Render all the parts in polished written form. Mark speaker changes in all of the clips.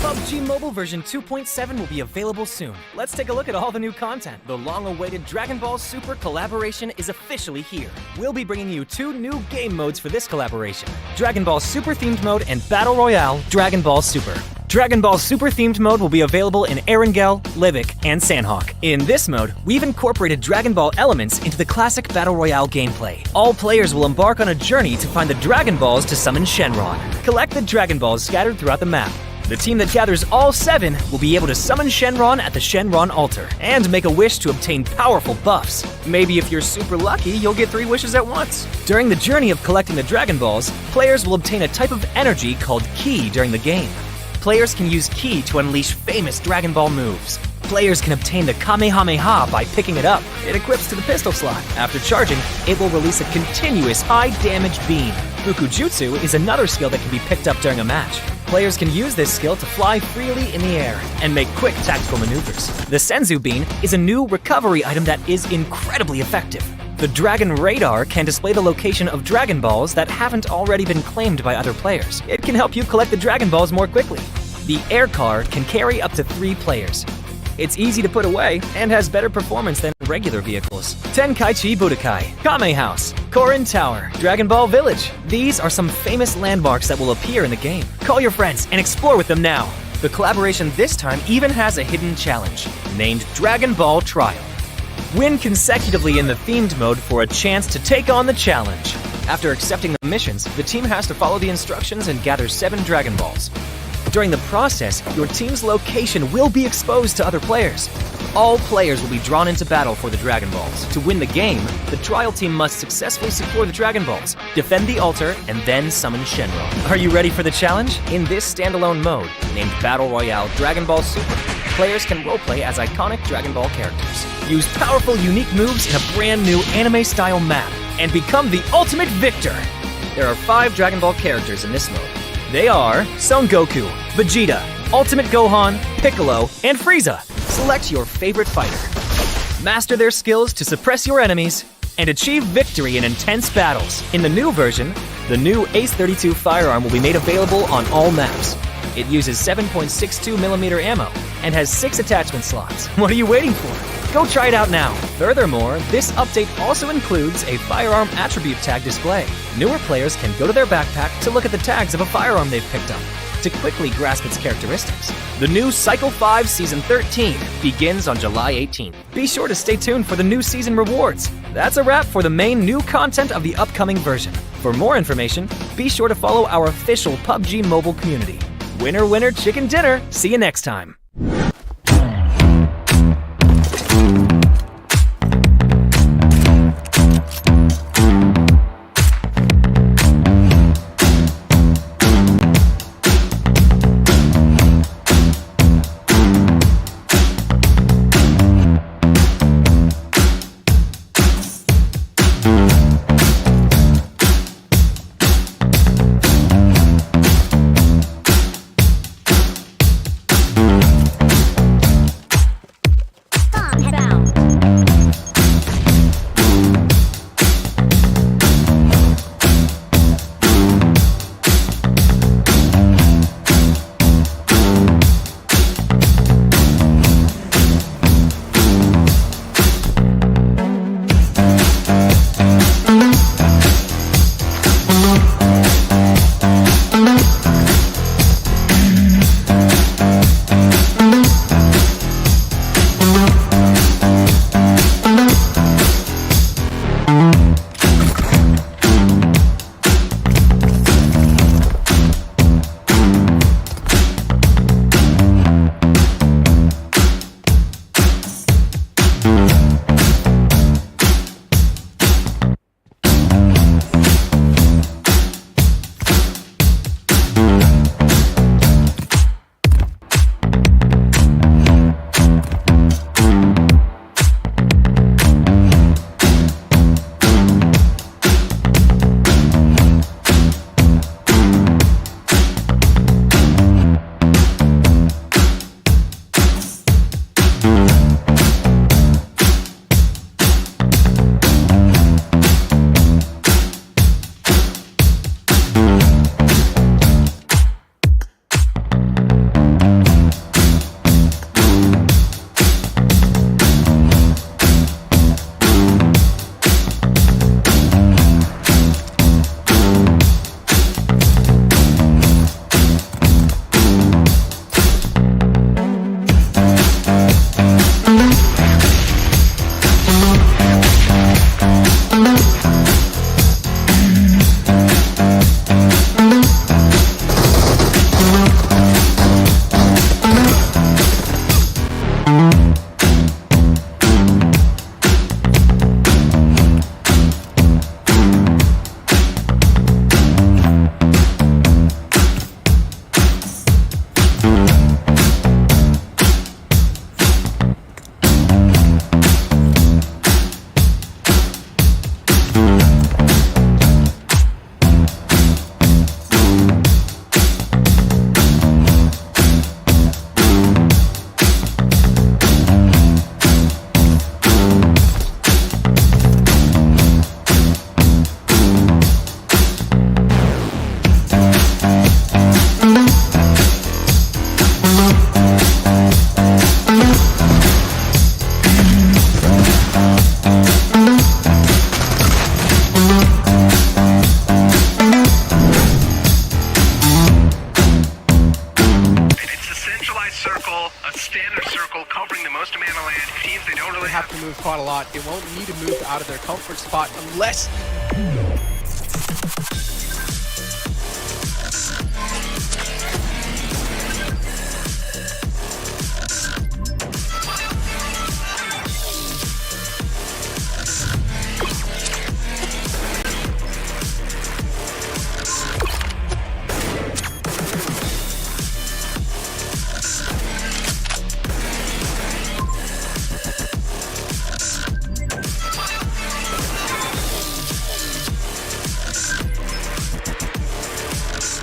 Speaker 1: PUBG Mobile version 2.7 will be available soon. Let's take a look at all the new content. The long-awaited Dragon Ball Super collaboration is officially here. We'll be bringing you 2 new game modes for this collaboration: Dragon Ball Super themed mode and Battle Royale Dragon Ball Super. Dragon Ball Super themed mode will be available in Erangel, Livic, and Sanhok. In this mode, we've incorporated Dragon Ball elements into the classic Battle Royale gameplay. All players will embark on a journey to find the Dragon Balls to summon Shenron. Collect the Dragon Balls scattered throughout the map. The team that gathers all 7 will be able to summon Shenron at the Shenron altar and make a wish to obtain powerful buffs. Maybe if you're super lucky, you'll get 3 wishes at once. During the journey of collecting the Dragon Balls, players will obtain a type of energy called Ki during the game. Players can use Ki to unleash famous Dragon Ball moves. Players can obtain the Kamehameha by picking it up. It equips to the pistol slot. After charging, it will release a continuous high-damage beam. Fukujutsu is another skill that can be picked up during a match. Players can use this skill to fly freely in the air and make quick tactical maneuvers. The Senzu Bean is a new recovery item that is incredibly effective. The Dragon Radar can display the location of Dragon Balls that haven't already been claimed by other players. It can help you collect the Dragon Balls more quickly. The Air Car can carry up to 3 players. It's easy to put away and has better performance than regular vehicles. Tenkaichi Budokai, Kame House, Korin Tower, Dragon Ball Village. These are some famous landmarks that will appear in the game. Call your friends and explore with them now. The collaboration this time even has a hidden challenge, named Dragon Ball Trial. Win consecutively in the themed mode for a chance to take on the challenge. After accepting the missions, the team has to follow the instructions and gather 7 Dragon Balls. During the process, your team's location will be exposed to other players. All players will be drawn into battle for the Dragon Balls. To win the game, the trial team must successfully secure the Dragon Balls, defend the altar, and then summon Shenron. Are you ready for the challenge? In this standalone mode, named Battle Royale Dragon Ball Super, players can roleplay as iconic Dragon Ball characters. Use powerful, unique moves in a brand new anime-style map, and become the ultimate victor! There are 5 Dragon Ball characters in this mode. They are Son Goku, Vegeta, Ultimate Gohan, Piccolo, and Frieza. Select your favorite fighter. Master their skills to suppress your enemies and achieve victory in intense battles. In the new version, the new Ace 32 firearm will be made available on all maps. It uses 7.62mm ammo and has 6 attachment slots. What are you waiting for? Go try it out now. Furthermore, this update also includes a firearm attribute tag display. Newer players can go to their backpack to look at the tags of a firearm they've picked up to quickly grasp its characteristics. The new Cycle 5 Season 13 begins on July 18th. Be sure to stay tuned for the new season rewards. That's a wrap for the main new content of the upcoming version. For more information, be sure to follow our official PUBG Mobile community. Winner, winner, chicken dinner. See you next time.
Speaker 2: standard circle covering the most amount of land. Teams, they don't really
Speaker 3: have to move quite a lot. They won't need to move out of their comfort spot unless...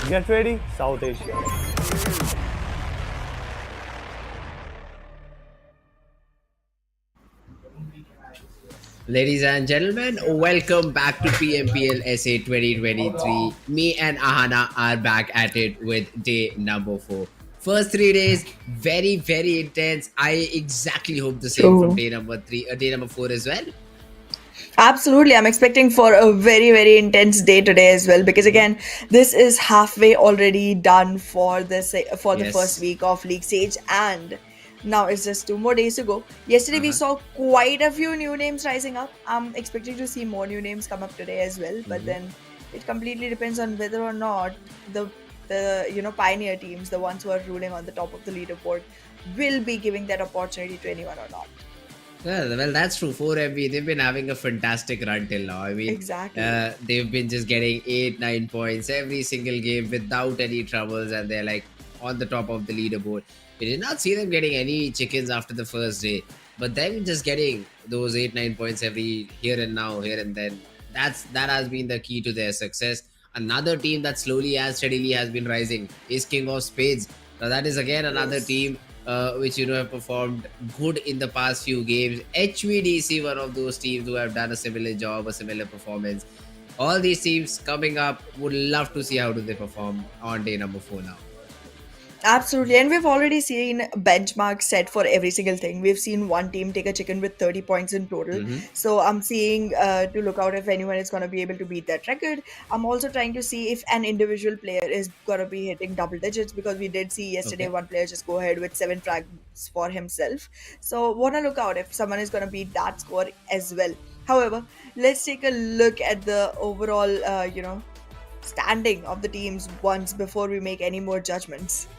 Speaker 4: Get ready, South Asia.
Speaker 5: Ladies and gentlemen, welcome back to PMPL SA 2023. Me and Ahana are back at it with day number 4. First 3 days, very, very intense. I exactly hope the same from day number 4 as well.
Speaker 6: Absolutely. I'm expecting for a very, very intense day today as well, because again, this is halfway already done for the first week of league stage, and now it's just 2 more days to go. Yesterday we saw quite a few new names rising up. I'm expecting to see more new names come up today as well, but then it completely depends on whether or not the pioneer teams, the ones who are ruling on the top of the leaderboard, will be giving that opportunity to anyone or not.
Speaker 5: Well, that's true. 4MB, they've been having a fantastic run till now. I mean,
Speaker 6: exactly.
Speaker 5: They've been just getting 8-9 points every single game without any troubles, and they're like on the top of the leaderboard. We did not see them getting any chickens after the first day, but then just getting those 8-9 points every here and now, here and then. That has been the key to their success. Another team that slowly and steadily has been rising is King of Spades. Now that is again another team which have performed good in the past few games. HVDC, one of those teams who have done a similar job, a similar performance. All these teams coming up, would love to see how do they perform on day number 4 now.
Speaker 6: Absolutely, and we've already seen benchmarks set for every single thing. We've seen one team take a chicken with 30 points in total. So I'm seeing to look out if anyone is going to be able to beat that record. I'm also trying to see if an individual player is going to be hitting double digits, because we did see yesterday one player just go ahead with 7 frags for himself. So want to look out if someone is going to beat that score as well. However, let's take a look at the overall, standing of the teams once before we make any more judgments.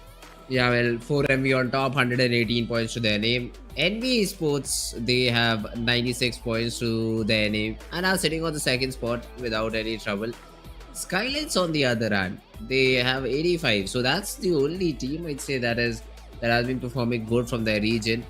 Speaker 5: Yeah, well, 4MB on top, 118 points to their name. NBeSports, they have 96 points to their name and are sitting on the second spot without any trouble. SKYLIGHTZ on the other hand, they have 85. So that's the only team I'd say that has been performing good from their region.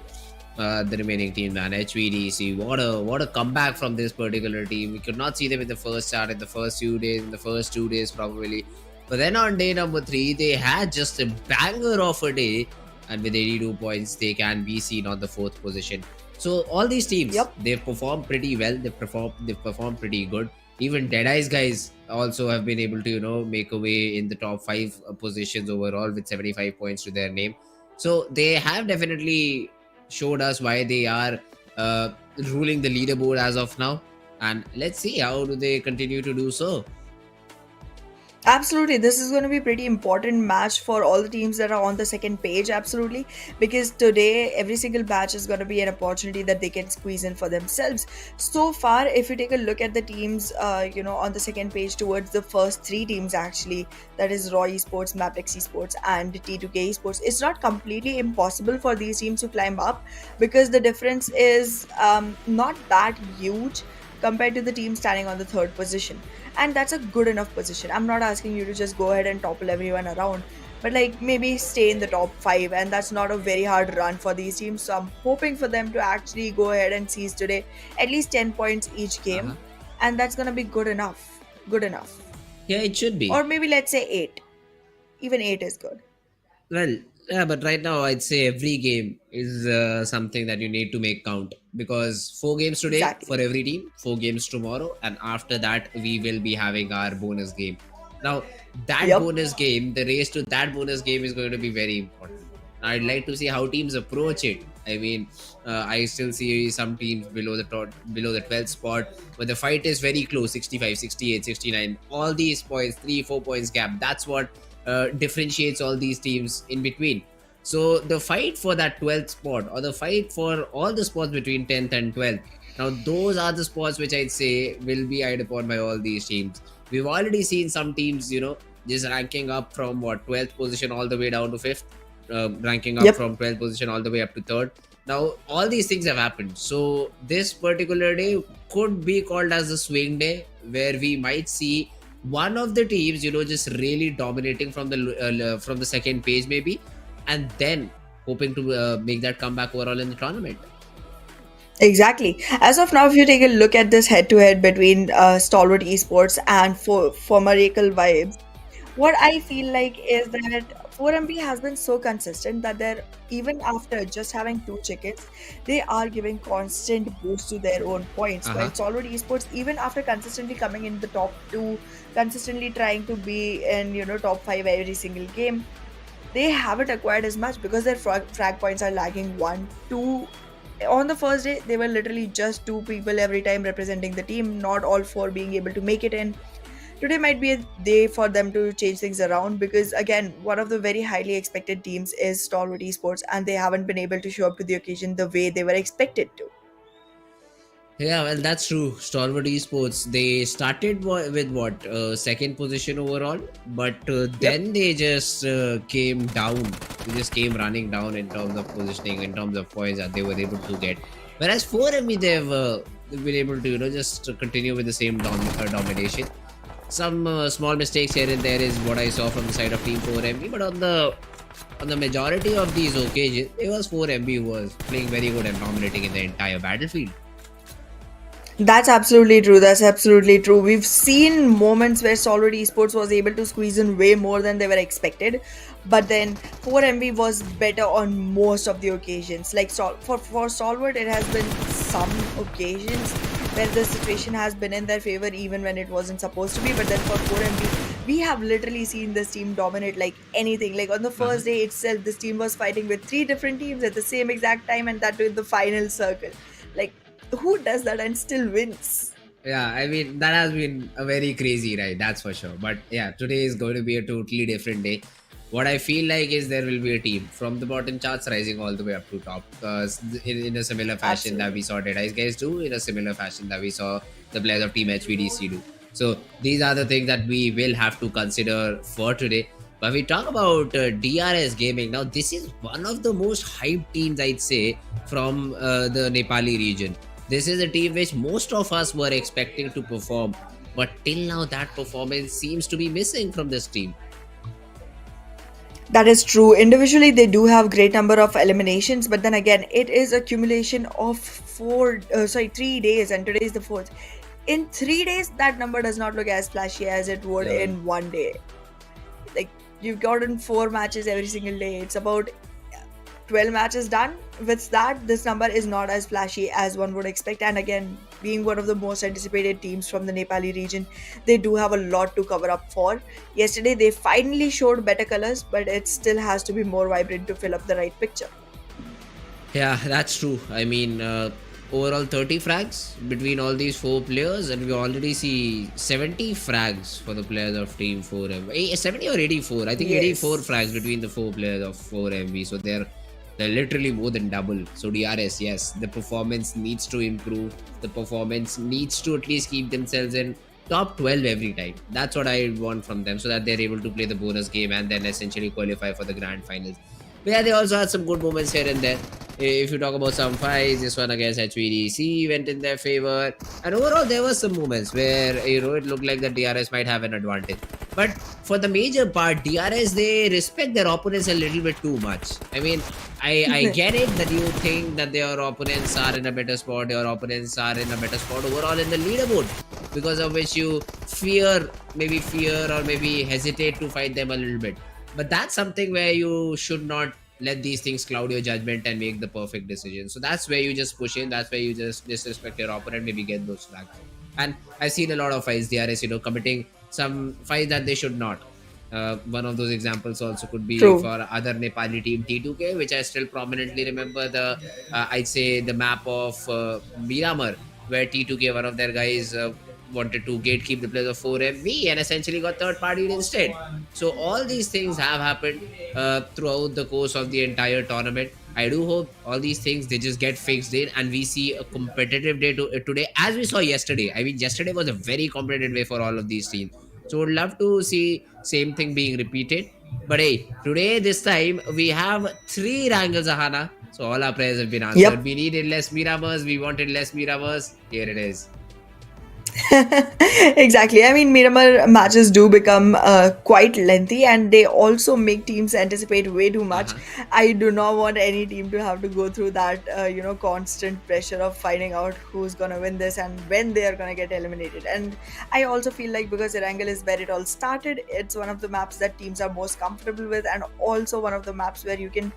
Speaker 5: The remaining team, man, HVDC, what a comeback from this particular team. We could not see them in the first start, in the first few days, in the first 2 days probably. But then on day number 3, they had just a banger of a day, and with 82 points, they can be seen on the 4th position. So all these teams, they've performed pretty well. They've performed pretty good. Even DEADEYES guys also have been able to make a way in the top 5 positions overall with 75 points to their name. So they have definitely showed us why they are ruling the leaderboard as of now, and let's see how do they continue to do so.
Speaker 6: Absolutely, this is going to be a pretty important match for all the teams that are on the second page, absolutely, because today every single match is going to be an opportunity that they can squeeze in for themselves. So far, if you take a look at the teams on the second page towards the first 3 teams, actually, that is Raw Esports, Mabetex Esports and T2K Esports, it's not completely impossible for these teams to climb up, because the difference is not that huge compared to the team standing on the 3rd position. And that's a good enough position. I'm not asking you to just go ahead and topple everyone around, but like maybe stay in the top 5, and that's not a very hard run for these teams. So I'm hoping for them to actually go ahead and seize today at least 10 points each game, and that's gonna be good enough.
Speaker 5: Yeah, it should be.
Speaker 6: Or maybe let's say 8. Even 8 is good.
Speaker 5: Well, yeah, but right now I'd say every game is something that you need to make count, because 4 games today for every team, 4 games tomorrow, and after that we will be having our bonus game. Now that bonus game, the race to that bonus game is going to be very important. I'd like to see how teams approach it. I mean, I still see some teams below the 12th spot, but the fight is very close, 65, 68, 69. All these points, 3-4 points gap. That's what differentiates all these teams in between. So the fight for that 12th spot, or the fight for all the spots between 10th and 12th, now those are the spots which I'd say will be eyed upon by all these teams. We've already seen some teams, just ranking up from 12th position all the way down to 5th, ranking up
Speaker 6: Yep.
Speaker 5: from 12th position all the way up to 3rd. Now all these things have happened. So this particular day could be called as a swing day, where we might see one of the teams, just really dominating from the second page maybe, and then hoping to make that comeback overall in the tournament.
Speaker 6: Exactly. As of now, if you take a look at this head-to-head between Stalwart Esports and for Miracle Vibes, what I feel like is that 4MB has been so consistent that they're, even after just having two chickens, they are giving constant boost to their own points.
Speaker 5: Uh-huh.
Speaker 6: While Stalwart Esports, even after consistently coming in the top two, consistently trying to be in top five every single game, they haven't acquired as much because their frag points are lagging one, two. On the first day, they were literally just two people every time representing the team, not all four being able to make it in. Today might be a day for them to change things around because, again, one of the very highly expected teams is Stalwart Esports, and they haven't been able to show up to the occasion the way they were expected to.
Speaker 5: Yeah, well, that's true. Stalwart Esports, they started with second position overall, but then they just came down. They just came running down in terms of positioning, in terms of points that they were able to get. Whereas 4ME, they've been able to just continue with the same domination. Some small mistakes here and there is what I saw from the side of Team 4ME, but on the majority of these occasions, it was 4ME who was playing very good and dominating in the entire battlefield.
Speaker 6: That's absolutely true. That's absolutely true. We've seen moments where Stalwart Esports was able to squeeze in way more than they were expected, but then 4MB was better on most of the occasions. Like for Stalwart, it has been some occasions where the situation has been in their favor even when it wasn't supposed to be. But then for 4MB, we have literally seen this team dominate like anything. Like on the first day itself, this team was fighting with three different teams at the same exact time, and that in the final circle. Like, who does that and still wins?
Speaker 5: Yeah, I mean, that has been a very crazy ride, that's for sure. But yeah, today is going to be a totally different day. What I feel like is there will be a team from the bottom charts rising all the way up to top. In a similar fashion that we saw DEADEYES guys do, in a similar fashion that we saw the players of Team HVDC do. So these are the things that we will have to consider for today. But we talk about DRS Gaming. Now, this is one of the most hyped teams, I'd say, from the Nepali region. This is a team which most of us were expecting to perform, but till now that performance seems to be missing from this team.
Speaker 6: That is true. Individually, they do have great number of eliminations, but then again, it is accumulation of 3 days, and today is the fourth. In 3 days, that number does not look as flashy as it would in one day. Like, you've gotten 4 matches every single day. It's about 12 matches done. With that, this number is not as flashy as one would expect. And again, being one of the most anticipated teams from the Nepali region, they do have a lot to cover up for. Yesterday, they finally showed better colors, but it still has to be more vibrant to fill up the right picture.
Speaker 5: Yeah, that's true. I mean, overall 30 frags between all these 4 players, and we already see 70 frags for the players of Team 4MB. 70 or 84? I think
Speaker 6: Yes.
Speaker 5: 84 frags between the 4 players of 4MB. So they're literally more than double. So DRS, yes, the performance needs to improve. The performance needs to at least keep themselves in top 12 every time. That's what I want from them, so that they're able to play the bonus game and then essentially qualify for the grand finals. But yeah, they also had some good moments here and there. If you talk about some fights, this one against HVDC went in their favor. And overall, there were some moments where, it looked like the DRS might have an advantage. But for the major part, DRS, they respect their opponents a little bit too much. I mean, I get it that you think that their opponents are in a better spot, your opponents are in a better spot overall in the leaderboard, because of which you maybe fear or maybe hesitate to fight them a little bit. But that's something where you should not let these things cloud your judgment and make the perfect decision. So that's where you just push in. That's where you just disrespect your opponent, maybe get those flags. And I've seen a lot of fights, DRS, committing some fights that they should not. One of those examples also could be for other Nepali team T2K, which I still prominently remember I'd say the map of Miramar, where T2K, one of their guys, wanted to gatekeep the players of 4MV and essentially got third partied instead. So all these things have happened throughout the course of the entire tournament. I do hope all these things they just get fixed in and we see a competitive day today as we saw yesterday. I mean, yesterday was a very competitive day for all of these teams. So would love to see same thing being repeated. But hey, today this time we have three Erangel Zahana. So all our prayers have been answered.
Speaker 6: Yep.
Speaker 5: We needed less Miramars. We wanted less Miramars. Here it is.
Speaker 6: Exactly. I mean, Miramar matches do become quite lengthy, and they also make teams anticipate way too much.
Speaker 5: Uh-huh.
Speaker 6: I do not want any team to have to go through that, constant pressure of finding out who's gonna win this and when they are gonna get eliminated. And I also feel like because Erangel is where it all started, it's one of the maps that teams are most comfortable with, and also one of the maps where you can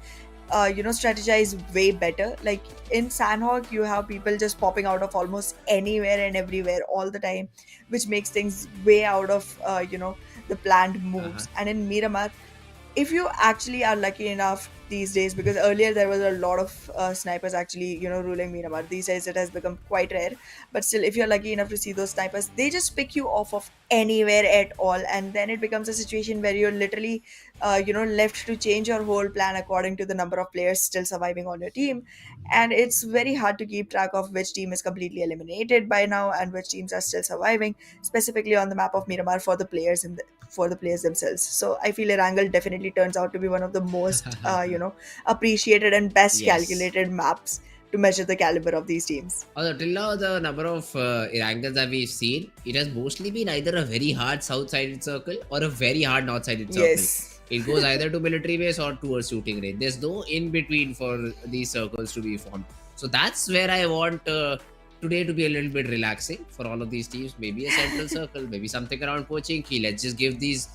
Speaker 6: strategize way better. Like in Sanhok, you have people just popping out of almost anywhere and everywhere all the time, which makes things way out of the planned
Speaker 5: Uh-huh.
Speaker 6: moves. And in Miramar, if you actually are lucky enough these days, because earlier there was a lot of snipers actually ruling Miramar. These days it has become quite rare, but still, if you're lucky enough to see those snipers, they just pick you off of anywhere at all, and then it becomes a situation where you're literally left to change your whole plan according to the number of players still surviving on your team. And it's very hard to keep track of which team is completely eliminated by now and which teams are still surviving, specifically on the map of Miramar for the players for the players themselves. So I feel Erangel definitely turns out to be one of the most appreciated and best
Speaker 5: Yes.
Speaker 6: calculated maps to measure the caliber of these teams.
Speaker 5: Although till now the number of Erangels that we've seen, it has mostly been either a very hard south-sided circle or a very hard north-sided circle.
Speaker 6: Yes.
Speaker 5: It goes either to military base or to a shooting range. There's no in between for these circles to be formed. So that's where I want today to be a little bit relaxing for all of these teams. Maybe a central circle, maybe something around coaching key. Let's just give these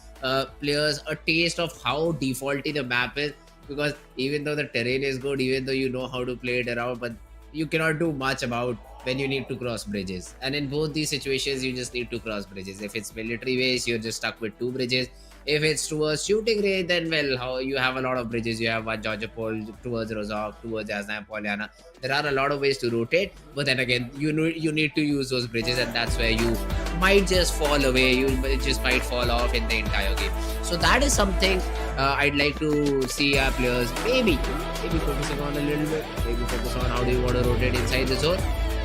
Speaker 5: players a taste of how defaulty the map is. Because even though the terrain is good, even though you know how to play it around, but you cannot do much about when you need to cross bridges. And in both these situations, you just need to cross bridges. If it's military base, you're just stuck with two bridges. If it's towards shooting range, then well, how you have a lot of bridges. You have one Georgia Pole towards Rozok, towards Asna Poliana. There are a lot of ways to rotate, but then again, you need to use those bridges, and that's where you might just fall away. You just might fall off in the entire game. So that is something I'd like to see our players maybe focusing on a little bit. Maybe focus on how do you want to rotate inside the zone.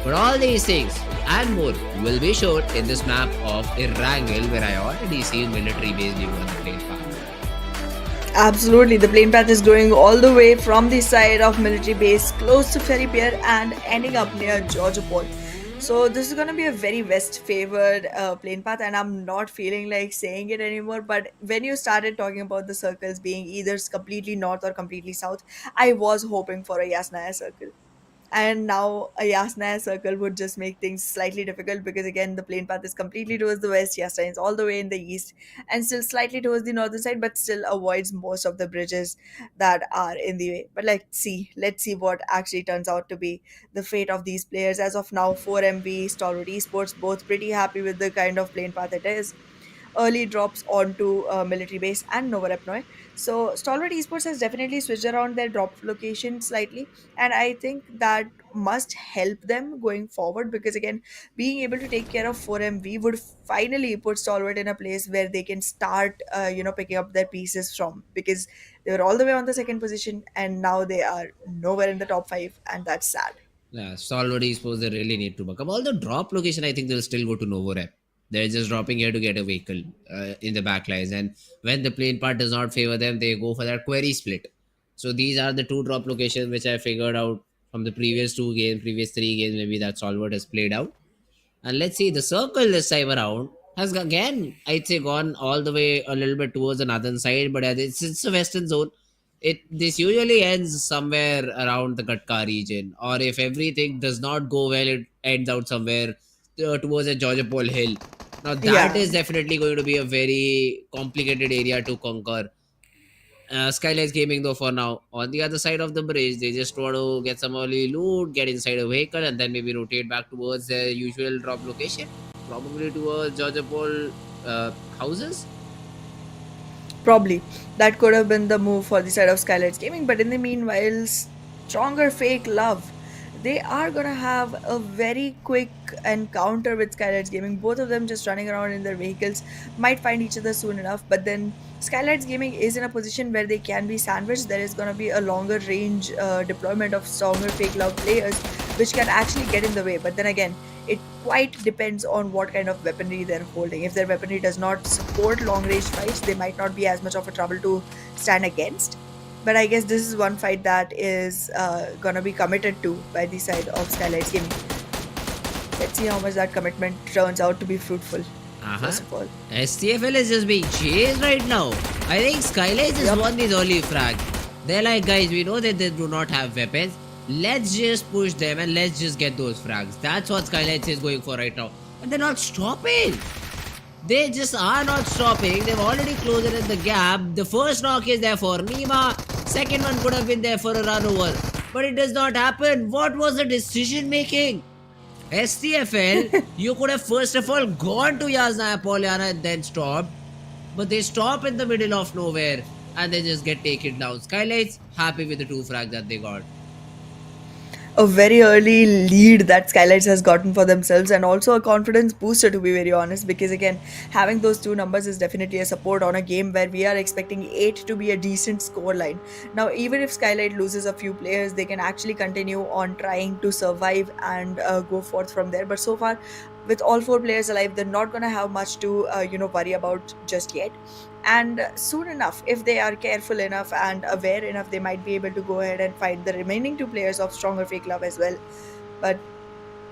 Speaker 5: But all these things and more will be shown in this map of Erangel, where I already see military base being on the plane path.
Speaker 6: Absolutely, the plane path is going all the way from the side of military base close to Ferry Pier and ending up near Georgia Port. So this is going to be a very west favored plane path, and I'm not feeling like saying it anymore. But when you started talking about the circles being either completely north or completely south, I was hoping for a Yasnaya circle. And now a Yasnaya circle would just make things slightly difficult, because again the plane path is completely towards the west, Yasnaya is all the way in the east and still slightly towards the northern side, but still avoids most of the bridges that are in the way. But let's see what actually turns out to be the fate of these players. As of now, 4MV, Stalwart Esports, both pretty happy with the kind of plane path it is. Early drops onto military base and Nova Repnoy. So Stalwart Esports has definitely switched around their drop location slightly, and I think that must help them going forward, because again, being able to take care of 4MV would finally put Stalwart in a place where they can start picking up their pieces from, because they were all the way on the second position and now they are nowhere in the top 5, and that's sad.
Speaker 5: Yeah, Stalwart Esports, they really need to buck up. Although drop location, I think they'll still go to Novo Rep. They're just dropping here to get a vehicle in the backlines. And when the plane part does not favor them, they go for that query split. So these are the two drop locations which I figured out from the previous two games, previous three games, maybe that Stalwart has played out. And let's see, the circle this time around has again, I'd say, gone all the way a little bit towards the northern side, but as it's a western zone. This usually ends somewhere around the Katka region, or if everything does not go well, it ends out somewhere towards the Georgia Pole Hill. Now that
Speaker 6: Yeah.
Speaker 5: is definitely going to be a very complicated area to conquer. SKYLIGHTZ Gaming, though, for now, on the other side of the bridge, they just want to get some early loot, get inside a vehicle, and then maybe rotate back towards their usual drop location, probably towards Georgia Pole houses.
Speaker 6: Probably. That could have been the move for the side of SKYLIGHTZ Gaming, but in the meanwhile, stronger fake love. they are gonna have a very quick encounter with SKYLIGHTZ Gaming. Both of them just running around in their vehicles might find each other soon enough, but then SKYLIGHTZ Gaming is in a position where they can be sandwiched. There is gonna be a longer range deployment of stronger fake love players, which can actually get in the way. But then again, it quite depends on what kind of weaponry they're holding. If their weaponry does not support long range fights, they might not be as much of a trouble to stand against. But I guess this is one fight that is gonna be committed to by the side of SKYLIGHTZ Gaming. Let's see how much that commitment turns out to be fruitful.
Speaker 5: Uh-huh.
Speaker 6: First of all,
Speaker 5: STFL is just being chased right now. I think SKYLIGHTZ has won this early frag. They're like, guys, we know that they do not have weapons. Let's just push them and let's just get those frags. That's what SKYLIGHTZ is going for right now. And they're not stopping. They just are not stopping. They've already closed it in the gap. The first knock is there for Nima. Second one could have been there for a run over. But it does not happen. What was the decision making? STFL, you could have first of all gone to Yasna Apollana and then stopped. But they stop in the middle of nowhere and they just get taken down. SKYLIGHTZ happy with the 2 frags that they got.
Speaker 6: a very early lead that SKYLIGHTZ has gotten for themselves, and also a confidence booster, to be very honest, because again, having those two numbers is definitely a support on a game where we are expecting 8 to be a decent score line. Now, even if SKYLIGHTZ loses a few players, they can actually continue on trying to survive and go forth from there. But so far, with all 4 players alive, they're not going to have much to worry about just yet. And soon enough, if they are careful enough and aware enough, they might be able to go ahead and find the remaining 2 players of Stronger Fake Love as well. But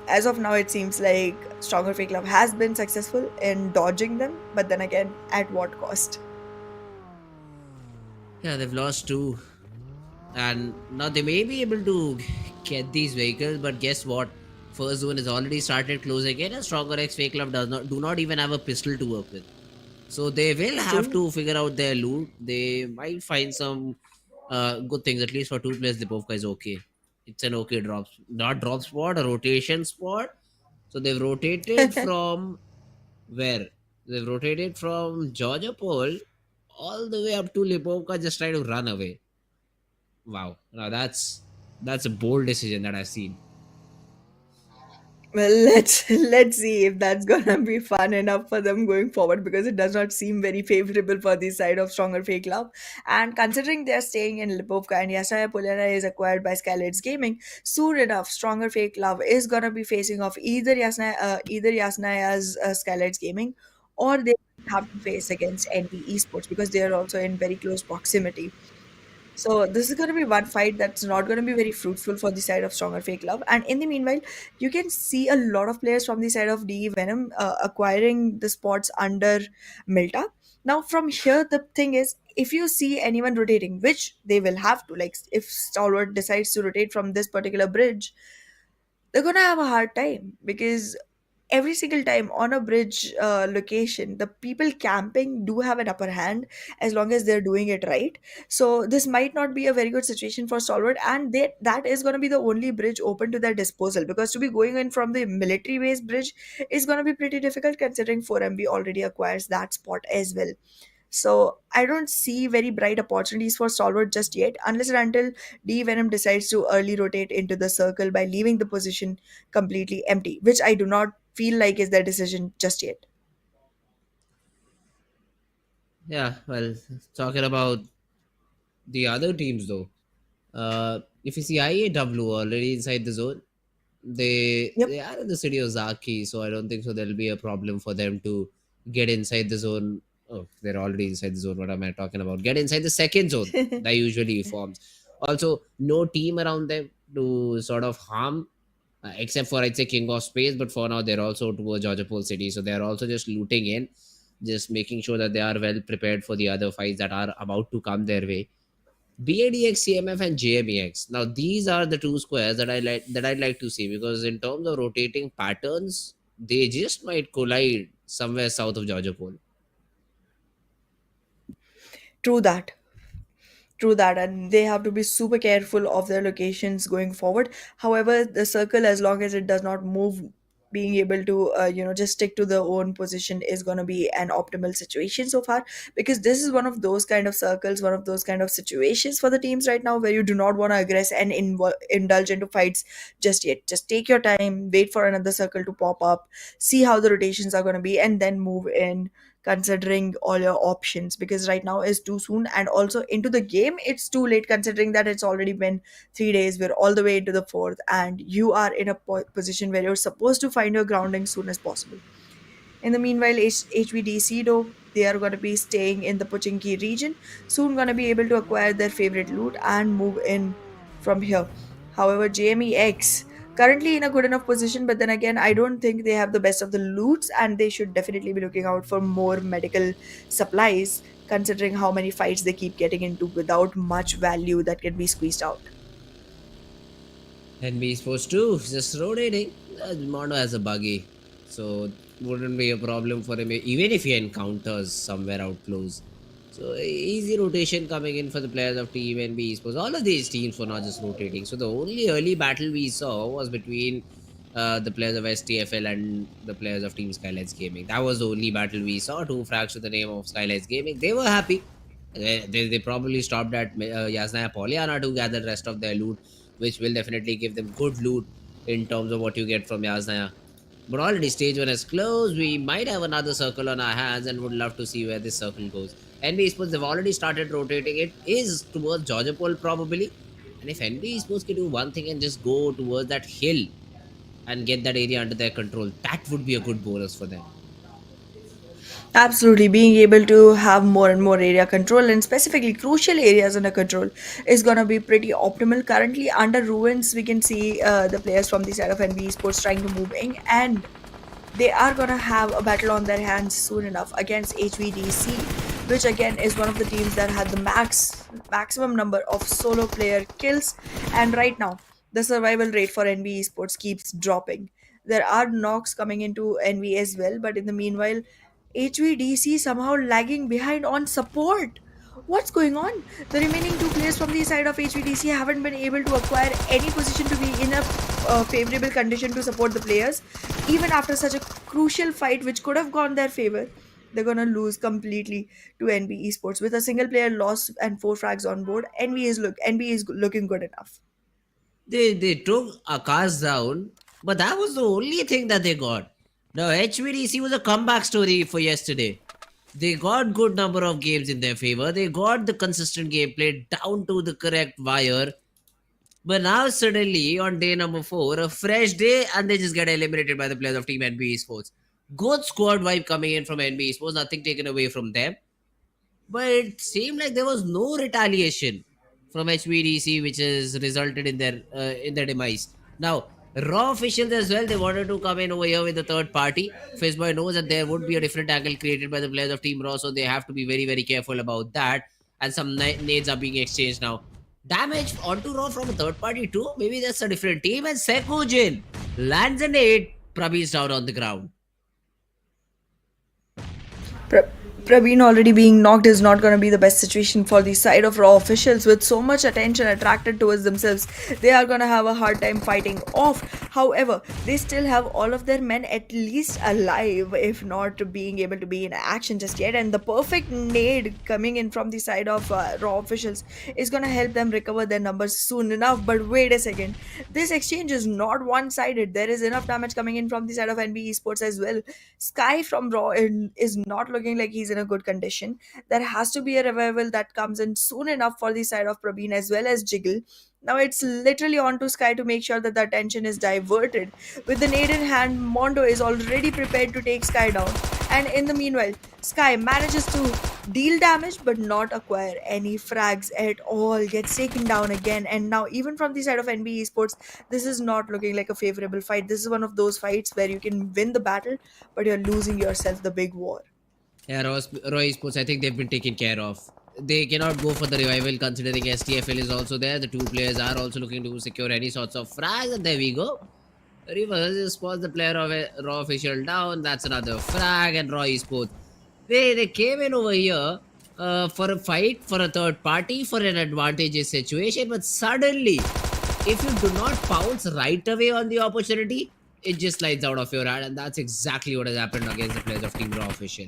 Speaker 6: as of now, it seems like Stronger Fake Love has been successful in dodging them, but then again, at what cost?
Speaker 5: Yeah, they've lost 2. And now they may be able to get these vehicles, but guess what? First zone has already started closing in, and Stronger X Fake Love do not even have a pistol to work with. So they will have
Speaker 6: True.
Speaker 5: to figure out their loot. They might find some good things. At least for 2 players, Lipovka is okay. It's an okay not drop spot, a rotation spot. So they've rotated from where? They've rotated from Georgia Pole all the way up to Lipovka, just trying to run away. Wow. Now that's a bold decision that I've seen.
Speaker 6: Well, let's see if that's gonna be fun enough for them going forward, because it does not seem very favorable for the side of Stronger Fake Love. And considering they're staying in Lipovka and Yasaya Polana is acquired by SKYLIGHTZ Gaming, soon enough Stronger Fake Love is gonna be facing off either Yasnaya's SKYLIGHTZ Gaming, or they have to face against NBeSports, because they are also in very close proximity. So this is going to be one fight that's not going to be very fruitful for the side of Stronger Fake Love. And in the meanwhile, you can see a lot of players from the side of DE Venom acquiring the spots under Milta. Now, from here, the thing is, if you see anyone rotating, which they will have to, like if Stalwart decides to rotate from this particular bridge, they're gonna have a hard time, because every single time on a bridge location, the people camping do have an upper hand as long as they're doing it right. So this might not be a very good situation for Stalwart, and that is going to be the only bridge open to their disposal, because to be going in from the military base bridge is going to be pretty difficult, considering 4MB already acquires that spot as well. So I don't see very bright opportunities for Stalwart just yet, unless and until D Venom decides to early rotate into the circle by leaving the position completely empty, which I do not feel like is their decision just yet.
Speaker 5: Yeah, well, talking about the other teams though. If you see IAW already inside the zone,
Speaker 6: Yep.
Speaker 5: they are in the city of Zaki, so I don't think so there'll be a problem for them to get inside the zone. Oh, they're already inside the zone. What am I talking about? Get inside the second zone that usually forms. Also, no team around them to sort of harm, except for I'd say King of Space. But for now, they're also towards Georgia Pole City, so they're also just looting in, just making sure that they are well prepared for the other fights that are about to come their way. BADX, CMF, and JMEX. Now these are the 2 squares that I'd like to see, because in terms of rotating patterns, they just might collide somewhere south of Georgia Pole.
Speaker 6: True that. True that, and they have to be super careful of their locations going forward. However, the circle, as long as it does not move being able to just stick to their own position is going to be an optimal situation so far, because this is one of those kind of circles, one of those kind of situations for the teams right now where you do not want to aggress and indulge into fights just yet. Just take your time, wait for another circle to pop up, see how the rotations are going to be, and then move in, considering all your options, because right now is too soon, and also into the game it's too late, considering that it's already been 3 days. We're all the way into the fourth, and you are in a position where you're supposed to find your grounding soon as possible. In the meanwhile, HVDC, though, they are going to be staying in the Pochinki region, soon going to be able to acquire their favorite loot and move in from here. However, JMEX currently in a good enough position, but then again, I don't think they have the best of the loots, and they should definitely be looking out for more medical supplies, considering how many fights they keep getting into without much value that can be squeezed out.
Speaker 5: NBeSports too, just rotating. Mondo has a buggy, so wouldn't be a problem for him even if he encounters somewhere out close. So easy rotation coming in for the players of Team NBeSports. All of these teams were not just rotating. So the only early battle we saw was between the players of STFL and the players of Team SKYLIGHTZ Gaming. That was the only battle we saw. Two frags with the name of SKYLIGHTZ Gaming. They were happy. They probably stopped at Yasnaya Polyana to gather the rest of their loot, which will definitely give them good loot in terms of what you get from Yasnaya. But already stage 1 is closed. We might have another circle on our hands and would love to see where this circle goes. NBeSports, they've already started rotating. It is towards Georgia Pole probably. And if NBeSports can do one thing and just go towards that hill and get that area under their control, that would be a good bonus for them.
Speaker 6: Absolutely, being able to have more and more area control, and specifically crucial areas under control, is going to be pretty optimal. Currently, under ruins, we can see the players from the side of NB Sports trying to move in, and they are going to have a battle on their hands soon enough against HVDC, which again is one of the teams that had the maximum number of solo player kills. And right now, the survival rate for NB Esports keeps dropping. There are knocks coming into NV as well, but in the meanwhile, HVDC somehow lagging behind on support. What's going on? The remaining two players from the side of HVDC haven't been able to acquire any position to be in a favorable condition to support the players. Even after such a crucial fight, which could have gone their favor, they're gonna lose completely to NB Esports with a single player loss and 4 frags on board. NB is looking good enough.
Speaker 5: They took Akash down, but that was the only thing that they got. Now HVDC was a comeback story for yesterday. They got good number of games in their favor. They got the consistent gameplay down to the correct wire. But now suddenly on day number 4, a fresh day, and they just get eliminated by the players of Team NB Esports. Good squad vibe coming in from NB Esports, nothing taken away from them. But it seemed like there was no retaliation from HVDC, which has resulted in their demise. Now, Raw officials as well, they wanted to come in over here with the third party. Fizboy knows that there would be a different angle created by the players of Team Raw, so they have to be very, very careful about that. And some nades are being exchanged now. Damage onto Raw from a third party too. Maybe that's a different team. And Sekujin lands a nade. Prabh's down on the ground.
Speaker 6: Pra- Praveen already being knocked is not going to be the best situation for the side of Raw officials. With so much attention attracted towards themselves, they are going to have a hard time fighting off. However, they still have all of their men at least alive, if not being able to be in action just yet. And the perfect nade coming in from the side of Raw officials is going to help them recover their numbers soon enough. But wait a second, this exchange is not one-sided. There is enough damage coming in from the side of NB Esports as well. Sky from Raw is not looking like he's in a good condition. There has to be a revival that comes in soon enough for the side of Praveen as well as Jiggle. Now it's literally on to Sky to make sure that the attention is diverted. With the nade in hand, Mondo is already prepared to take Sky down. And in the meanwhile, Sky manages to deal damage but not acquire any frags at all. Gets taken down again. And now even from the side of NB Esports, this is not looking like a favorable fight. This is one of those fights where you can win the battle, but you're losing yourself the big war.
Speaker 5: Yeah, Raw Esports, I think they've been taken care of. They cannot go for the revival considering STFL is also there. The two players are also looking to secure any sorts of frags. And there we go. Reverse spots the player of a Raw official down. That's another frag. And Raw Esports, they came in over here for a fight, for a third party, for an advantageous situation. But suddenly, if you do not pounce right away on the opportunity, it just slides out of your hand, and that's exactly what has happened against the players of Team Raw Official.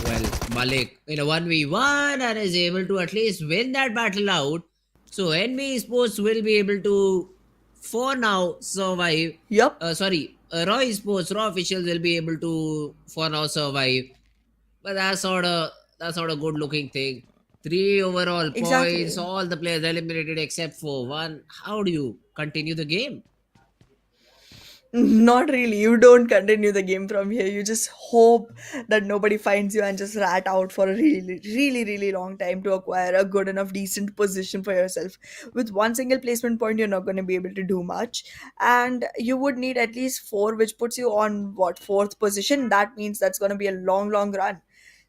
Speaker 5: Well, Malik in a 1v1 and is able to at least win that battle out. So NBeSports will be able to, for now, survive.
Speaker 6: Yup.
Speaker 5: Raw Esports, Raw officials will be able to, for now, survive. But that's not a good looking thing. 3 overall points,
Speaker 6: Exactly.
Speaker 5: all the players eliminated except for one. How do you continue the game?
Speaker 6: Not really. You don't continue the game from here. You just hope that nobody finds you and just rat out for a really, really, really long time to acquire a good enough, decent position for yourself. With one single placement point, you're not going to be able to do much. And you would need at least four, which puts you on what, fourth position? That means that's going to be a long, long run.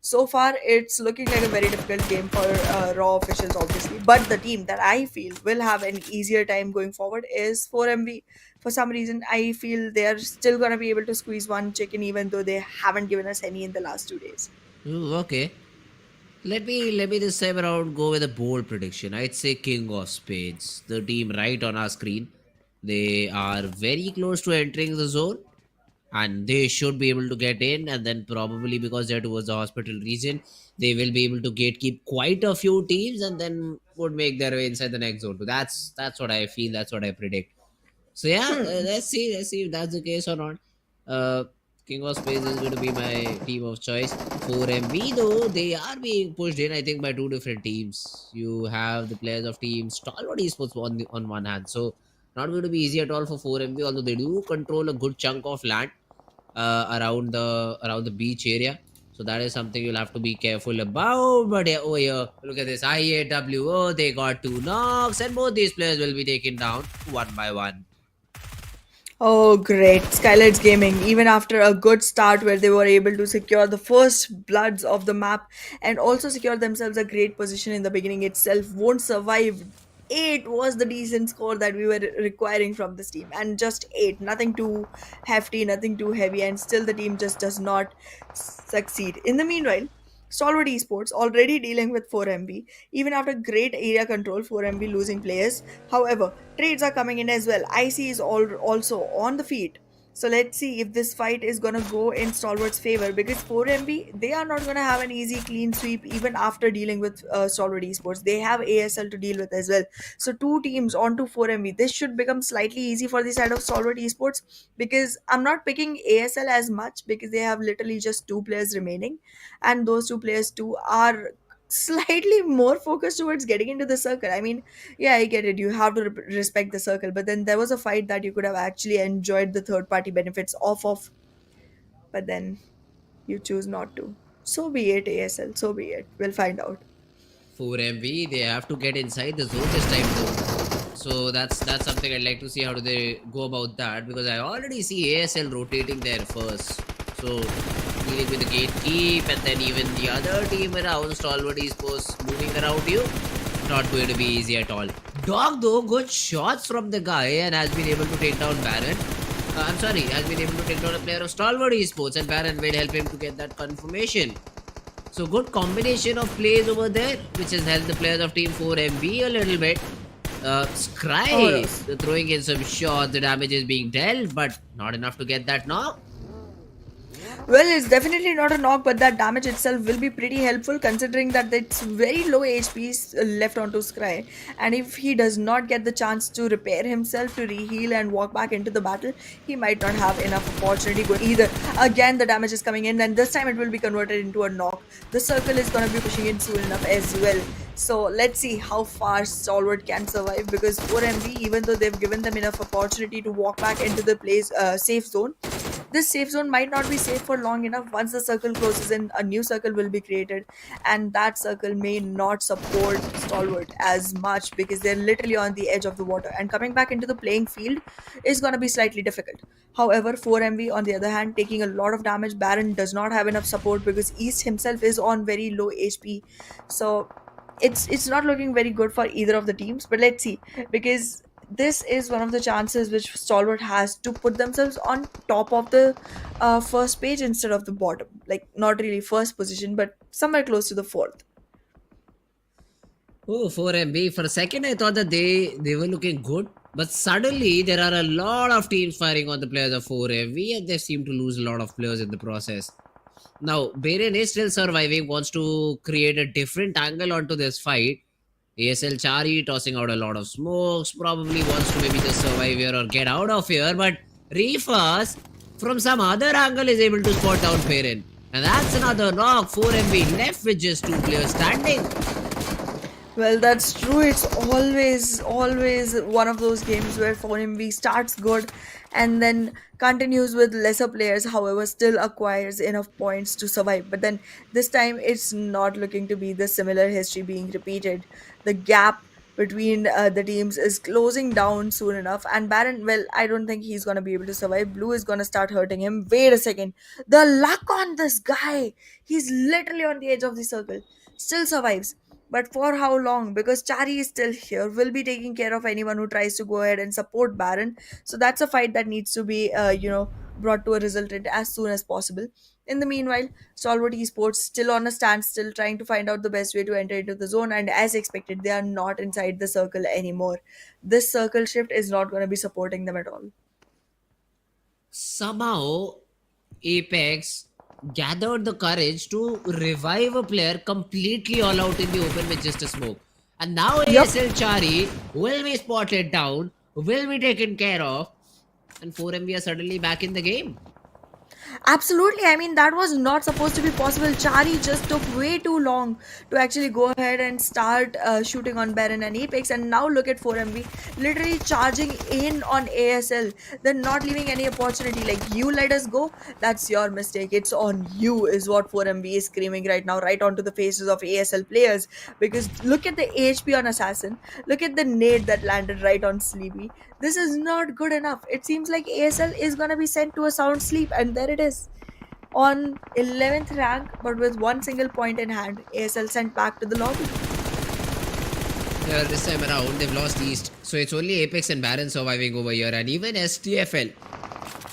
Speaker 6: So far, it's looking like a very difficult game for Raw officials, obviously. But the team that I feel will have an easier time going forward is 4MV. For some reason, I feel they're still gonna be able to squeeze one chicken, even though they haven't given us any in the last 2 days.
Speaker 5: Ooh, okay. Let me this time around go with a bold prediction. I'd say King of Spades, the team right on our screen. They are very close to entering the zone, and they should be able to get in. And then probably because they're towards the hospital region, they will be able to gatekeep quite a few teams, and then would make their way inside the next zone. So that's what I feel. That's what I predict. So yeah,
Speaker 6: Hmm.
Speaker 5: let's see if that's the case or not. Uh, King of Space is going to be my team of choice. For MV though, they are being pushed in, I think, by two different teams. You have the players of team Stalwart Esports on one hand, so not going to be easy at all for 4MV. Although they do control a good chunk of land around the beach area. So that is something you'll have to be careful about. But yeah, over here, look at this IAWO. They got 2 knocks, and both these players will be taken down one by one.
Speaker 6: Oh, great. SKYLIGHTZ Gaming, even after a good start where they were able to secure the first bloods of the map and also secure themselves a great position in the beginning itself, won't survive. 8 was the decent score that we were requiring from this team, and just 8, nothing too hefty, nothing too heavy, and still the team just does not succeed. In the meanwhile, Stalwart Esports already dealing with 4MB, even after great area control, 4MB losing players. However, trades are coming in as well. IC is also on the feet. So let's see if this fight is gonna go in Stalwart's favor, because 4MB, they are not gonna have an easy clean sweep even after dealing with Stalwart Esports. They have ASL to deal with as well. So two teams onto 4MB. This should become slightly easy for the side of Stalwart Esports, because I'm not picking ASL as much because they have literally just two players remaining, and those two players too are slightly more focused towards getting into the circle. I mean, yeah, I get it. You have to respect the circle, but then there was a fight that you could have actually enjoyed the third party benefits off of, but then you choose not to. So be it, ASL. So be it. We'll find out.
Speaker 5: 4MV, they have to get inside the zone this time though. So that's something I'd like to see how do they go about that, because I already see ASL rotating there first. So dealing with the gatekeep, and then even the other team around Stalwart Esports moving around you, not going to be easy at all. Dog though, good shots from the guy and has been able to take down Baron. Has been able to take down a player of Stalwart Esports, and Baron will help him to get that confirmation. So good combination of plays over there, which has helped the players of Team 4MB a little bit.
Speaker 6: Oh,
Speaker 5: Scry
Speaker 6: yes.
Speaker 5: throwing in some shots, the damage is being dealt, but not enough to get that knock.
Speaker 6: Well, it's definitely not a knock, but that damage itself will be pretty helpful considering that it's very low HP left onto Scry. And if he does not get the chance to repair himself, to reheal and walk back into the battle, he might not have enough opportunity going either. Again, the damage is coming in, and this time it will be converted into a knock. The circle is going to be pushing in soon enough as well. So let's see how far Stalwart can survive, because 4MB, even though they've given them enough opportunity to walk back into the safe zone, this safe zone might not be safe for long enough. Once the circle closes in, a new circle will be created, and that circle may not support Stalwart as much because they're literally on the edge of the water, and coming back into the playing field is going to be slightly difficult. However, 4MV on the other hand, taking a lot of damage. Baron does not have enough support because East himself is on very low HP. So it's not looking very good for either of the teams, but let's see, because this is one of the chances which Stalwart has to put themselves on top of the first page instead of the bottom. Like, not really first position, but somewhere close to the fourth.
Speaker 5: Oh, 4MB. For a second, I thought that they were looking good. But suddenly, there are a lot of teams firing on the players of 4MB, and they seem to lose a lot of players in the process. Now, Baren is still surviving, wants to create a different angle onto this fight. ASL Chari tossing out a lot of smokes, probably wants to maybe just survive here or get out of here. But Refas, from some other angle, is able to spot down Baren. And that's another knock. 4MB left with just two players standing.
Speaker 6: Well, that's true. It's always one of those games where 4MV starts good and then continues with lesser players, however, still acquires enough points to survive. But then this time, it's not looking to be the similar history being repeated. The gap between the teams is closing down soon enough. And Baron, well, I don't think he's going to be able to survive. Blue is going to start hurting him. Wait a second. The luck on this guy. He's literally on the edge of the circle. Still survives, but for how long? Because Chari is still here, will be taking care of anyone who tries to go ahead and support Baron. So that's a fight that needs to be, brought to a resultant as soon as possible. In the meanwhile, Stalwart Esports still on a standstill, trying to find out the best way to enter into the zone. And as expected, they are not inside the circle anymore. This circle shift is not going to be supporting them at all.
Speaker 5: Somehow, Apex gathered the courage to revive a player completely all out in the open with just a smoke. And now
Speaker 6: Yep.
Speaker 5: ASL Chari will be spotted down, will be taken care of, and 4MV are suddenly back in the game.
Speaker 6: Absolutely. I mean, that was not supposed to be possible. Chari just took way too long to actually go ahead and start shooting on Baron and Apex. And now look at 4MV literally charging in on ASL. They're not leaving any opportunity. Like, you let us go, that's your mistake. It's on you, is what 4MV is screaming right now, right onto the faces of ASL players. Because look at the HP on Assassin. Look at the nade that landed right on Sleepy. This is not good enough. It seems like ASL is gonna be sent to a sound sleep, and there it is. On 11th rank, but with one single point in hand, ASL sent back to the lobby.
Speaker 5: Yeah, this time around, they've lost East. So it's only Apex and Baron surviving over here, and even STFL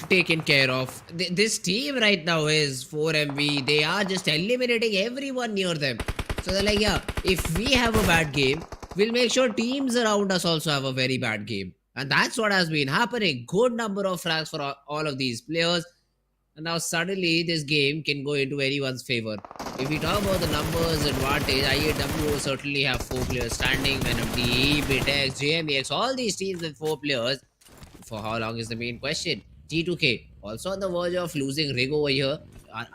Speaker 5: taken care of. This team right now is 4MV. They are just eliminating everyone near them. So they're like, yeah, if we have a bad game, we'll make sure teams around us also have a very bad game. And that's what has been happening. Good number of frags for all of these players. And now suddenly this game can go into anyone's favor. If we talk about the numbers advantage, IAW certainly have 4 players standing. Venom, Mabetex, JMEX, all these teams with 4 players. For how long is the main question? T2K also on the verge of losing Rig over here.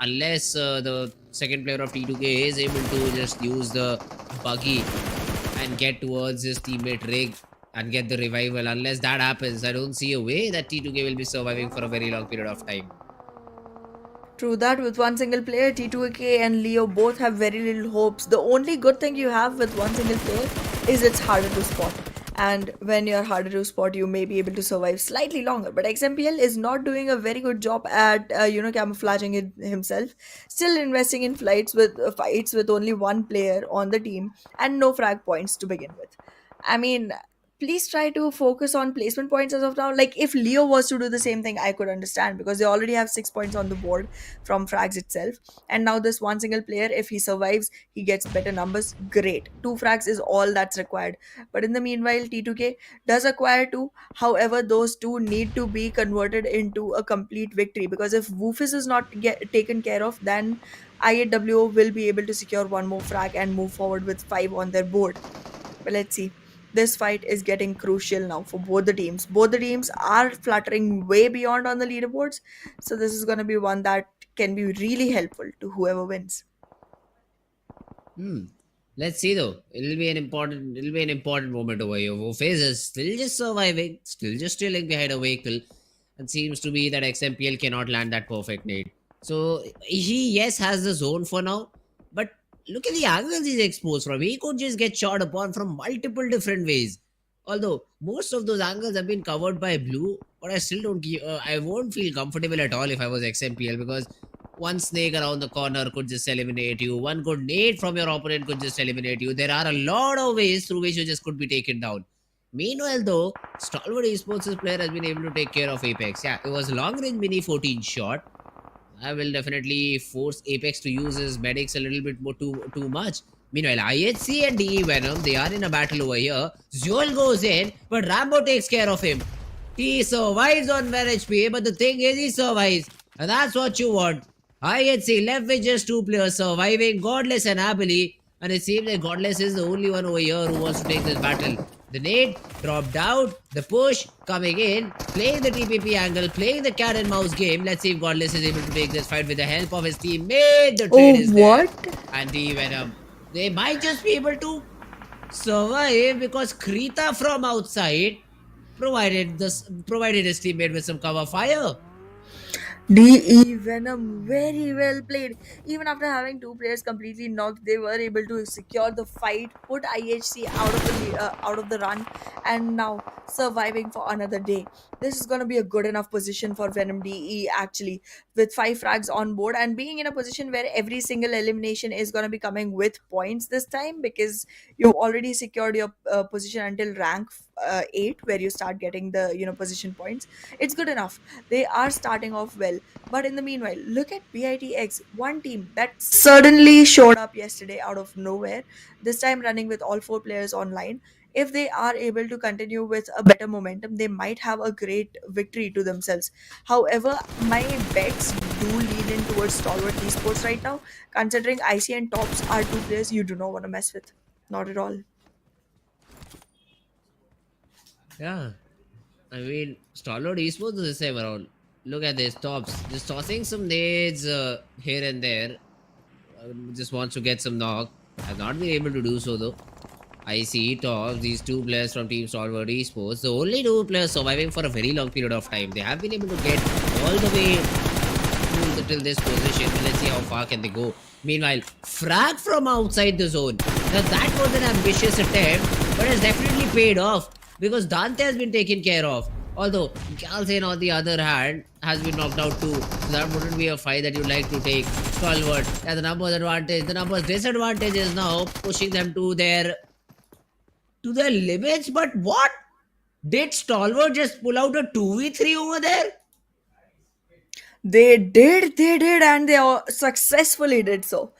Speaker 5: Unless the second player of T2K is able to just use the buggy and get towards his teammate Rig and get the revival. Unless that happens, I don't see a way that T2K will be surviving for a very long period of time.
Speaker 6: True that, with one single player, T2K and Leo both have very little hopes. The only good thing you have with one single player is it's harder to spot. And when you're harder to spot, you may be able to survive slightly longer. But XMPL is not doing a very good job at camouflaging it himself. Still investing in fights with only one player on the team and no frag points to begin with. I mean, please try to focus on placement points as of now. Like, if Leo was to do the same thing, I could understand, because they already have 6 points on the board from frags itself. And now this one single player, if he survives, he gets better numbers. Great. 2 frags is all that's required. But in the meanwhile, T2K does acquire 2. However, those 2 need to be converted into a complete victory, because if Woofus is not taken care of, then IAW will be able to secure one more frag and move forward with 5 on their board. But let's see. This fight is getting crucial now for both the teams. Both the teams are fluttering way beyond on the leaderboards. So this is going to be one that can be really helpful to whoever wins.
Speaker 5: Let's see though. It'll be an important moment over here. Woofus is still just surviving, still just trailing behind a vehicle. And seems to be that XMPL cannot land that perfect nade. So he, yes, has the zone for now. But look at the angles he's exposed from. He could just get shot upon from multiple different ways. Although most of those angles have been covered by blue, but I still don't. I won't feel comfortable at all if I was XMPL, because one snake around the corner could just eliminate you. One good nade from your opponent could just eliminate you. There are a lot of ways through which you just could be taken down. Meanwhile, though, Stalwart Esports' player has been able to take care of Apex. Yeah, it was a long range mini 14 shot. I will definitely force Apex to use his medics a little bit more too much. Meanwhile, IHC and DE Venom, they are in a battle over here. Zoel goes in, but Rambo takes care of him. He survives on 1 HP, but the thing is, he survives. And that's what you want. IHC left with just 2 players surviving, Godless and Abili. And it seems like Godless is the only one over here who wants to take this battle. The nade dropped out, the push coming in, playing the TPP angle, playing the cat and mouse game. Let's see if Godless is able to take this fight with the help of his teammate. The trade
Speaker 6: Oh,
Speaker 5: is there.
Speaker 6: what?
Speaker 5: And the Venom, they might just be able to survive because Krita from outside provided his teammate with some cover fire.
Speaker 6: DE Venom, very well played. Even after having two players completely knocked, they were able to secure the fight, put IHC out of the run, and now surviving for another day. This is gonna be a good enough position for Venom DE actually, with 5 frags on board and being in a position where every single elimination is gonna be coming with points this time because you've already secured your position until rank 8, where you start getting the position points. It's good enough. They are starting off well. But in the meanwhile, look at BITX, one team that suddenly showed up yesterday out of nowhere, this time running with all 4 players online. If they are able to continue with a better momentum, they might have a great victory to themselves. However, my bets do lean in towards Stalwart Esports right now, considering IC and Tops are 2 players you do not want to mess with. Not at all.
Speaker 5: Yeah, I mean, Stalwart Esports is the same around. Look at this, Tops. Just tossing some nades here and there. Just wants to get some knock. Has not been able to do so though. I see Tops, these 2 players from Team Stalwart Esports, the only 2 players surviving for a very long period of time. They have been able to get all the way till this position. Let's see how far can they go. Meanwhile, frag from outside the zone. Now that was an ambitious attempt, but it's definitely paid off because Dante has been taken care of. Although Galzane on the other hand has been knocked out too. So that wouldn't be a fight that you'd like to take. Stalwart has the numbers advantage. The numbers disadvantage is now pushing them to their limits. But what? Did Stalwart just pull out a 2v3 over there?
Speaker 6: They did, and they successfully did so.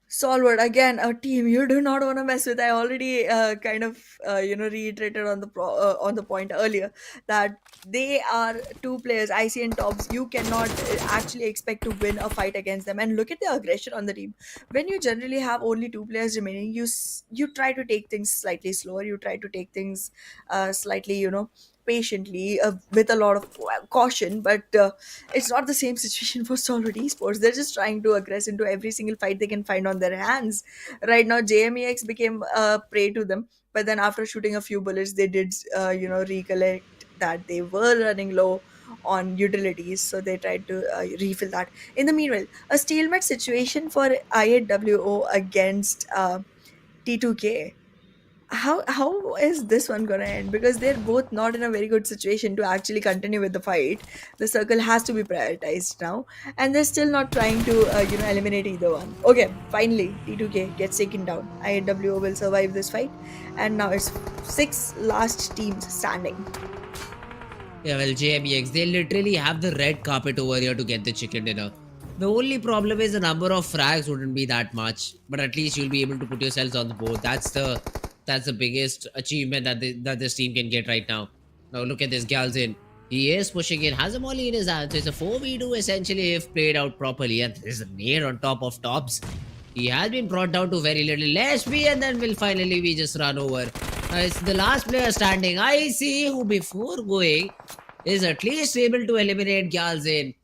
Speaker 6: Solward again, a team you do not want to mess with. I already kind of reiterated on on the point earlier that they are 2 players, IC and Tops. You cannot actually expect to win a fight against them. And look at the aggression on the team. When you generally have only 2 players remaining, you try to take things slightly slower. You try to take things slightly patiently, with a lot of caution. But it's not the same situation for Solid Esports. They're just trying to aggress into every single fight they can find on their hands. Right now, JMEX became a prey to them, but then after shooting a few bullets, they did, recollect that they were running low on utilities, so they tried to refill that. In the meanwhile, a stalemate situation for IAWO against T2K. How is this one gonna end? Because they're both not in a very good situation to actually continue with the fight. The circle has to be prioritized now, and they're still not trying to eliminate either one. Okay, finally T2K gets taken down. IAWO will survive this fight, and now it's 6 last teams standing.
Speaker 5: Yeah, well, JMEX, they literally have the red carpet over here to get the chicken dinner. The only problem is the number of frags wouldn't be that much, but at least you'll be able to put yourselves on the board. That's the biggest achievement that this team can get right now. Now look at this Galzin. He is pushing in, has a molly in his hand. So it's a 4v2 essentially if played out properly. And there's a nade on top of Tops. He has been brought down to very little HP and then will finally be just run over. It's the last player standing. I see who before going is at least able to eliminate Galzin.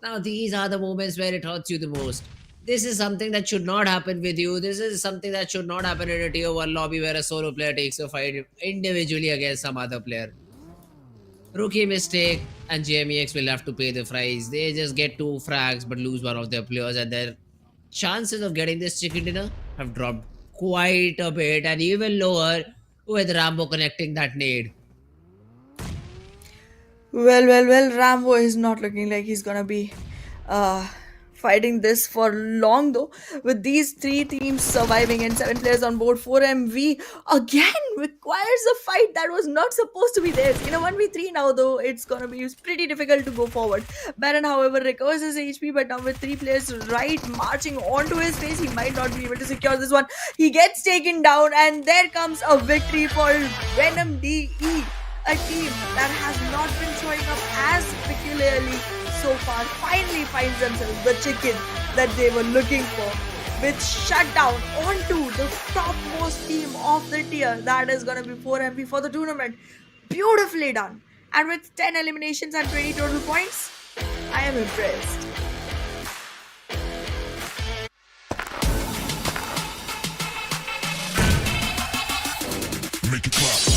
Speaker 5: Now these are the moments where it hurts you the most. This is something that should not happen with you. This is something that should not happen in a tier 1 lobby where a solo player takes a fight individually against some other player. Rookie mistake, and JMEX will have to pay the price. They just get 2 frags but lose one of their players, and their chances of getting this chicken dinner have dropped quite a bit, and even lower with Rambo connecting that nade.
Speaker 6: Well, Rambo is not looking like he's gonna be uh, fighting this for long though. With these three teams surviving and 7 players on board, 4MV again requires a fight that was not supposed to be theirs. In a 1v3 now though, it's gonna be pretty difficult to go forward. Baron, however, recovers his HP, but now with 3 players right marching onto his face, he might not be able to secure this one. He gets taken down, and there comes a victory for Venom DE, a team that has not been showing up as peculiarly so far. Finally finds themselves the chicken that they were looking for, with shutdown onto the topmost team of the tier. That is gonna be 4MP for the tournament. Beautifully done. And with 10 eliminations and 20 total points, I am impressed.
Speaker 4: Make it clap.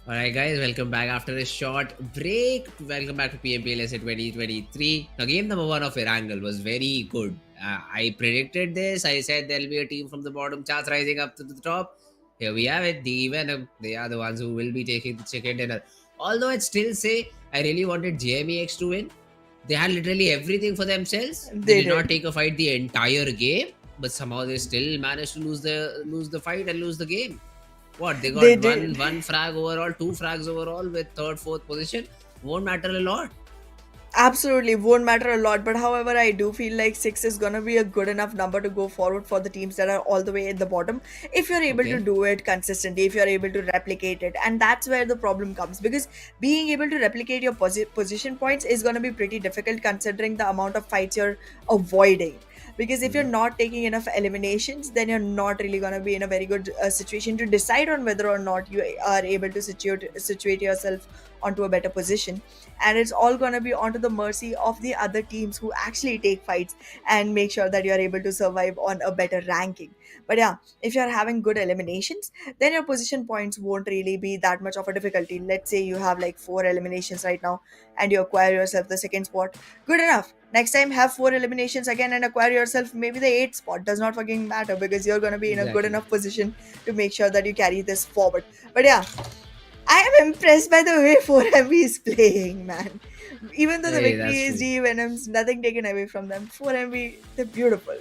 Speaker 5: Alright guys, welcome back after a short break. Welcome back to PMPL SA 2023. Now game number 1 of Erangel was very good. I predicted this. I said there'll be a team from the bottom chance rising up to the top. Here we have it, the Venom. They are the ones who will be taking the chicken dinner. Although I'd still say I really wanted JMEX to win. They had literally everything for themselves. They did not take a fight the entire game, but somehow they still managed to lose the fight and lose the game. What, they got one frag overall, 2 frags overall with 3rd, 4th position. Won't matter a lot.
Speaker 6: Absolutely won't matter a lot, but however, I do feel like 6 is gonna be a good enough number to go forward for the teams that are all the way at the bottom, if you're able to do it consistently, if you're able to replicate it. And that's where the problem comes, because being able to replicate your position points is gonna be pretty difficult considering the amount of fights you're avoiding. Because if you're not taking enough eliminations, then you're not really going to be in a very good situation to decide on whether or not you are able to situate yourself onto a better position. And it's all going to be onto the mercy of the other teams who actually take fights and make sure that you're able to survive on a better ranking. But yeah, if you're having good eliminations, then your position points won't really be that much of a difficulty. Let's say you have like 4 eliminations right now and you acquire yourself the 2nd spot. Good enough. Next time have 4 eliminations again and acquire yourself maybe the 8th spot. Does not fucking matter, because you're going to be in a good enough position to make sure that you carry this forward. But yeah, I am impressed by the way 4MV is playing, man. Even though the victory is DE Venom's, nothing taken away from them. 4MV, they're beautiful.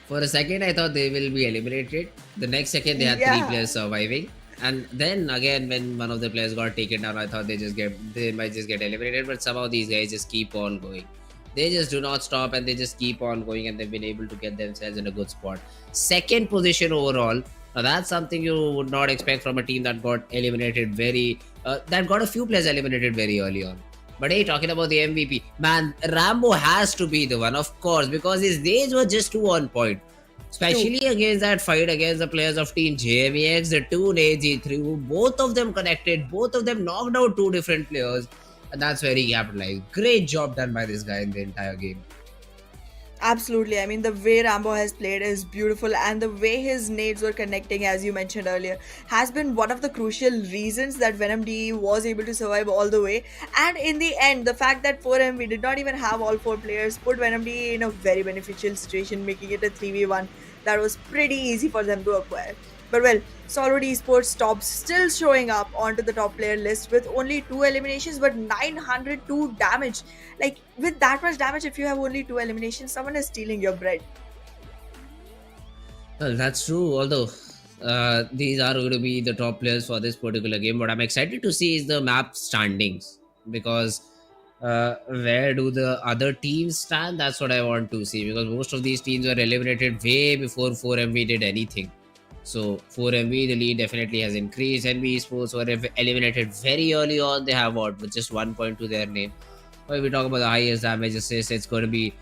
Speaker 5: For a second, I thought they will be eliminated. The next second, they had 3 players surviving. And then again, when one of the players got taken down, I thought they might just get eliminated. But somehow these guys just keep on going. They just do not stop and they just keep on going, and they've been able to get themselves in a good spot. 2nd position overall. Now that's something you would not expect from a team that got eliminated that got a few players eliminated very early on. But hey, talking about the MVP, man, Rambo has to be the one, of course, because his days were just too on point. Especially against that fight against the players of Team JMEX, the 2 nades he threw, both of them connected, both of them knocked out 2 different players. And that's where he capitalized. Great job done by this guy in the entire game.
Speaker 6: Absolutely. I mean, the way Rambo has played is beautiful, and the way his nades were connecting, as you mentioned earlier, has been one of the crucial reasons that Venom DE was able to survive all the way. And in the end, the fact that 4MV did not even have all 4 players put Venom DE in a very beneficial situation, making it a 3v1 that was pretty easy for them to acquire. But well, Stalwart Esports tops still showing up onto the top player list with only 2 eliminations but 902 damage. Like, with that much damage, if you have only 2 eliminations, someone is stealing your bread.
Speaker 5: Well, that's true. Although these are going to be the top players for this particular game. What I'm excited to see is the map standings, because where do the other teams stand? That's what I want to see, because most of these teams were eliminated way before 4MV did anything. So 4MV, the lead definitely has increased. NBeSports were eliminated very early on. They have with just 1 point to their name. But if we talk about the highest damage assist, it's going to be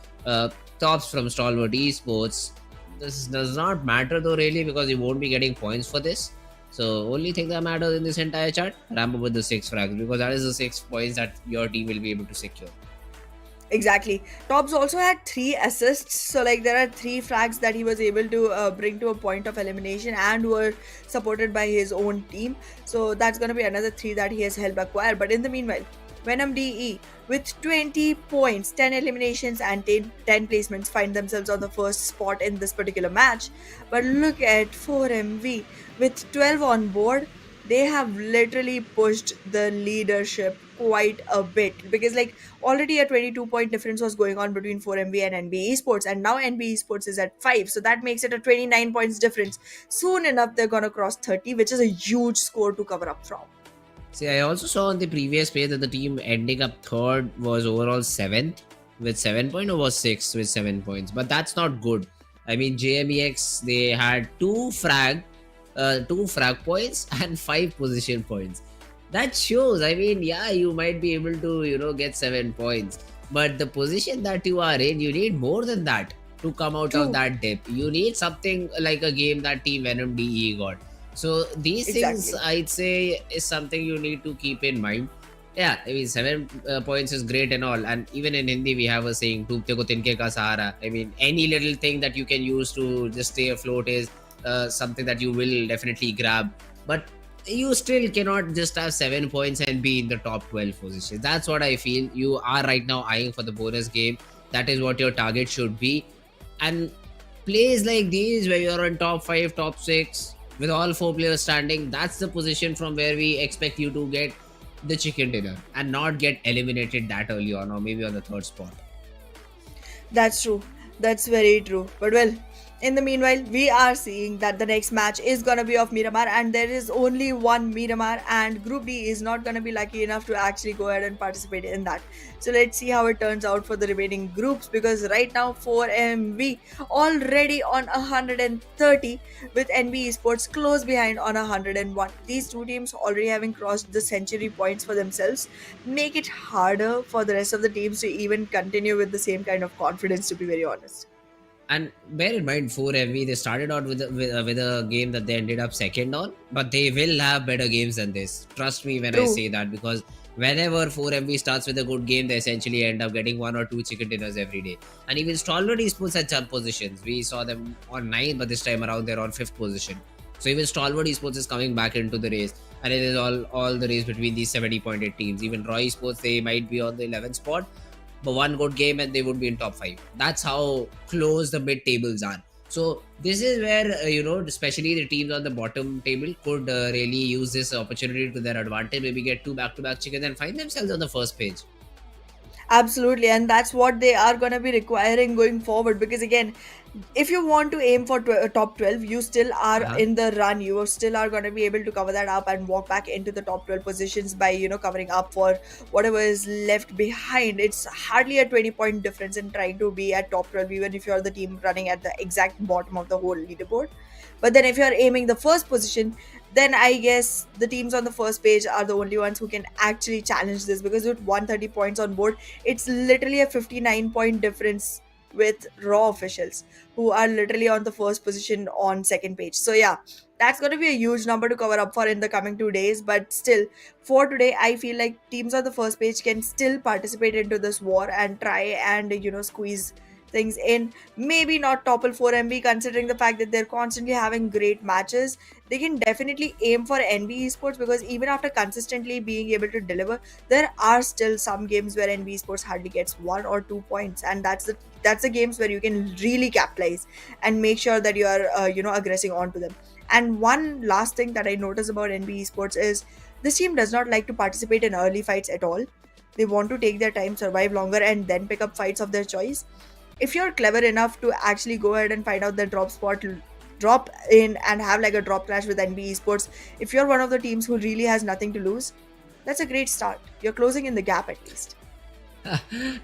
Speaker 5: tops from Stalwart Esports. This does not matter though really, because you won't be getting points for this. So only thing that matters in this entire chart, ramp up with the 6 frags, because that is the 6 points that your team will be able to secure.
Speaker 6: Exactly. Tops also had 3 assists, so like there are 3 frags that he was able to bring to a point of elimination and were supported by his own team. So that's gonna be another 3 that he has helped acquire. But in the meanwhile, Venom DE with 20 points, 10 eliminations, and 10 placements find themselves on the first spot in this particular match. But look at 4MV with 12 on board. They have literally pushed the leadership quite a bit, because like already a 22-point difference was going on between 4MV and NBeSports, and now NBeSports is at 5, so that makes it a 29 points difference. Soon enough they're gonna cross 30, which is a huge score to cover up from.
Speaker 5: See, I also saw on the previous page that the team ending up third was overall 7th with 7 points, or was 6th with 7 points. But that's not good. I mean, JMEX, they had 2 frag points and 5 position points. That shows, I mean, yeah, you might be able to, get 7 points. But the position that you are in, you need more than that to come out
Speaker 6: True.
Speaker 5: of that dip. You need something like a game that Team Venom DE got. So these things, I'd say, is something you need to keep in mind. Yeah, I mean, 7 points is great and all. And even in Hindi, we have a saying, "Toopte ko tinke ka sahara." I mean, any little thing that you can use to just stay afloat is something that you will definitely grab. But you still cannot just have 7 points and be in the top 12 position. That's what I feel. You are right now eyeing for the bonus game. That is what your target should be. And plays like these, where you're on top 5, top 6, with all 4 players standing, that's the position from where we expect you to get the chicken dinner and not get eliminated that early on, or maybe on the 3rd spot.
Speaker 6: That's true. That's very true. But well, in the meanwhile, we are seeing that the next match is gonna be of Miramar, and there is only one Miramar, and Group D is not gonna be lucky enough to actually go ahead and participate in that. So let's see how it turns out for the remaining groups, because right now 4MV already on 130, with NBeSports close behind on 101. These two teams already having crossed the century points for themselves make it harder for the rest of the teams to even continue with the same kind of confidence, to be very honest.
Speaker 5: And bear in mind, 4MV, they started out with a game that they ended up 2nd on, but they will have better games than this. Trust me when I
Speaker 6: True.
Speaker 5: say that, because whenever 4MV starts with a good game, they essentially end up getting 1 or 2 chicken dinners every day. And even Stalwart Esports had jump positions. We saw them on 9th, but this time around they're on 5th position. So even Stalwart Esports is coming back into the race, and it is all the race between these 70-pointed teams. Even Roy Esports, they might be on the 11th spot, but one good game and they would be in top 5. That's how close the mid tables are. So this is where especially the teams on the bottom table could really use this opportunity to their advantage. Maybe get 2 back-to-back chickens and find themselves on the first page.
Speaker 6: Absolutely, and that's what they are going to be requiring going forward, because again, if you want to aim for top 12, you still are in the run. You still are going to be able to cover that up and walk back into the top 12 positions by covering up for whatever is left behind. It's hardly a 20-point difference in trying to be at top 12, even if you're the team running at the exact bottom of the whole leaderboard. But then if you're aiming the first position, then I guess the teams on the first page are the only ones who can actually challenge this, because with 130 points on board, it's literally a 59-point difference with raw officials who are literally on the first position on 2nd page. So yeah, that's going to be a huge number to cover up for in the coming 2 days. But still, for today, I feel like teams on the first page can still participate into this war and try and squeeze things in. Maybe not topple 4MV, considering the fact that they're constantly having great matches. They can definitely aim for NBeSports, because even after consistently being able to deliver, there are still some games where NBeSports hardly gets 1 or 2 points, and that's the games where you can really capitalize and make sure that you are aggressing onto them. And one last thing that I notice about NBeSports is this team does not like to participate in early fights at all. They want to take their time, survive longer, and then pick up fights of their choice. If you're clever enough to actually go ahead and find out the drop spot, drop in and have like a drop clash with NBeSports, if you're one of the teams who really has nothing to lose, that's a great start. You're closing in the gap at least.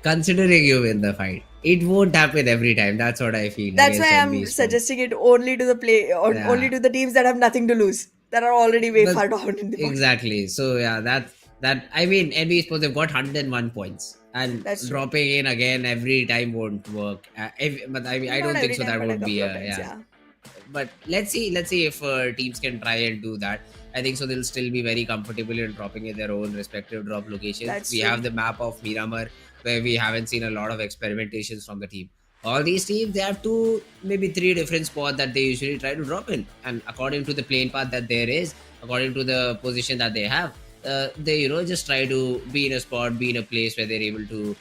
Speaker 5: Considering you win the fight, it won't happen every time. That's what I feel.
Speaker 6: That's why
Speaker 5: against
Speaker 6: I'm
Speaker 5: NBeSports.
Speaker 6: suggesting it only to the only to the teams that have nothing to lose, that are already way
Speaker 5: But
Speaker 6: far down in the bottom.
Speaker 5: exactly. So yeah, that I mean, NBeSports, they've got 101 points and
Speaker 6: That's true.
Speaker 5: dropping in again every time won't work. But I mean, I
Speaker 6: Not
Speaker 5: don't think
Speaker 6: every
Speaker 5: so.
Speaker 6: time,
Speaker 5: That
Speaker 6: but a
Speaker 5: would be
Speaker 6: couple of
Speaker 5: a,
Speaker 6: times,
Speaker 5: yeah.
Speaker 6: yeah.
Speaker 5: But let's see if teams can try and do that. I think so they'll still be very comfortable in dropping in their own respective drop locations.
Speaker 6: That's
Speaker 5: We
Speaker 6: true.
Speaker 5: have the map of Miramar, where we haven't seen a lot of experimentations from the team. All these teams, they have two, maybe three different spots that they usually try to drop in, and according to the plane path that there is, according to the position that they have, they just try to be in a spot, be in a place where they're able to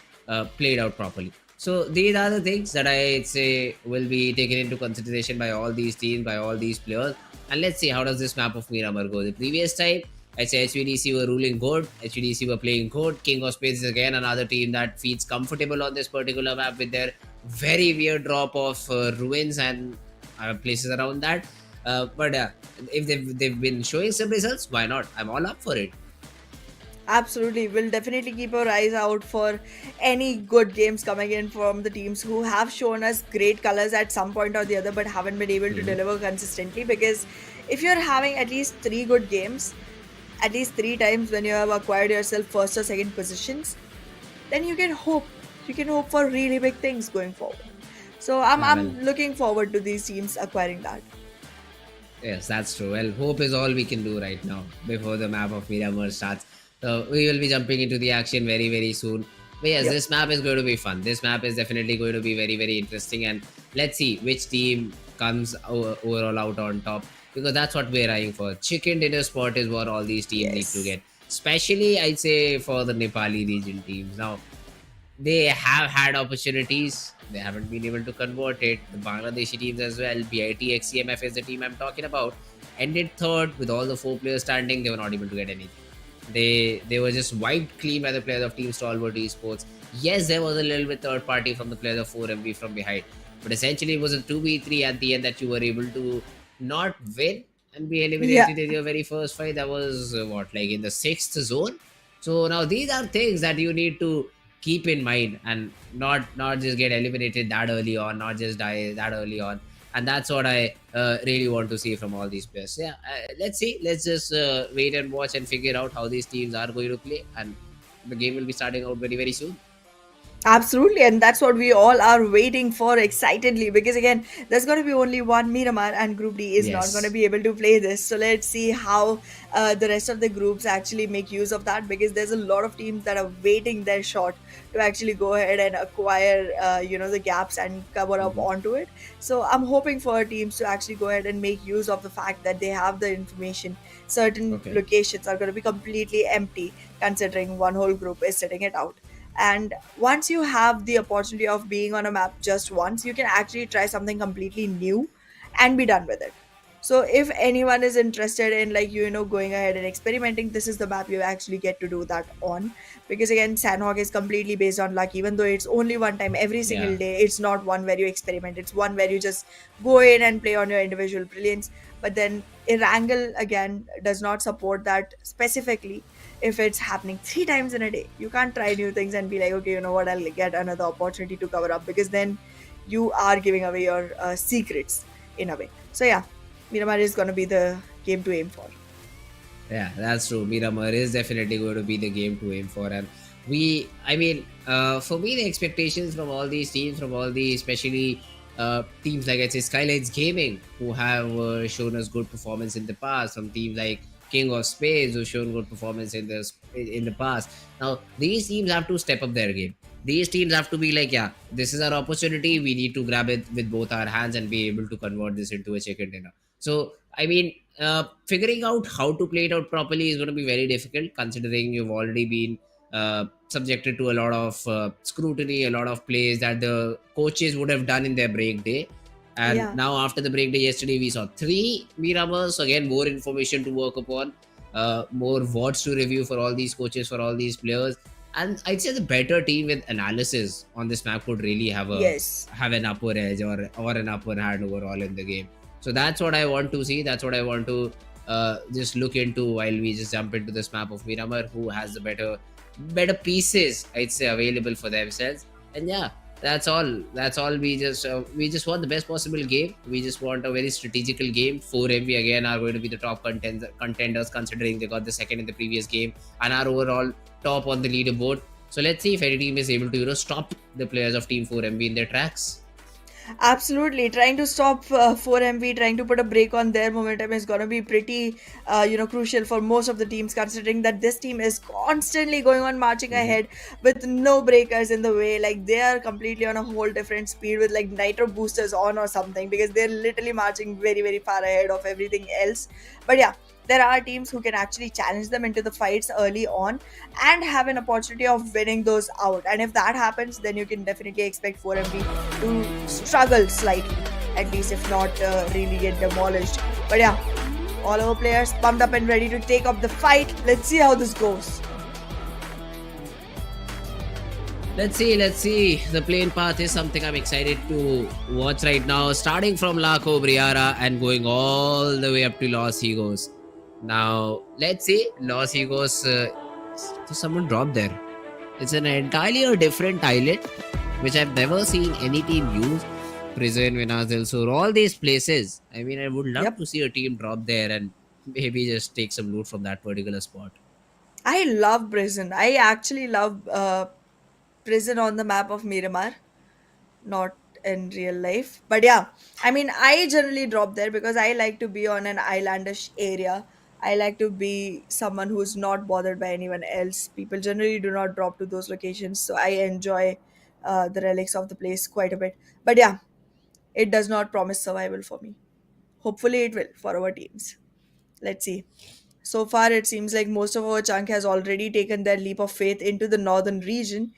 Speaker 5: play it out properly. So these are the things that I'd say will be taken into consideration by all these teams, by all these players. And let's see how does this map of Miramar go. The previous time, I'd say HVDC were ruling good, HVDC were playing good. King of Spades is again another team that feels comfortable on this particular map with their very weird drop of ruins and places around that. But if they've been showing some results, why not? I'm all up for it.
Speaker 6: Absolutely. We'll definitely keep our eyes out for any good games coming in from the teams who have shown us great colors at some point or the other but haven't been able to
Speaker 5: Mhm.
Speaker 6: deliver consistently. Because if you're having at least three good games, at least three times when you have acquired yourself first or second positions, then you can hope. You can hope for really big things going forward. So I'm,
Speaker 5: Yeah, well,
Speaker 6: I'm looking forward to these teams acquiring that.
Speaker 5: yes, that's true. Well, hope is all we can do right now before the map of Miramar starts. So we will be jumping into the action very, very soon. But yes,
Speaker 6: Yep.
Speaker 5: this map is going to be fun. This map is definitely going to be very, very interesting. And let's see which team comes overall out on top, because that's what we're eyeing for. Chicken dinner spot is what all these teams need to
Speaker 6: Yes.
Speaker 5: get. Especially, I'd say, for the Nepali region teams. Now, they have had opportunities. They haven't been able to convert it. The Bangladeshi teams as well. BITX CMF is the team I'm talking about. Ended third with all the four players standing. They were not able to get anything. They were just wiped clean by the players of Team Stalwart Esports. Yes, there was a little bit third party from the players of 4MV from behind, but essentially it was a 2v3 at the end that you were able to not win and be
Speaker 6: Yeah.
Speaker 5: eliminated in your very first fight. That was what, like in the sixth zone. So now these are things that you need to keep in mind and not just get eliminated that early on, not just die that early on. And that's what I really want to see from all these players. Yeah, let's see. Let's just wait and watch and figure out how these teams are going to play, and the game will be starting out very, very soon.
Speaker 6: Absolutely, and that's what we all are waiting for excitedly, because again, there's going to be only one Miramar, and Group D is not going to
Speaker 5: Yes.
Speaker 6: be able to play this. So let's see how the rest of the groups actually make use of that, because there's a lot of teams that are waiting their shot to actually go ahead and acquire, the gaps and cover up
Speaker 5: Hmm.
Speaker 6: onto it. So I'm hoping for teams to actually go ahead and make use of the fact that they have the information. Certain
Speaker 5: Okay.
Speaker 6: locations are going to be completely empty, considering one whole group is setting it out. And once you have the opportunity of being on a map just once, you can actually try something completely new and be done with it. So if anyone is interested in, like, going ahead and experimenting, this is the map you actually get to do that on. Because again, Sanhok is completely based on luck. Even though it's only one time every single
Speaker 5: Yeah.
Speaker 6: day, it's not one where you experiment, it's one where you just go in and play on your individual brilliance. But then Erangel again does not support that specifically. If it's happening three times in a day, you can't try new things and be like, okay, you know what, I'll get another opportunity to cover up, because then you are giving away your secrets in a way. So yeah, Miramar is going to be the game to aim for.
Speaker 5: Yeah, that's true. Miramar is definitely going to be the game to aim for. And I mean, for me, the expectations from all these teams, from all the especially teams like, I say, SKYLIGHTZ Gaming, who have shown us good performance in the past, from teams like King of Spades, who've shown good performance in the past. Now, these teams have to step up their game. These teams have to be like, yeah, this is our opportunity. We need to grab it with both our hands and be able to convert this into a chicken dinner. So, I mean, figuring out how to play it out properly is going to be very difficult, considering you've already been subjected to a lot of scrutiny, a lot of plays that the coaches would have done in their break day. And
Speaker 6: Yeah.
Speaker 5: now, after the break day yesterday, we saw three Miramars. So again, more information to work upon, more VODs to review for all these coaches, for all these players. And I'd say the better team with analysis on this map could really
Speaker 6: Yes.
Speaker 5: have an upper edge, or an upper hand overall in the game. So that's what I want to see. That's what I want to just look into while we just jump into this map of Miramar, who has the better pieces, I'd say, available for themselves. And yeah, that's all. We just want the best possible game. We just want a very strategical game. 4MV again are going to be the top contenders, considering they got the second in the previous game and are overall top on the leaderboard. So let's see if any team is able to stop the players of Team 4MV in their tracks.
Speaker 6: Absolutely, trying to stop 4MV, trying to put a break on their momentum is going to be pretty, crucial for most of the teams, considering that this team is constantly going on marching ahead with no breakers in the way. Like they are completely on a whole different speed with like nitro boosters on or something, because they're literally marching very, very far ahead of everything else. But yeah, there are teams who can actually challenge them into the fights early on and have an opportunity of winning those out. And if that happens, then you can definitely expect 4MV to struggle slightly, at least if not really get demolished. But yeah, all our players pumped up and ready to take up the fight. Let's see how this goes.
Speaker 5: Let's see. The plane path is something I'm excited to watch right now. Starting from Laco Briara and going all the way up to Los Higos. Now, let's see. Los Higos, there's someone dropped there. It's an entirely a different island, which I've never seen any team use. Prison, Vinazil Sur, all these places. I mean, I would love
Speaker 6: Yep.
Speaker 5: to see a team drop there and maybe just take some loot from that particular spot.
Speaker 6: I love prison. I actually love prison on the map of Miramar, not in real life. But yeah, I mean, I generally drop there because I like to be on an islandish area. I like to be someone who's not bothered by anyone else. People generally do not drop to those locations, so I enjoy the relics of the place quite a bit. But yeah, it does not promise survival for me. Hopefully, it will for our teams. Let's see. So far, it seems like most of our chunk has already taken their leap of faith into the northern region,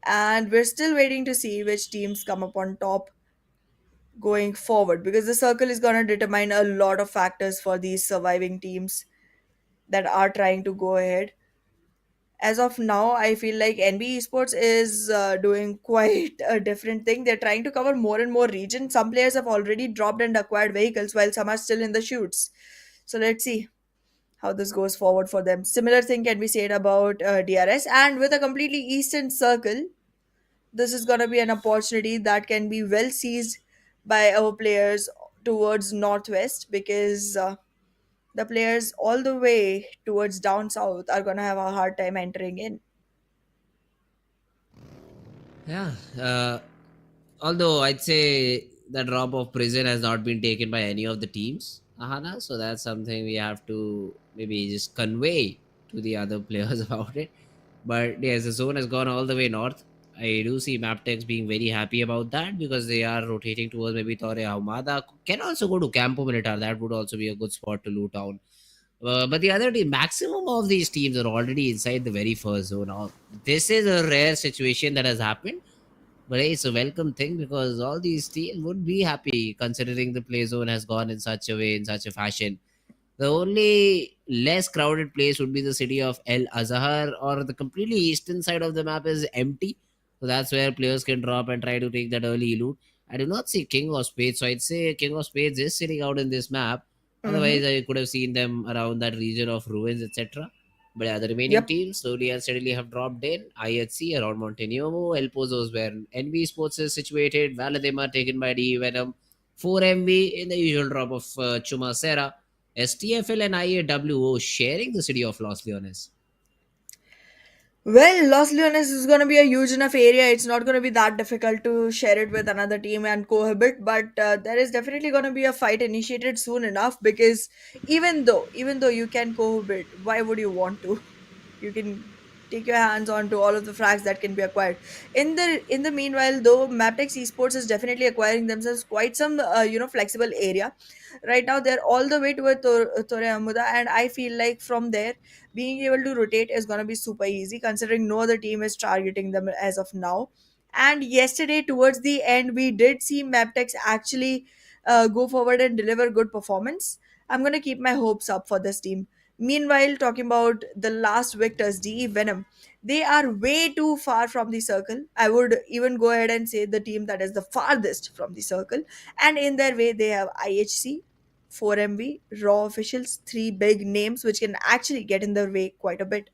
Speaker 6: and we're still waiting to see which teams come up on top going forward, because the circle is going to determine a lot of factors for these surviving teams that are trying to go ahead. As of now, I feel like NBeSports is doing quite a different thing. They're trying to cover more and more regions. Some players have already dropped and acquired vehicles, while some are still in the shoots. So let's see how this goes forward for them. Similar thing can be said about DRS, and with a completely eastern circle, this is going to be an opportunity that can be well seized by our players towards northwest, because the players all the way towards down south are going to have a hard time entering in.
Speaker 5: Yeah. Although I'd say the drop of prison has not been taken by any of the teams, Ahana. So that's something we have to maybe just convey to the other players about it. But yes, the zone has gone all the way north. I do see Mabetex being very happy about that because they are rotating towards maybe Torre Ahumada. Can also go to Campo Militar. That would also be a good spot to loot down. But the other team, maximum of these teams are already inside the very first zone. Now, this is a rare situation that has happened, but hey, it's a welcome thing because all these teams would be happy considering the play zone has gone in such a way, in such a fashion. The only less crowded place would be the city of El Azhar, or the completely eastern side of the map is empty. So that's where players can drop and try to take that early loot. I do not see King of Spades, so I'd say King of Spades is sitting out in this map.
Speaker 6: Mm-hmm.
Speaker 5: Otherwise, I could have seen them around that region of ruins, etc. But yeah, the remaining
Speaker 6: Yep.
Speaker 5: teams slowly and steadily have dropped in. IHC around Montenegro, El Pozo is where NBeSports is situated, Valadima taken by DE Venom, 4MV in the usual drop of Chumacera, STFL and IAWO sharing the city of Los Leones.
Speaker 6: Well, Los Leones is going to be a huge enough area. It's not going to be that difficult to share it with another team and cohabit. But there is definitely going to be a fight initiated soon enough, because even though you can cohabit, why would you want to? You can take your hands on to all of the frags that can be acquired. In the meanwhile, though, Mabetex Esports is definitely acquiring themselves quite some flexible area. Right now, they're all the way to a Torre Amuda, and I feel like from there, being able to rotate is going to be super easy, considering no other team is targeting them as of now. And yesterday, towards the end, we did see Maptex actually go forward and deliver good performance. I'm going to keep my hopes up for this team. Meanwhile, talking about the last victors, DE Venom, they are way too far from the circle. I would even go ahead and say the team that is the farthest from the circle. And in their way, they have IHC, 4MV, Raw officials, three big names which can actually get in their way quite a bit.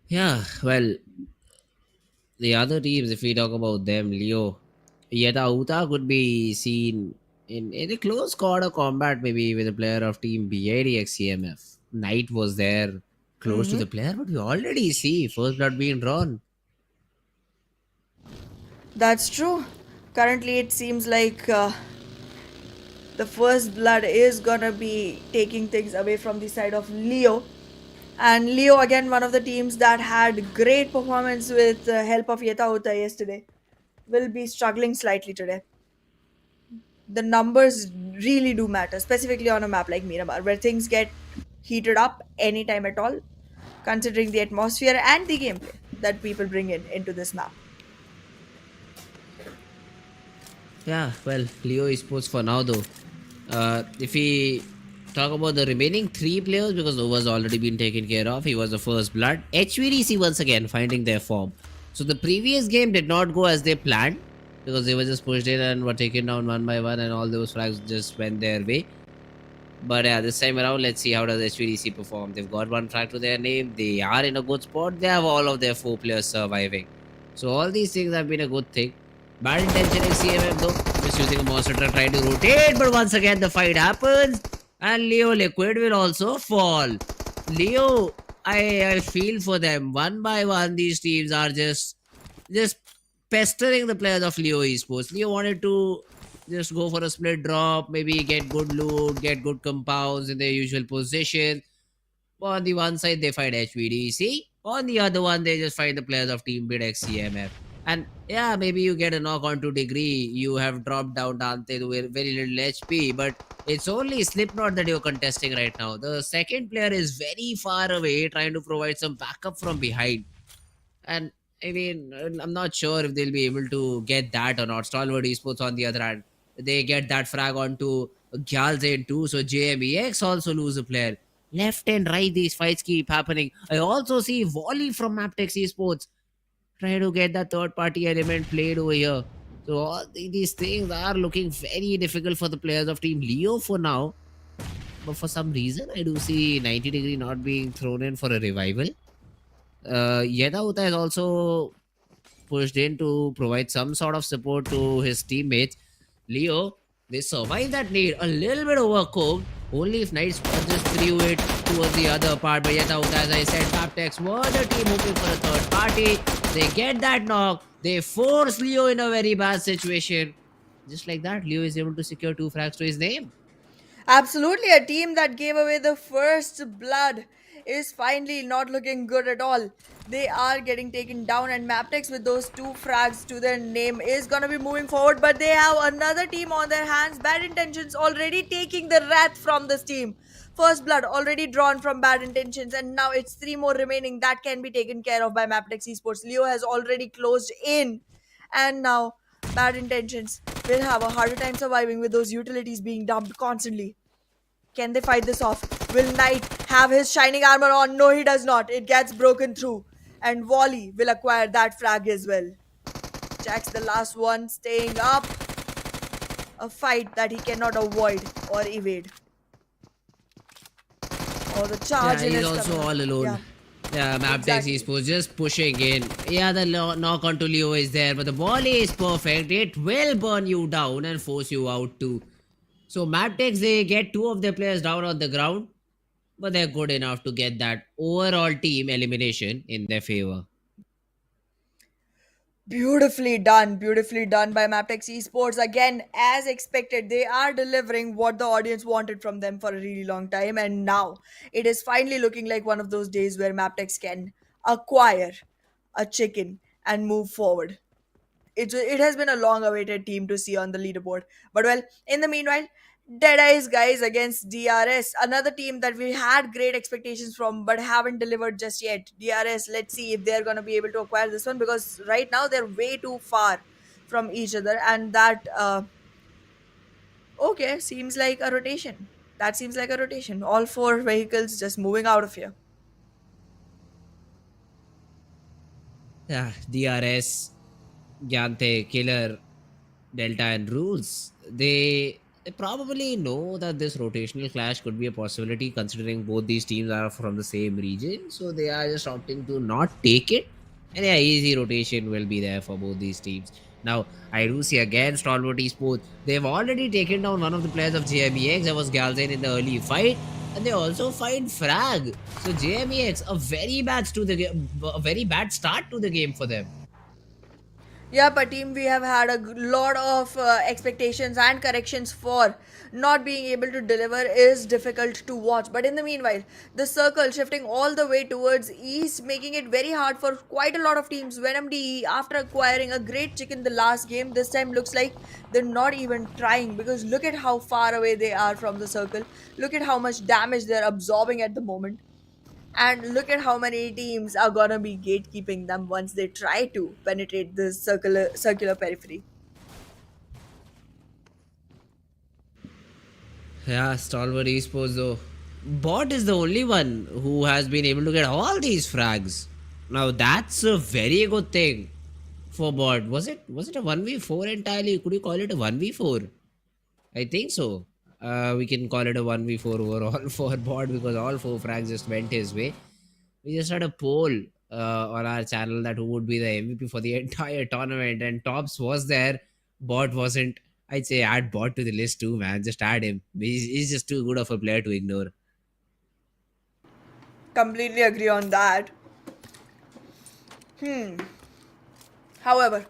Speaker 5: Yeah, well, the other teams, if we talk about them, Leo, Yeta Uta could be seen in a close quarter combat, maybe with a player of team DEADEYES CMF. Knight was there close to the player, but we already see first blood being drawn.
Speaker 6: That's true. Currently, it seems like the first blood is gonna be taking things away from the side of Leo. And Leo, again, one of the teams that had great performance with the help of Yeta Uta yesterday, will be struggling slightly today. The numbers really do matter, specifically on a map like Miramar, where things get heated up anytime at all, considering the atmosphere and the gameplay that people bring in into this map.
Speaker 5: Yeah, well, Leo Esports for now though. If we talk about the remaining three players, because Nova's already been taken care of, he was the first blood. HVDC once again finding their form. So the previous game did not go as they planned because they were just pushed in and were taken down one by one, and all those frags just went their way. But yeah, this time around, let's see how does HVDC perform. They've got one frag to their name. They are in a good spot. They have all of their 4 players surviving. So all these things have been a good thing. Bad IntentionX CMF though, just using a monster truck trying to rotate, but once again the fight happens, and Leo Liquid will also fall. Leo, I feel for them. One by one, these teams are just pestering the players of Leo Esports. Leo wanted to just go for a split drop, maybe get good loot, get good compounds in their usual position. On the one side, they fight HVDC. On the other one, they just fight the players of Team BidX CMF. And yeah, maybe you get a knock on to degree. You have dropped down Dante with very little HP, but it's only Slipknot that you're contesting right now. The second player is very far away, trying to provide some backup from behind. And I mean, I'm not sure if they'll be able to get that or not. Stalwart Esports, on the other hand, they get that frag onto Gyalzane too. So JMEX also lose a player. Left and right, these fights keep happening. I also see Volley from Mabetex Esports try to get that third party element played over here. So all these things are looking very difficult for the players of Team Leo for now. But for some reason, I do see 90 degree not being thrown in for a revival. Yeda Uta has also pushed in to provide some sort of support to his teammates. Leo, they survived that need. A little bit overcooked. Only if Knights just threw it towards the other part. But Yeta Uta, as I said, Mabetex were the team hoping for a third party. They get that knock. They force Leo in a very bad situation. Just like that, Leo is able to secure 2 frags to his name.
Speaker 6: Absolutely, a team that gave away the first blood is finally not looking good at all. They are getting taken down, and Mabetex with those 2 frags to their name is gonna be moving forward, but they have another team on their hands. Bad Intentions already taking the wrath from this team. First blood already drawn from Bad Intentions, and now it's 3 more remaining that can be taken care of by Mabetex Esports. Leo has already closed in, and now Bad Intentions will have a harder time surviving with those utilities being dumped constantly. Can they fight this off? Will Knight have his shining armor on? No, he does not. It gets broken through. And Wally will acquire that frag as well. Jack's the last one staying up. A fight that he cannot avoid or evade. Oh, the charge in
Speaker 5: he's
Speaker 6: his
Speaker 5: also
Speaker 6: coming.
Speaker 5: all alone.
Speaker 6: Yeah.
Speaker 5: Mabetex
Speaker 6: Exactly.
Speaker 5: Esports just pushing in. Yeah, the knock onto Leo is there, but the volley is perfect. It will burn you down and force you out too. So Mabetex, they get 2 of their players down on the ground, but they're good enough to get that overall team elimination in their favor.
Speaker 6: Beautifully done by Mabetex Esports. Again, as expected, they are delivering what the audience wanted from them for a really long time, and now it is finally looking like one of those days where Mabetex can acquire a chicken and move forward. It has been a long awaited team to see on the leaderboard. But well, in the meanwhile, Deadeye's guys against DRS, another team that we had great expectations from but haven't delivered just yet. DRS, let's see if they're gonna be able to acquire this one, because right now they're way too far from each other, and that okay, seems like a rotation. That seems like a rotation. All 4 vehicles just moving out of here.
Speaker 5: Yeah, DRS, Gyante, Killer, Delta, and Rules. They probably know that this rotational clash could be a possibility, considering both these teams are from the same region. So they are just opting to not take it. And yeah, easy rotation will be there for both these teams. Now, I do see again Stalwart Esports. They've already taken down one of the players of JMEX. That was Galzane in the early fight. and they also find frag. So JMEX, a very bad to the game, a very bad start to the game for them.
Speaker 6: Yeah, but team, we have had a lot of expectations and corrections for not being able to deliver is difficult to watch. But in the meanwhile, the circle shifting all the way towards east, making it very hard for quite a lot of teams. Venom DE, after acquiring a great chicken the last game, this time looks like they're not even trying, because look at how far away they are from the circle. Look at how much damage they're absorbing at the moment. And look at how many teams are gonna be gatekeeping them once they try to penetrate the circular periphery.
Speaker 5: Yeah, Stalwart Esports though. Bot is the only one who has been able to get all these frags. Now that's a very good thing for bot. Was it a 1v4 entirely? Could you call it a 1v4? I think so. We can call it a 1v4 overall for bot because all four frags just went his way. We just had a poll on our channel that who would be the MVP for the entire tournament, and Tops was there, Bot wasn't. I'd say add Bot to the list too, man. Just add him. He's just too good of a player to ignore.
Speaker 6: Completely agree on that. However,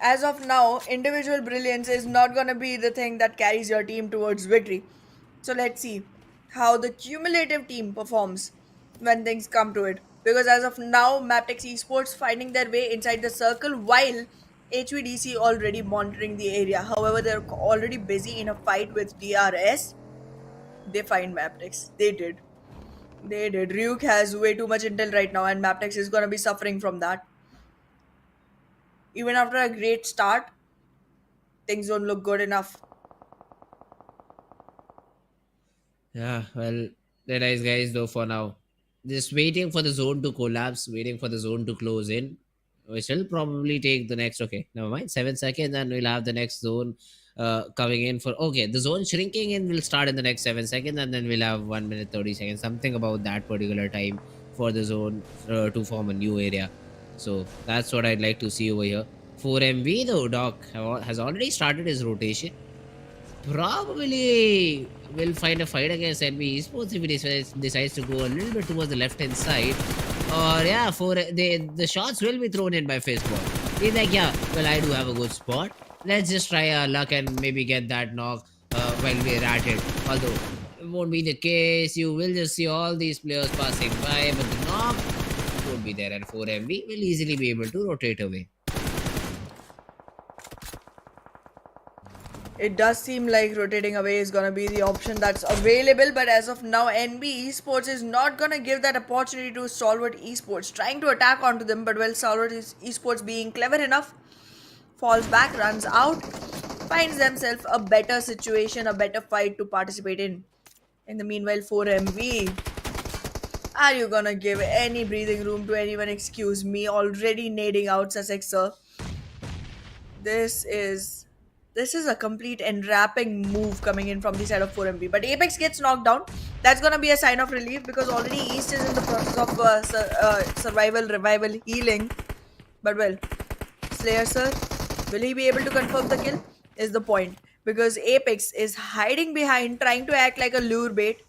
Speaker 6: as of now, individual brilliance is not going to be the thing that carries your team towards victory. So let's see how the cumulative team performs when things come to it. Because as of now, Mabetex Esports finding their way inside the circle while HVDC already monitoring the area. However, they're already busy in a fight with DRS. They find Mabetex. They did. They did. Ryuk has way too much intel right now, and Mabetex is going to be suffering from that. Even after a great start, things don't look good enough.
Speaker 5: Yeah, well, that is guys though for now. Just waiting for the zone to collapse, waiting for the zone to close in. We shall probably take the next. Okay, never mind. 7 seconds, and we'll have the next zone coming in for. Okay, the zone shrinking in will start in the next 7 seconds, and then we'll have 1 minute 30 seconds. Something about that particular time for the zone to form a new area. So that's what I'd like to see over here. 4MV though, Doc has already started his rotation. Probably will find a fight against NBeSports if he decides to go a little bit towards the left hand side. Or yeah, the shots will be thrown in by Fistball. He's like, yeah, well, I do have a good spot. Let's just try our luck and maybe get that knock while we're at it. Although it won't be the case. You will just see all these players passing by, but the knock won't be there, and 4MV will easily be able to rotate away.
Speaker 6: It does seem like rotating away is going to be the option that's available, but as of now, NBeSports is not going to give that opportunity to Stalwart Esports, trying to attack onto them, but well, Stalwart Esports being clever enough, falls back, runs out, finds themselves a better situation, a better fight to participate in. In the meanwhile, 4MV, are you going to give any breathing room to anyone? Excuse me, already nading out Sussex, sir. This is a complete enwrapping move coming in from the side of 4MV. But Apex gets knocked down. That's going to be a sign of relief because already East is in the process of survival, revival, healing. But well, Slayer sir, will he be able to confirm the kill? Is the point. Because Apex is hiding behind, trying to act like a lure bait.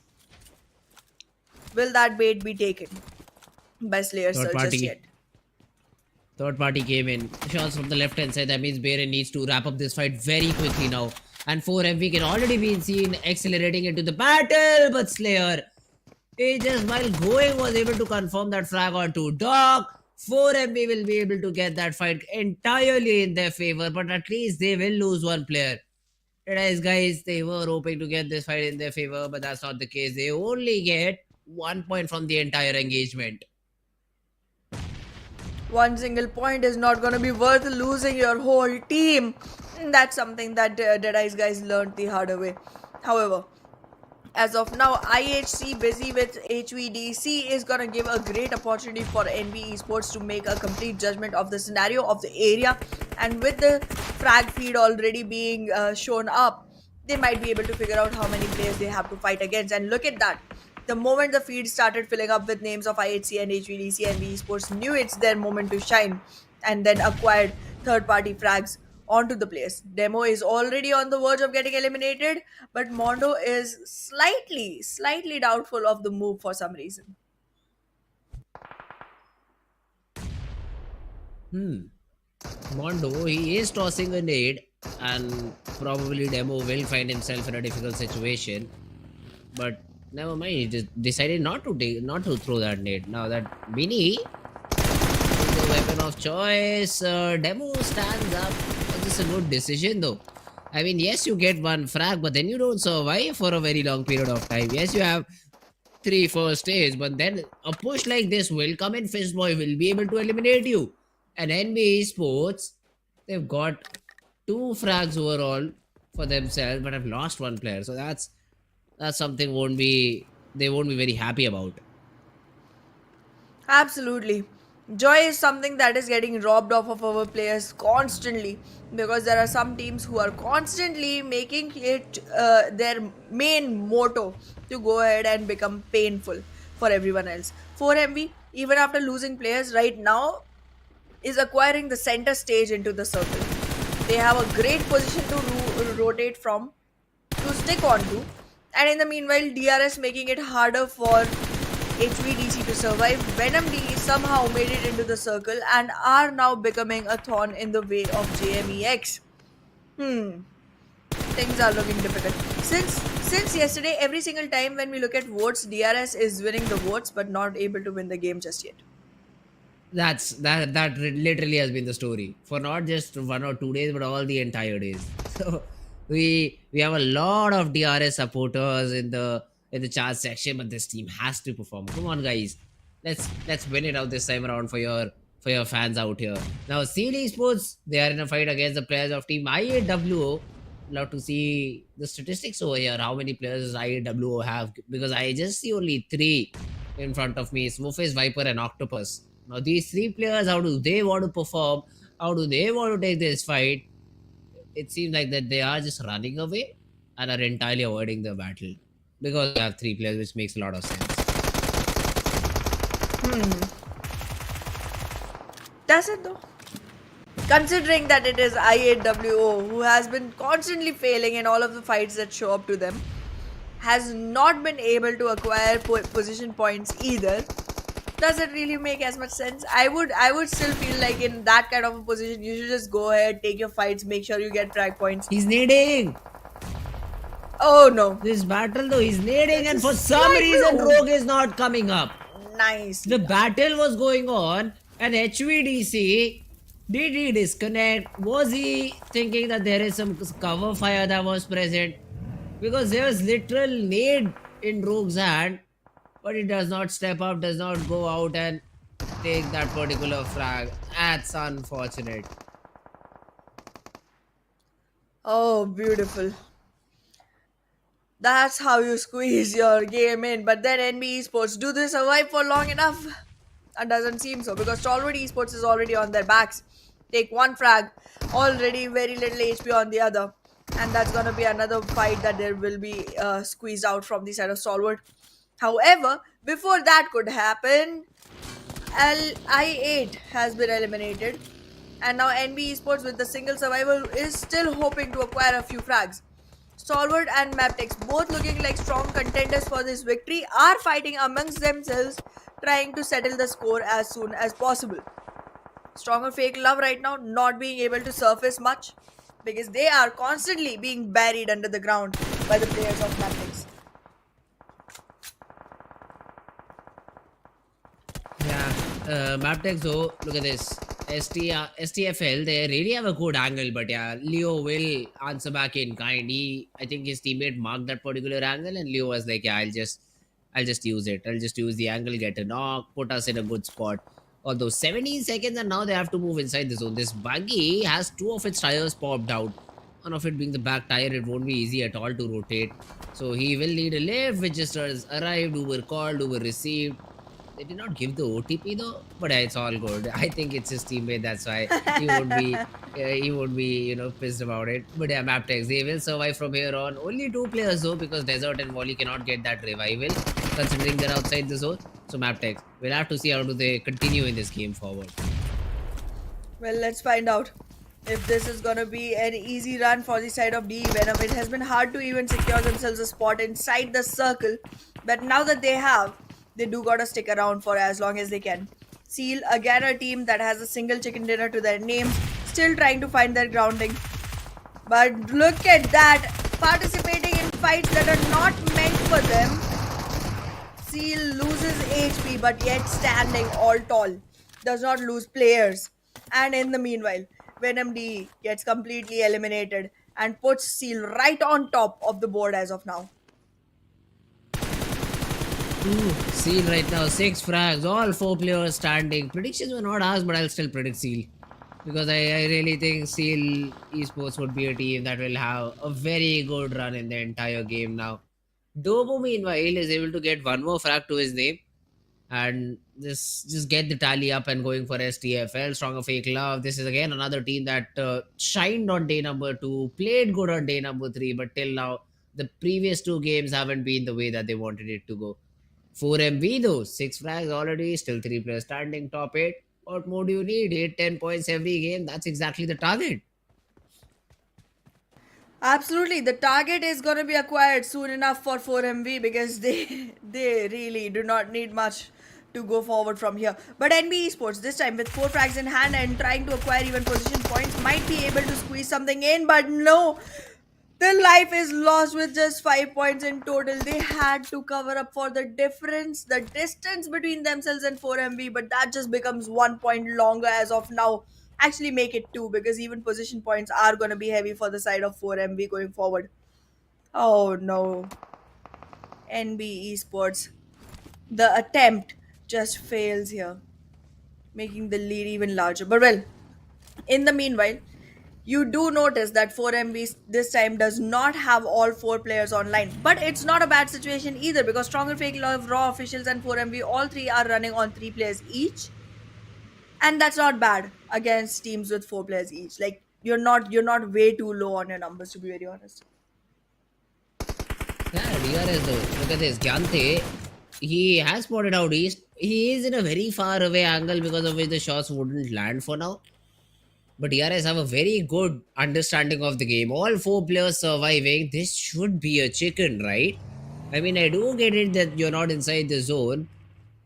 Speaker 6: Will that bait be taken by Slayer sir just yet?
Speaker 5: Third party came in. Shots from the left hand side. That means Baron needs to wrap up this fight very quickly now. And 4MV can already be seen accelerating into the battle. But Slayer, he just while going was able to confirm that frag onto Doc. 4MV will be able to get that fight entirely in their favor. But at least they will lose one player. Guys, they were hoping to get this fight in their favor. But that's not the case. They only get 1 point from the entire engagement.
Speaker 6: One single point is not going to be worth losing your whole team. That's something that DEADEYES guys learned the harder way. However, as of now, IHC busy with HVDC is going to give a great opportunity for NBeSports to make a complete judgment of the scenario of the area. And with the frag feed already being shown up, they might be able to figure out how many players they have to fight against. And look at that. The moment the feed started filling up with names of IHC and HVDC, NBeSports knew it's their moment to shine and then acquired third-party frags onto the place. Demo is already on the verge of getting eliminated, but Mondo is slightly doubtful of the move for some reason.
Speaker 5: Mondo, he is tossing a nade, and probably Demo will find himself in a difficult situation. But never mind, he just decided not to throw that nade. Now that Mini is the weapon of choice, Demo stands up. This is a good decision though. I mean, yes, you get one frag, but then you don't survive for a very long period of time. Yes, you have 3 first stays, but then a push like this will come in. Fistboy will be able to eliminate you. And NBeSports, they've got 2 frags overall for themselves, but have lost 1 player. So that's something they won't be very happy about.
Speaker 6: Absolutely. Joy is something that is getting robbed off of our players constantly, because there are some teams who are constantly making it their main motto to go ahead and become painful for everyone else. 4MV, even after losing players right now, is acquiring the center stage into the circle. They have a great position to rotate from, to stick onto, and in the meanwhile, DRS making it harder for HVDC to survive. Venom D somehow made it into the circle and are now becoming a thorn in the way of JMEX. Things are looking difficult. Since yesterday, every single time when we look at votes, DRS is winning the votes but not able to win the game just yet.
Speaker 5: That literally has been the story for not just 1 or 2 days, but all the entire days. So we have a lot of DRS supporters in the chat section, but this team has to perform. Come on, guys, let's win it out this time around for your fans out here. Now, SKYLIGHTZ Esports, they are in a fight against the players of team IAWO. Love to see the statistics over here. How many players does IAWO have? Because I just see only 3 in front of me: Smurfs, Viper, and Octopus. Now, these 3 players, how do they want to perform? How do they want to take this fight? It seems like that they are just running away and are entirely avoiding the battle, because they have 3 players, which makes a lot of sense.
Speaker 6: Does it though? Considering that it is IAWO who has been constantly failing in all of the fights that show up to them, has not been able to acquire position points either. Does it really make as much sense? I would still feel like in that kind of a position, you should just go ahead, take your fights, make sure you get frag points.
Speaker 5: He's nading!
Speaker 6: Oh no.
Speaker 5: This battle though, he's nading, and for some
Speaker 6: sniper.
Speaker 5: reason Rogue is not coming up.
Speaker 6: Nice.
Speaker 5: The battle was going on, and HVDC, did he disconnect? Was he thinking that there is some cover fire that was present? Because there was literal nade in Rogue's hand, but he does not step up, does not go out and take that particular frag. That's unfortunate.
Speaker 6: Oh, beautiful. That's how you squeeze your game in. But then NBeSports, do they survive for long enough? That doesn't seem so, because Stalwart Esports is already on their backs. Take 1 frag, already very little HP on the other. And that's going to be another fight that there will be squeezed out from the side of Stalwart. However, before that could happen, I8 has been eliminated. And now NBeSports, with the single survival, is still hoping to acquire a few frags. Stalwart and Mabetex, both looking like strong contenders for this victory, are fighting amongst themselves, trying to settle the score as soon as possible. Stronger FAKELOVE right now not being able to surface much, because they are constantly being buried under the ground by the players of Mabetex.
Speaker 5: Yeah, Mabetex though, look at this. STFL, they really have a good angle, but yeah, Leo will answer back in kind. I think his teammate marked that particular angle, and Leo was like, yeah, I'll just use it. I'll just use the angle, get a knock, put us in a good spot. Although 17 seconds, and now they have to move inside the zone. This buggy has 2 of its tires popped out. One of it being the back tire, it won't be easy at all to rotate. So he will need a lift, which just has arrived, Uber called, Uber received. They did not give the OTP though, but it's all good. I think it's his teammate, that's why he won't be pissed about it. But yeah, Mabetex, they will survive from here on. Only 2 players though, because Desert and Volley cannot get that revival, considering they're outside the zone. So Mabetex, we'll have to see how do they continue in this game forward.
Speaker 6: Well, let's find out. if this is gonna be an easy run for the side of DE Venom. It has been hard to even secure themselves a spot inside the circle, but now that they have, they do gotta stick around for as long as they can. Seal, again a team that has a single chicken dinner to their name, still trying to find their grounding. But look at that, participating in fights that are not meant for them. Seal loses HP, but yet standing all tall. Does not lose players. And in the meanwhile, Venom D gets completely eliminated and puts Seal right on top of the board as of now.
Speaker 5: Seal right now, 6 frags, all 4 players standing. Predictions were not asked, but I'll still predict Seal. Because I really think Seal Esports would be a team that will have a very good run in the entire game now. Dobo, meanwhile, is able to get one more frag to his name and just get the tally up and going for STFL. Stronger Fake Love. This is again another team that shined on day number 2, played good on day number 3, but till now, the previous 2 games haven't been the way that they wanted it to go. 4MV though, 6 frags already, still 3 players standing, top 8. What more do you need? 8-10 points every game. That's exactly the target.
Speaker 6: Absolutely, the target is going to be acquired soon enough for 4MV because they really do not need much to go forward from here. But NBeSports this time with 4 frags in hand and trying to acquire even position points might be able to squeeze something in, but no. Their life is lost with just 5 points in total. They had to cover up for the difference, the distance between themselves and 4MV, but that just becomes 1 point longer as of now. Actually, make it 2 because even position points are going to be heavy for the side of 4MV going forward. Oh no. NB Esports. The attempt just fails here, making the lead even larger. But well, in the meanwhile, you do notice that 4MB this time does not have all 4 players online. But it's not a bad situation either because Stronger Fake Love, Raw Officials and 4MB, all 3 are running on 3 players each. And that's not bad against teams with 4 players each. Like you're not way too low on your numbers, to be very honest.
Speaker 5: Yeah, DRS though. Look at this. Gyante, he has spotted out east. He is in a very far away angle because of which the shots wouldn't land for now. But DRS have a very good understanding of the game. All 4 players surviving. This should be a chicken, right? I mean, I do get it that you're not inside the zone.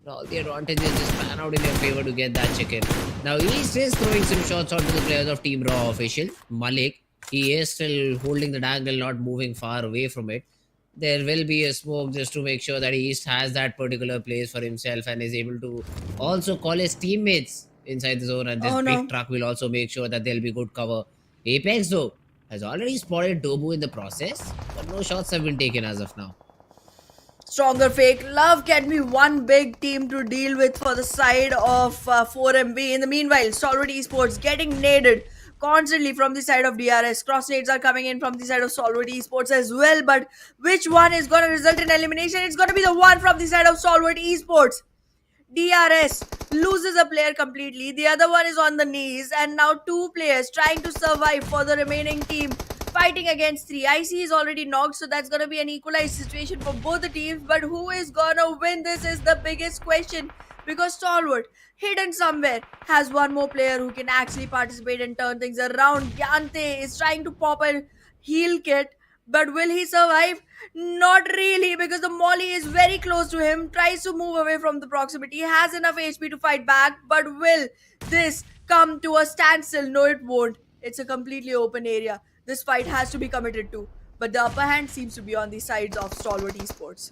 Speaker 5: All the advantages just pan out in your favor to get that chicken. Now, East is throwing some shots onto the players of Team Raw Official. Malik, he is still holding the angle, not moving far away from it. There will be a smoke just to make sure that East has that particular place for himself and is able to also call his teammates inside the zone, and this big truck will also make sure that there'll be good cover. Apex though has already spotted Dobu in the process, but no shots have been taken as of now.
Speaker 6: Stronger Fake Love can be one big team to deal with for the side of 4MB. In the meanwhile, Stalwart Esports getting naded constantly from the side of DRS. Cross nades are coming in from the side of Stalwart Esports as well, but which one is going to result in elimination? It's going to be the one from the side of Stalwart Esports. DRS loses a player completely. The other one is on the knees, and now 2 players trying to survive for the remaining team, fighting against 3. IC is already knocked, so that's going to be an equalized situation for both the teams. But who is going to win this is the biggest question, because Stalwart, hidden somewhere, has one more player who can actually participate and turn things around. Gyante is trying to pop a heal kit, but will he survive? Not really, because the Molly is very close to him, tries to move away from the proximity, has enough HP to fight back, but will this come to a standstill? No, it won't. It's a completely open area. This fight has to be committed to, but the upper hand seems to be on the sides of Stalwart Esports.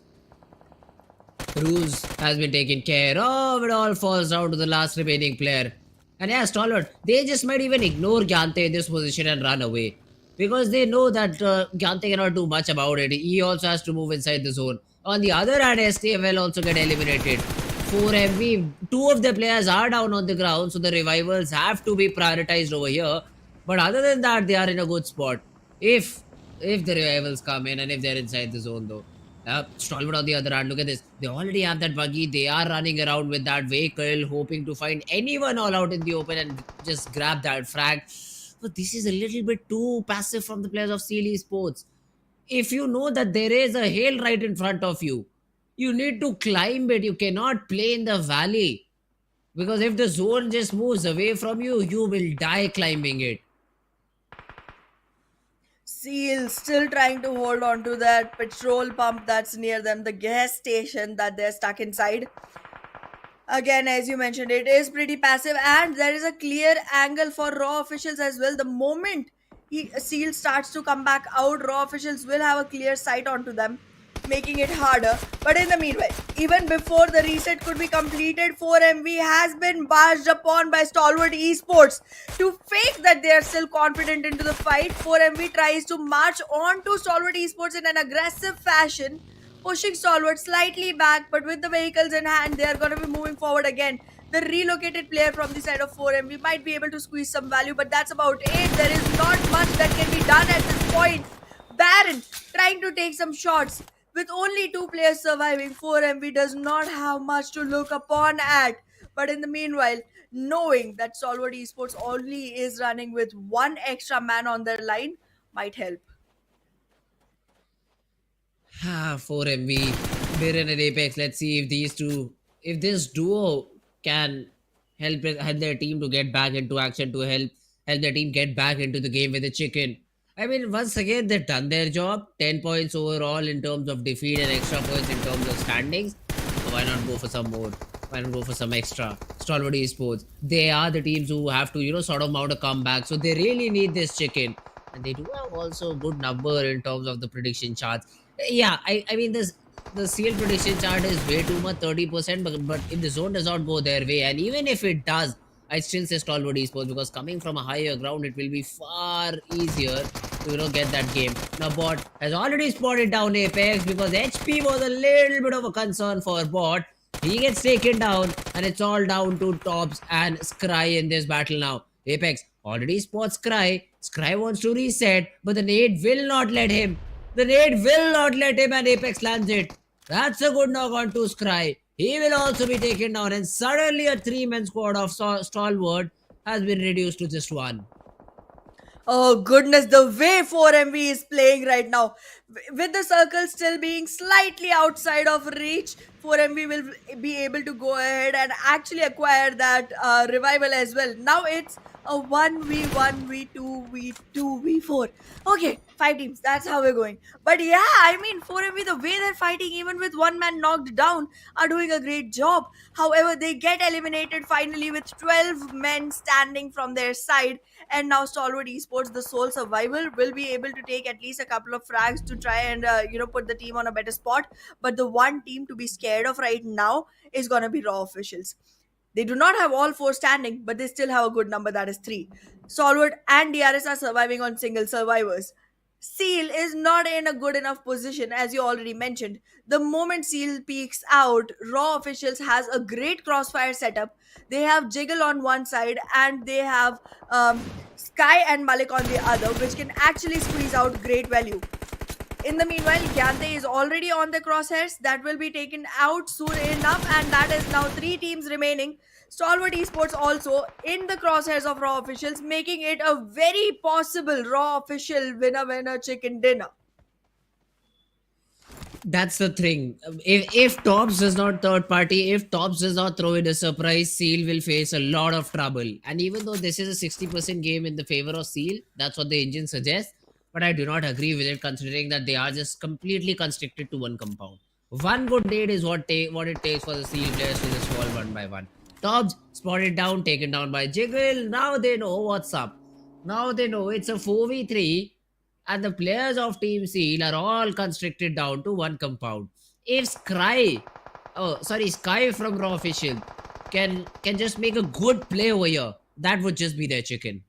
Speaker 5: Cruz has been taken care of. It all falls down to the last remaining player. And yeah, Stalwart, they just might even ignore Gyante in this position and run away, because they know that Gyante cannot do much about it. He also has to move inside the zone. On the other hand, SK will also get eliminated. 4MV, 2 of the players are down on the ground, so the revivals have to be prioritized over here. But other than that, they are in a good spot. If the revivals come in and if they're inside the zone though. Stalwart on the other hand, look at this. They already have that buggy. They are running around with that vehicle, hoping to find anyone all out in the open and just grab that frag. But this is a little bit too passive from the players of Seal Esports. If you know that there is a hill right in front of you, you need to climb it. You cannot play in the valley. Because if the zone just moves away from you, you will die climbing it.
Speaker 6: Seal still trying to hold on to that petrol pump that's near them, the gas station that they're stuck inside. Again, as you mentioned, it is pretty passive, and there is a clear angle for Raw officials as well. The moment Seal starts to come back out, Raw officials will have a clear sight onto them, making it harder. But in the meanwhile, even before the reset could be completed, 4MV has been barged upon by Stalwart Esports. To fake that they are still confident into the fight, 4MV tries to march on to Stalwart Esports in an aggressive fashion, pushing Stalwart slightly back, but with the vehicles in hand, they are going to be moving forward again. The relocated player from the side of 4MV might be able to squeeze some value, but that's about it. There is not much that can be done at this point. Baron trying to take some shots. With only 2 players surviving, 4MV does not have much to look upon at. But in the meanwhile, knowing that Stalwart Esports only is running with 1 extra man on their line might help.
Speaker 5: 4MV, Biren and Apex. Let's see if this duo can help their team to get back into action, to help their team get back into the game with the chicken. I mean, once again, they've done their job. 10 points overall in terms of defeat and extra points in terms of standings. So why not go for some more? Why not go for some extra? Stalwart Esports, they are the teams who have to, sort of mount a comeback. So they really need this chicken. And they do have also a good number in terms of the prediction charts. Yeah, I mean, the CL prediction chart is way too much, 30%. But if the zone does not go their way, and even if it does, I still say Stalwart Esports, because coming from a higher ground, it will be far easier to get that game. Now Bot has already spotted down Apex, because HP was a little bit of a concern for Bot. He gets taken down, and it's all down to Tops and Skry in this battle now. Apex already spots Skry. Skry wants to reset, but the nade will not let him. The nade will not let him, and Apex lands it. That's a good knock on to Skry. He will also be taken down, and suddenly a 3-man squad of Stalwart has been reduced to just 1.
Speaker 6: Oh goodness, the way 4MV is playing right now, with the circle still being slightly outside of reach, 4MV will be able to go ahead and actually acquire that revival as well. Now it's a 1v1, v2, v2, v4. Okay, 5 teams, that's how we're going. But yeah, I mean, 4MV, the way they're fighting, even with 1 man knocked down, are doing a great job. However, they get eliminated finally with 12 men standing from their side. And now Stalwart Esports, the sole survivor, will be able to take at least a couple of frags to try and put the team on a better spot. But the one team to be scared of right now is gonna be Raw officials. They do not have all 4 standing, but they still have a good number, that is 3. Stalwart and DRS are surviving on single survivors. Seal is not in a good enough position, as you already mentioned. The moment Seal peeks out, Raw officials has a great crossfire setup. They have Jiggle on one side, and they have Sky and Malik on the other, which can actually squeeze out great value. In the meanwhile, Gyante is already on the crosshairs. That will be taken out soon enough, and that is now 3 teams remaining. Stalwart Esports also in the crosshairs of Raw officials, making it a very possible Raw official winner chicken dinner.
Speaker 5: That's the thing. If Tops does not third party, if Tops does not throw in a surprise, Seal will face a lot of trouble. And even though this is a 60% game in the favor of Seal, that's what the engine suggests. But I do not agree with it, considering that they are just completely constricted to 1 compound. 1 good nade is what it takes for the Seal players to just fall 1 by 1. Tops spotted down, taken down by Jiggle. Now they know what's up. Now they know it's a 4v3, and the players of Team Seal are all constricted down to 1 compound. If Sky from Raw Official can just make a good play over here, that would just be their chicken.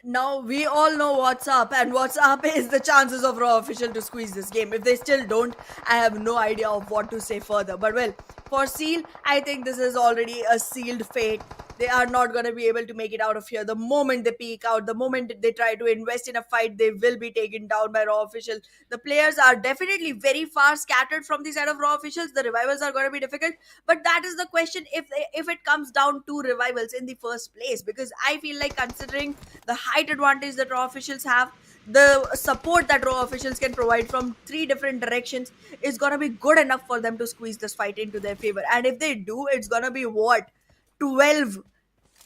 Speaker 6: Now we all know what's up, and what's up is the chances of Raw official to squeeze this game. If they still don't, I have no idea of what to say further. But well, for Seal, I think this is already a sealed fate. They are not going to be able to make it out of here. The moment they peek out, the moment they try to invest in a fight, they will be taken down by Raw officials. The players are definitely very far scattered from the side of Raw officials. The revivals are going to be difficult, but that is the question, if it comes down to revivals in the first place, because I feel like, considering the height advantage that Raw officials have, the support that Raw officials can provide from 3 different directions is going to be good enough for them to squeeze this fight into their favor. And if they do, it's going to be what? 12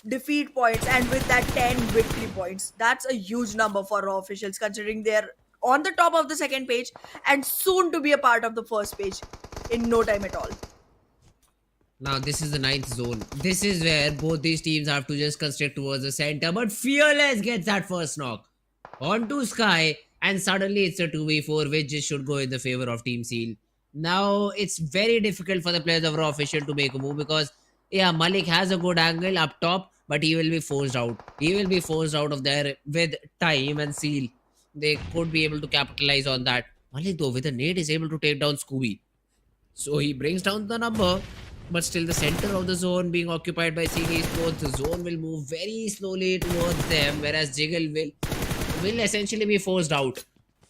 Speaker 6: defeat points, and with that 10 victory points. That's a huge number for Raw officials considering they're on the top of the second page and soon to be a part of the first page in no time at all.
Speaker 5: Now this is the ninth zone. This is where both these teams have to just constrict towards the center. But Fearless gets that first knock onto Sky, and suddenly it's a 2v4, which just should go in the favor of Team Seal. Now it's very difficult for the players of Raw Official to make a move because yeah, Malik has a good angle up top, but he will be forced out. He will be forced out of there with time and Seal. They could be able to capitalize on that. Malik though with a nade is able to take down Scooby. So he brings down the number, but still the center of the zone being occupied by CD Sports. The zone will move very slowly towards them, whereas Jiggle will essentially be forced out.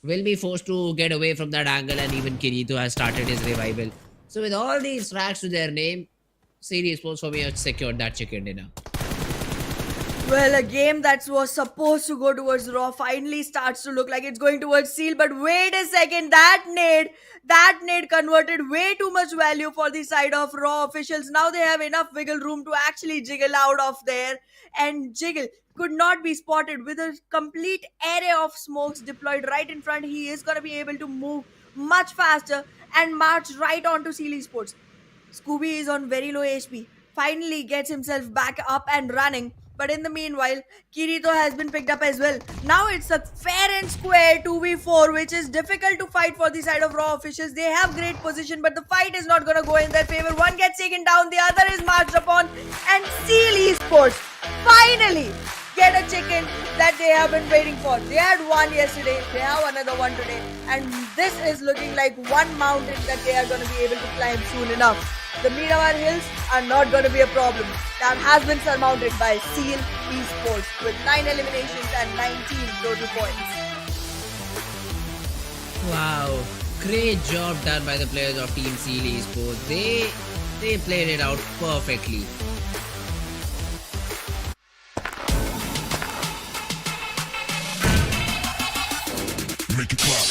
Speaker 5: Will be forced to get away from that angle, and even Kirito has started his revival. So with all these tracks to their name, CD Sports for me have secured that chicken dinner.
Speaker 6: Well, a game that was supposed to go towards Raw finally starts to look like it's going towards Seal. But wait a second, that nade converted way too much value for the side of Raw officials. Now they have enough wiggle room to actually jiggle out of there, and Jiggle could not be spotted with a complete array of smokes deployed right in front. He is going to be able to move much faster and march right onto Seal Esports. Scooby is on very low HP, finally gets himself back up and running. But in the meanwhile, Kirito has been picked up as well. Now it's a fair and square 2v4, which is difficult to fight for the side of Raw officials. They have great position, but the fight is not going to go in their favor. One gets taken down, the other is marched upon, and Seal Esports finally get a chicken that they have been waiting for. They had one yesterday, they have another one today, and this is looking like one mountain that they are going to be able to climb soon enough. The Miramar Hills are not going to be a problem. That has been surmounted by Seal Esports with 9 eliminations and 19 total points.
Speaker 5: Wow, great job done by the players of Team Seal Esports. They played it out perfectly.
Speaker 4: Make it clap.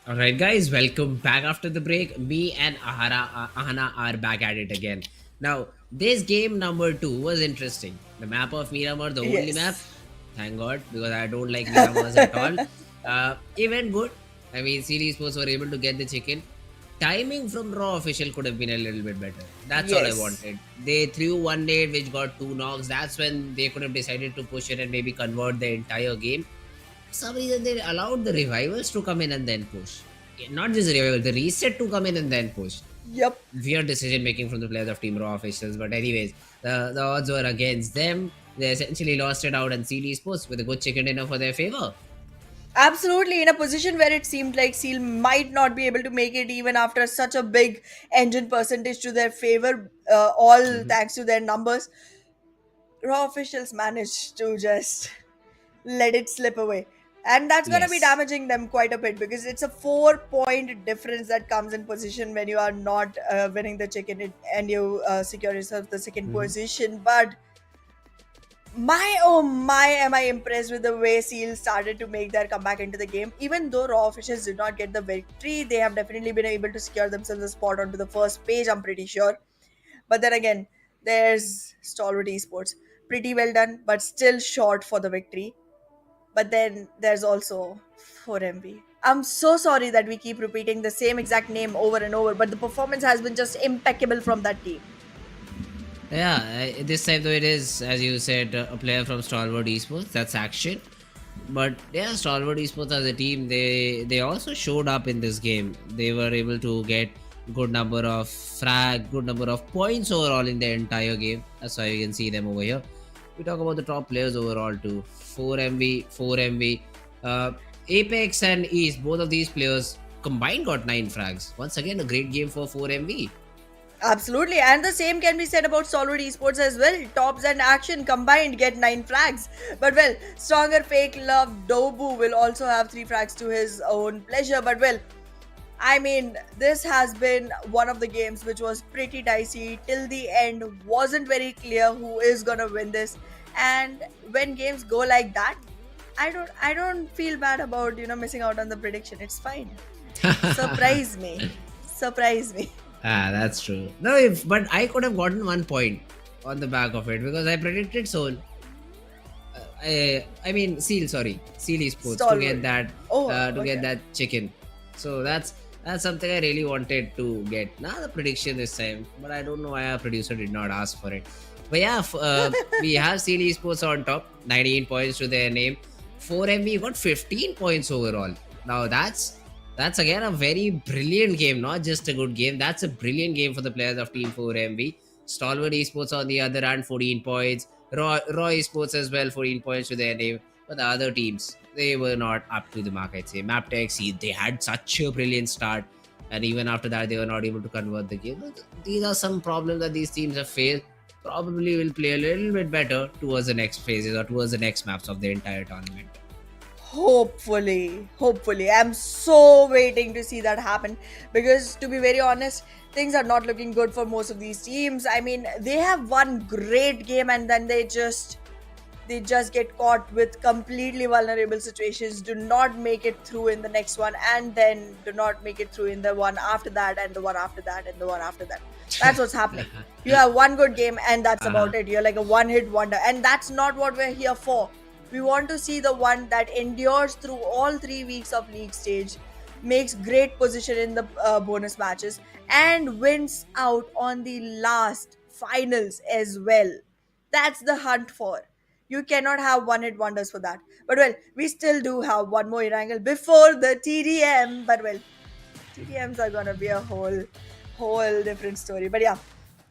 Speaker 5: Alright guys, welcome back after the break. Me and Ahana are back at it again. Now, this game number 2 was interesting. The map of Miramar, the only
Speaker 6: Yes.
Speaker 5: map. Thank God, because I don't like Miramars at all. Even good. I mean, Series Sports were able to get the chicken. Timing from Raw official could have been a little bit better. That's all I
Speaker 6: Yes.
Speaker 5: wanted. They threw one nade which got 2 knocks. That's when they could have decided to push it and maybe convert the entire game. For some reason they allowed the revivals to come in and then push. Not just the revival, the reset to come in and then push.
Speaker 6: Yep.
Speaker 5: Weird decision making from the players of Team Raw officials, but anyways, the odds were against them. They essentially lost it out, and CD Sports with a good chicken dinner for their favor.
Speaker 6: Absolutely, in a position where it seemed like Seal might not be able to make it even after such a big engine percentage to their favor, all thanks to their numbers. Raw officials managed to just let it slip away. And that's going to be
Speaker 5: Yes.
Speaker 6: damaging them quite a bit because it's a 4-point difference that comes in position when you are not winning the chicken and you secure yourself the 2nd position. But oh my, am I impressed with the way Seal started to make their comeback into the game. Even though Raw officials did not get the victory, they have definitely been able to secure themselves a spot onto the first page, I'm pretty sure. But then again, there's Stalwart Esports. pretty well done, but still short for the victory. But then there's also 4MV. I'm so sorry that we keep repeating the same exact name over and over, but the performance has been just impeccable from that team.
Speaker 5: Yeah, this time though it is, as you said, a player from Stalwart Esports. That's action. But yeah, Stalwart Esports as a team, they also showed up in this game. They were able to get good number of good number of points overall in the entire game. That's why you can see them over here. We talk about the top players overall too. 4MV, 4MV, Apex and East. Both of these players combined got 9 frags. Once again, a great game for 4MV.
Speaker 6: Absolutely, and the same can be said about Stalwart Esports as well. Tops and Action combined get 9 frags. But well, stronger FAKELOVE Dobu will also have 3 frags to his own pleasure. But well, I mean, this has been one of the games which was pretty dicey till the end. Wasn't very clear who is gonna win this. And when games go like that, I don't feel bad about missing out on the prediction. It's fine. Surprise me. Surprise me.
Speaker 5: Ah, that's true. No, but I could have gotten 1 point on the back of it because I predicted Soul. I mean Seal Esports
Speaker 6: Stalwart.
Speaker 5: to get that get that chicken. So that's something I really wanted to get. Now the prediction this time, but I don't know why our producer did not ask for it. But yeah, we have Seal Esports on top, 19 points to their name. 4MV got 15 points overall. Now that's again a very brilliant game, not just a good game. That's a brilliant game for the players of Team 4MV. Stalwart Esports on the other hand, 14 points. Raw Esports as well, 14 points to their name. But the other teams, they were not up to the mark, I'd say. Mabetex, they had such a brilliant start. And even after that, they were not able to convert the game. These are some problems that these teams have faced. Probably will play a little bit better towards the next phases or towards the next maps of the entire tournament.
Speaker 6: Hopefully. I'm so waiting to see that happen because, to be very honest, things are not looking good for most of these teams. I mean, they have one great game and then they just get caught with completely vulnerable situations, do not make it through in the next one, and then do not make it through in the one after that, and the one after that, and the one after that. That's what's happening. You have one good game and that's about it. You're like a one-hit wonder, and that's not what we're here for. We want to see the one that endures through all 3 weeks of league stage, makes great position in the bonus matches, and wins out on the last finals as well. That's the hunt for. You cannot have one-hit wonders for that. But well, we still do have one more Erangel before the TDM. But well, TDMs are gonna be a whole different story. But yeah,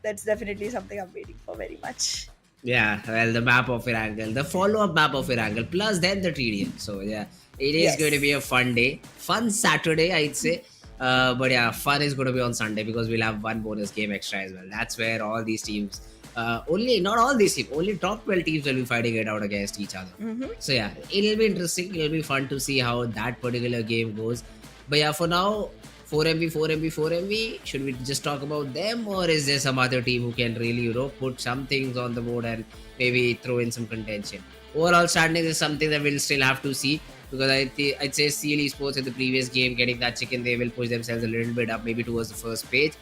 Speaker 6: that's definitely something I'm waiting for very much.
Speaker 5: Yeah, well, the map of Erangel, the follow-up map of Erangel, plus then the TDM. So yeah, it is going to be a fun day, fun Saturday, I'd say. But yeah, fun is going to be on Sunday because we'll have one bonus game extra as well. That's where all these teams, not all these teams, only top 12 teams will be fighting it out against each other. So yeah, it'll be interesting. It'll be fun to see how that particular game goes. But yeah, for now, 4MV, should we just talk about them, or is there some other team who can really, put some things on the board and maybe throw in some contention? Overall standings is something that we'll still have to see because I'd say Seal Esports in the previous game getting that chicken, they will push themselves a little bit up maybe towards the first page,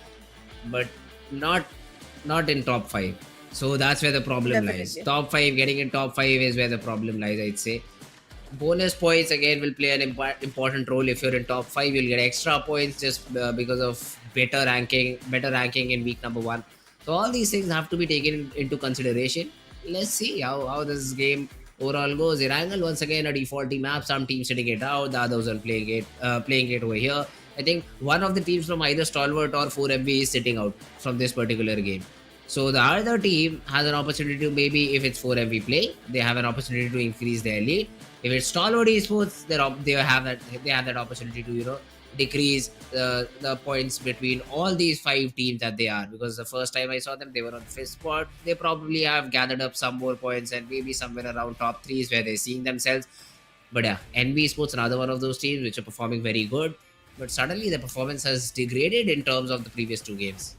Speaker 5: but not in top 5. So that's where the problem lies. Top 5, getting in top 5 is where the problem lies, I'd say. Bonus points again will play an important role. If you're in top 5, you'll get extra points just because of better ranking in week number 1. So all these things have to be taken into consideration. Let's see how this game overall goes. Erangel once again a defaulty map. Some teams sitting it out, the others are playing it over here. I think one of the teams from either Stalwart or 4MV is sitting out from this particular game. So the other team has an opportunity to, maybe if it's 4MV playing, they have an opportunity to increase their lead. If it's Stalwart Esports, they have that opportunity to decrease the points between all these 5 teams that they are. Because the first time I saw them, they were on 5th spot. They probably have gathered up some more points and maybe somewhere around top 3 is where they're seeing themselves. But yeah, NBeSports, another one of those teams which are performing very good. But suddenly the performance has degraded in terms of the previous 2 games.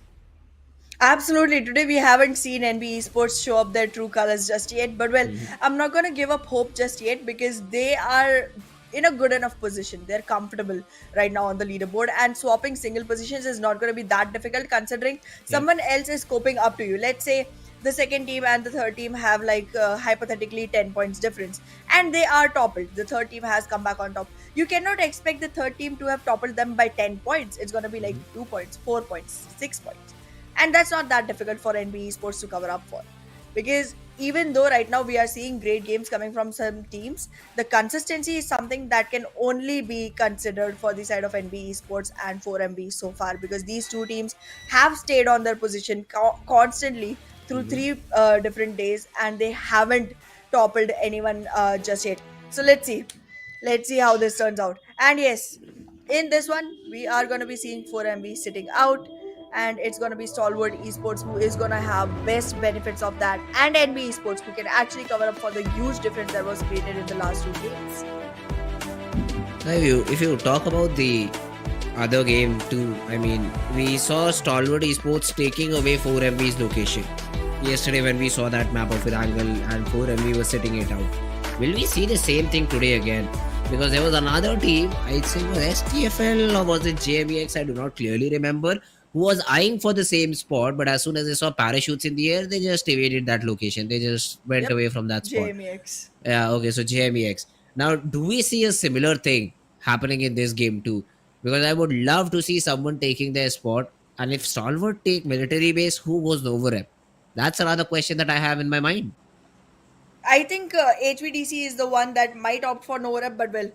Speaker 6: Absolutely. Today we haven't seen NBeSports show up their true colors just yet. But well, I'm not going to give up hope just yet because they are in a good enough position. They're comfortable right now on the leaderboard, and swapping single positions is not going to be that difficult considering someone else is scoping up to you. Let's say the second team and the third team have like hypothetically 10 points difference, and they are toppled. The third team has come back on top. You cannot expect the third team to have toppled them by 10 points. It's going to be like 2 points, 4 points, 6 points, and that's not that difficult for NBeSports to cover up for, because even though right now we are seeing great games coming from some teams, the consistency is something that can only be considered for the side of NBeSports and 4MB so far, because these two teams have stayed on their position constantly through three different days, and they haven't toppled anyone just yet. So let's see how this turns out. And yes, in this one we are going to be seeing 4MB sitting out, and it's going to be Stalwart Esports who is going to have best benefits of that, and NBeSports who can actually cover up for the huge difference that was created in the last 2 games.
Speaker 5: Now, if you talk about the other game too, I mean, we saw Stalwart Esports taking away 4MB's location yesterday when we saw that map of Erangel and 4MB was sitting it out. Will we see the same thing today again? Because there was another team, I'd say it was STFL or was it JMEX, I do not clearly remember, who was eyeing for the same spot, but as soon as they saw parachutes in the air, they just evaded that location. They just went
Speaker 6: Yep,
Speaker 5: away from that spot.
Speaker 6: JMEX.
Speaker 5: Yeah, okay, so JMEX. Now, do we see a similar thing happening in this game too? Because I would love to see someone taking their spot. And if Stalwart take military base, who goes over it? That's another question that I have in my mind.
Speaker 6: I think HVDC is the one that might opt for no rep, but well,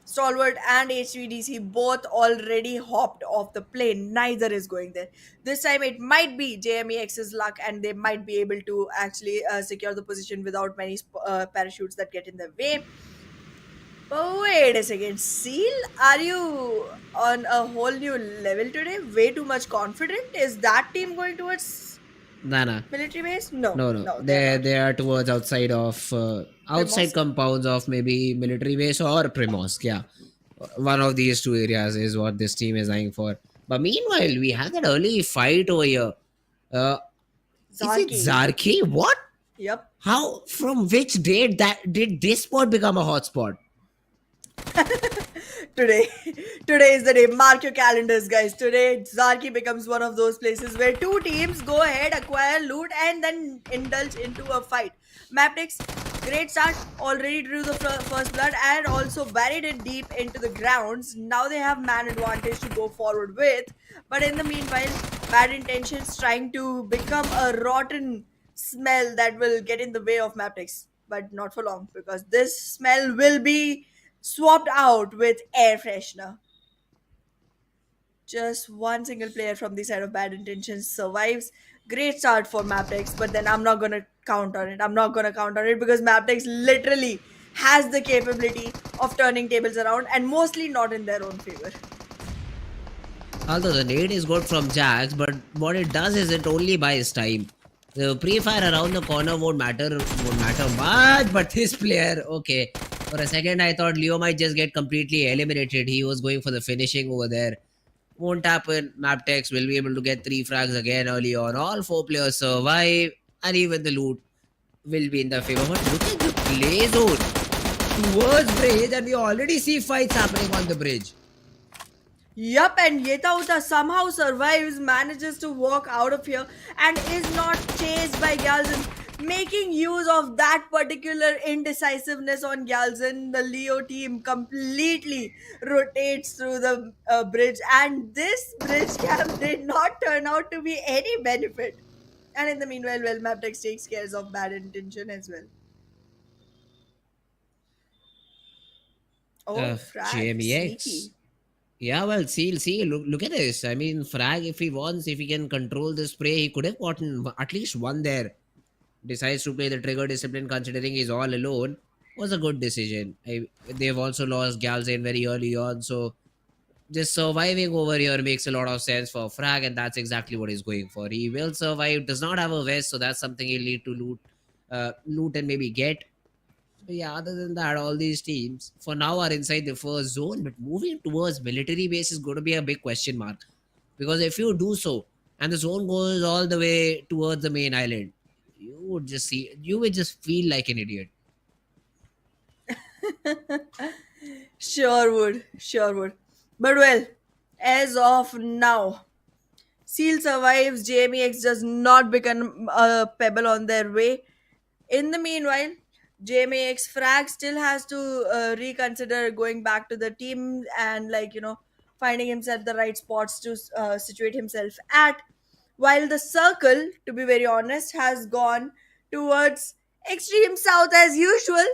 Speaker 6: Stalwart and HVDC both already hopped off the plane. Neither is going there. This time it might be JMEX's luck, and they might be able to actually secure the position without many parachutes that get in the way. But wait a second, Seal, are you on a whole new level today? Way too much confident? Is that team going towards
Speaker 5: Nah, nah.
Speaker 6: military base? No,
Speaker 5: No, no.
Speaker 6: no, they're
Speaker 5: They
Speaker 6: not.
Speaker 5: they are towards outside
Speaker 6: Primos?
Speaker 5: compounds of maybe military base or Primorsk. Yeah, one of these two areas is what this team is eyeing for. But meanwhile, we had that early fight over here. Uh, is it
Speaker 6: Zarki.
Speaker 5: Zarki? What?
Speaker 6: Yep.
Speaker 5: How? From which date that did this spot become a hotspot?
Speaker 6: Today, today is the day. Mark your calendars, guys. Today, Zarki becomes one of those places where two teams go ahead, acquire loot, and then indulge into a fight. Mabetex, great start, already drew the first blood and also buried it deep into the grounds. Now they have man advantage to go forward with. But in the meanwhile, bad intentions trying to become a rotten smell that will get in the way of Mabetex. But not for long, because this smell will be swapped out with air freshener. Just one single player from the side of bad intentions survives. Great start for Mabetex, but then I'm not gonna count on it. I'm not gonna count on it because Mabetex literally has the capability of turning tables around, and mostly not in their own favor.
Speaker 5: Although the nade is good from Jax, but what it does is it only buys time. The pre-fire around the corner won't matter much, but this player, okay. For a second I thought Leo might just get completely eliminated. He was going for the finishing over there. Won't happen. Mabetex will be able to get 3 frags again early on. All 4 players survive, and even the loot will be in their favor. But look at the play zone towards bridge, and we already see fights happening on the bridge.
Speaker 6: Yup, and Yetauta somehow survives, manages to walk out of here, and is not chased by Galzin. Making use of that particular indecisiveness on Galzin, the Leo team completely rotates through the bridge, and this bridge camp did not turn out to be any benefit. And in the meanwhile, well, Mabetex takes care of bad intention as well. Oh, frag,
Speaker 5: JMEX.
Speaker 6: sneaky.
Speaker 5: Yeah, well, see, look at this. I mean, Frag, if he wants, if he can control the spray, he could have gotten at least one there. Decides to play the trigger discipline considering he's all alone. Was a good decision. They've also lost Galzain very early on, so just surviving over here makes a lot of sense for Frag, and that's exactly what he's going for. He will survive, does not have a vest, so that's something he'll need to loot and maybe get. So yeah, other than that, all these teams for now are inside the first zone, but moving towards military base is going to be a big question mark. Because if you do so, and the zone goes all the way towards the main island, you would just feel like an idiot.
Speaker 6: Sure would. But well, as of now, Seal survives, JMEX does not become a pebble on their way. In the meanwhile, JMEX Frag still has to reconsider going back to the team and, like, finding himself the right spots to situate himself at. While the circle, to be very honest, has gone towards extreme south as usual.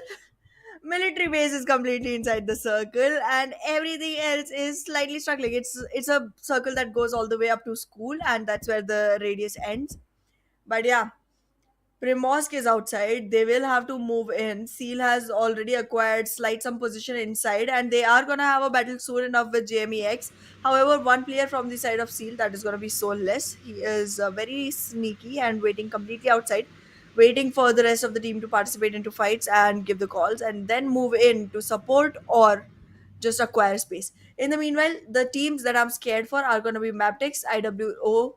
Speaker 6: Military base is completely inside the circle, and everything else is slightly struggling. It's a circle that goes all the way up to school, and that's where the radius ends. But yeah, Primosk is outside. They will have to move in. Seal has already acquired slight some position inside, and they are gonna have a battle soon enough with JMEX. However, one player from the side of Seal, that is gonna be Soulless. He is very sneaky and waiting completely outside, waiting for the rest of the team to participate into fights and give the calls, and then move in to support or just acquire space. In the meanwhile, the teams that I'm scared for are going to be Mabetex, IAWO,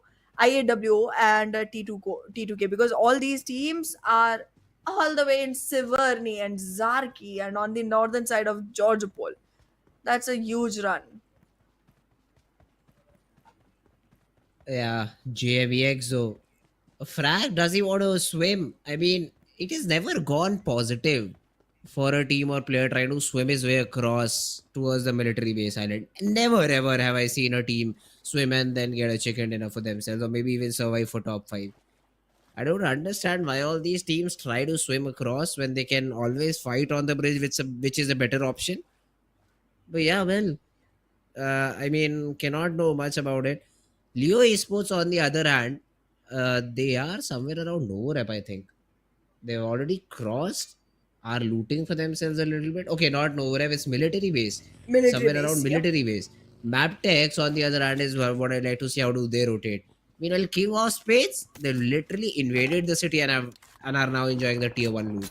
Speaker 6: and T2K, because all these teams are all the way in Siverny and Zarki and on the northern side of Georgopol. That's a huge run.
Speaker 5: Yeah, JVX though. Frag, does he want to swim? I mean, it has never gone positive for a team or player trying to swim his way across towards the military base island. Never ever have I seen a team swim and then get a chicken dinner for themselves, or maybe even survive for top 5. I don't understand why all these teams try to swim across when they can always fight on the bridge, which is a better option. But yeah, well, I mean, cannot know much about it. Leo Esports, on the other hand, they are somewhere around Norep, I think. They've already crossed, are looting for themselves a little bit. Okay, not Norep, it's military base.
Speaker 6: Military
Speaker 5: Somewhere around
Speaker 6: base, yep.
Speaker 5: military base. Maptex, on the other hand, is what I like to see. How do they rotate? Meanwhile, King of Spades, they literally invaded the city and are now enjoying the tier 1 loot.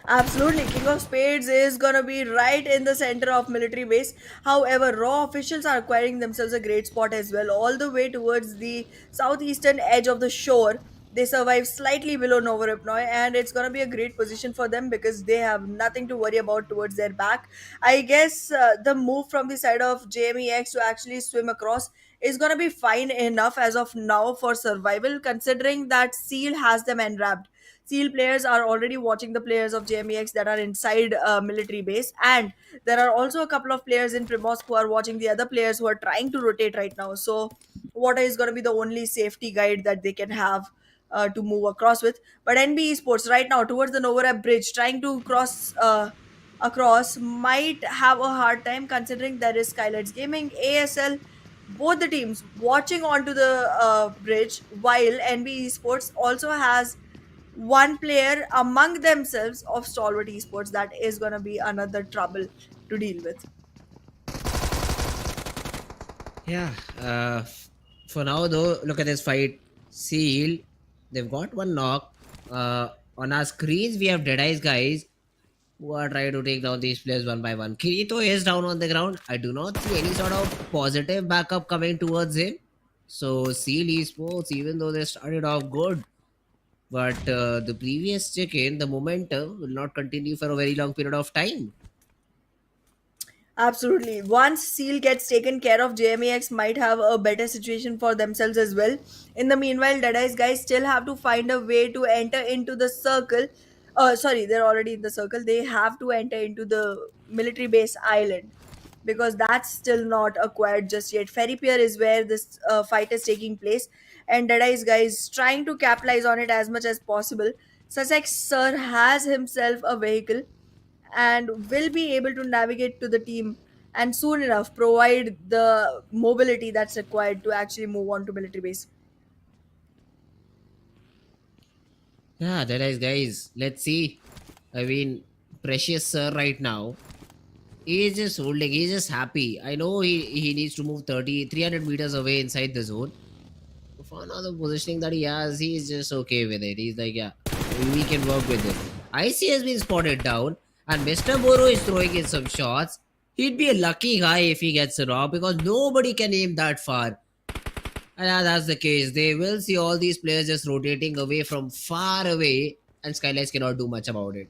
Speaker 6: Absolutely, King of Spades is gonna be right in the center of military base. However, Raw officials are acquiring themselves a great spot as well, all the way towards the southeastern edge of the shore. They survive slightly below Novoripnoi, and it's gonna be a great position for them because they have nothing to worry about towards their back. I guess the move from the side of JMEX to actually swim across is gonna be fine enough as of now for survival, considering that Seal has them enwrapped. Seal players are already watching the players of JMEX that are inside military base, and there are also a couple of players in Primosk who are watching the other players who are trying to rotate right now. So, water is going to be the only safety guide that they can have to move across with. But NBeSports right now towards the Novorap bridge, trying to cross across, might have a hard time considering there is SKYLIGHTZ Gaming, ASL, both the teams watching onto the bridge, while NBeSports also has one player among themselves of Stalwart Esports. That is going to be another trouble to deal with.
Speaker 5: Yeah, for now though, look at this fight. Seal, they've got one knock. On our screens, we have Deadeye's guys who are trying to take down these players one by one. Kirito is down on the ground. I do not see any sort of positive backup coming towards him. So, Seal Esports, even though they started off good, but the previous chicken, the momentum will not continue for a very long period of time.
Speaker 6: Absolutely. Once Seal gets taken care of, JMEX might have a better situation for themselves as well. In the meanwhile, Deadeye's guys still have to find a way to enter into the circle. Sorry, they're already in the circle. They have to enter into the military base island because that's still not acquired just yet. Ferry Pier is where this fight is taking place, and Deadeye's guys trying to capitalize on it as much as possible. Sussex Sir has himself a vehicle and will be able to navigate to the team and soon enough provide the mobility that's required to actually move on to military base.
Speaker 5: Yeah, that is, guys. Let's see. I mean, Precious Sir right now, he's just holding, he's just happy. I know he needs to move 300 meters away inside the zone. For now, the positioning that he has, he's just okay with it. He's like, yeah, we can work with it. IC has been spotted down, and Mr. Boro is throwing in some shots. He'd be a lucky guy if he gets it off because nobody can aim that far. And yeah, that's the case. They will see all these players just rotating away from far away, and SKYLIGHTZ cannot do much about it.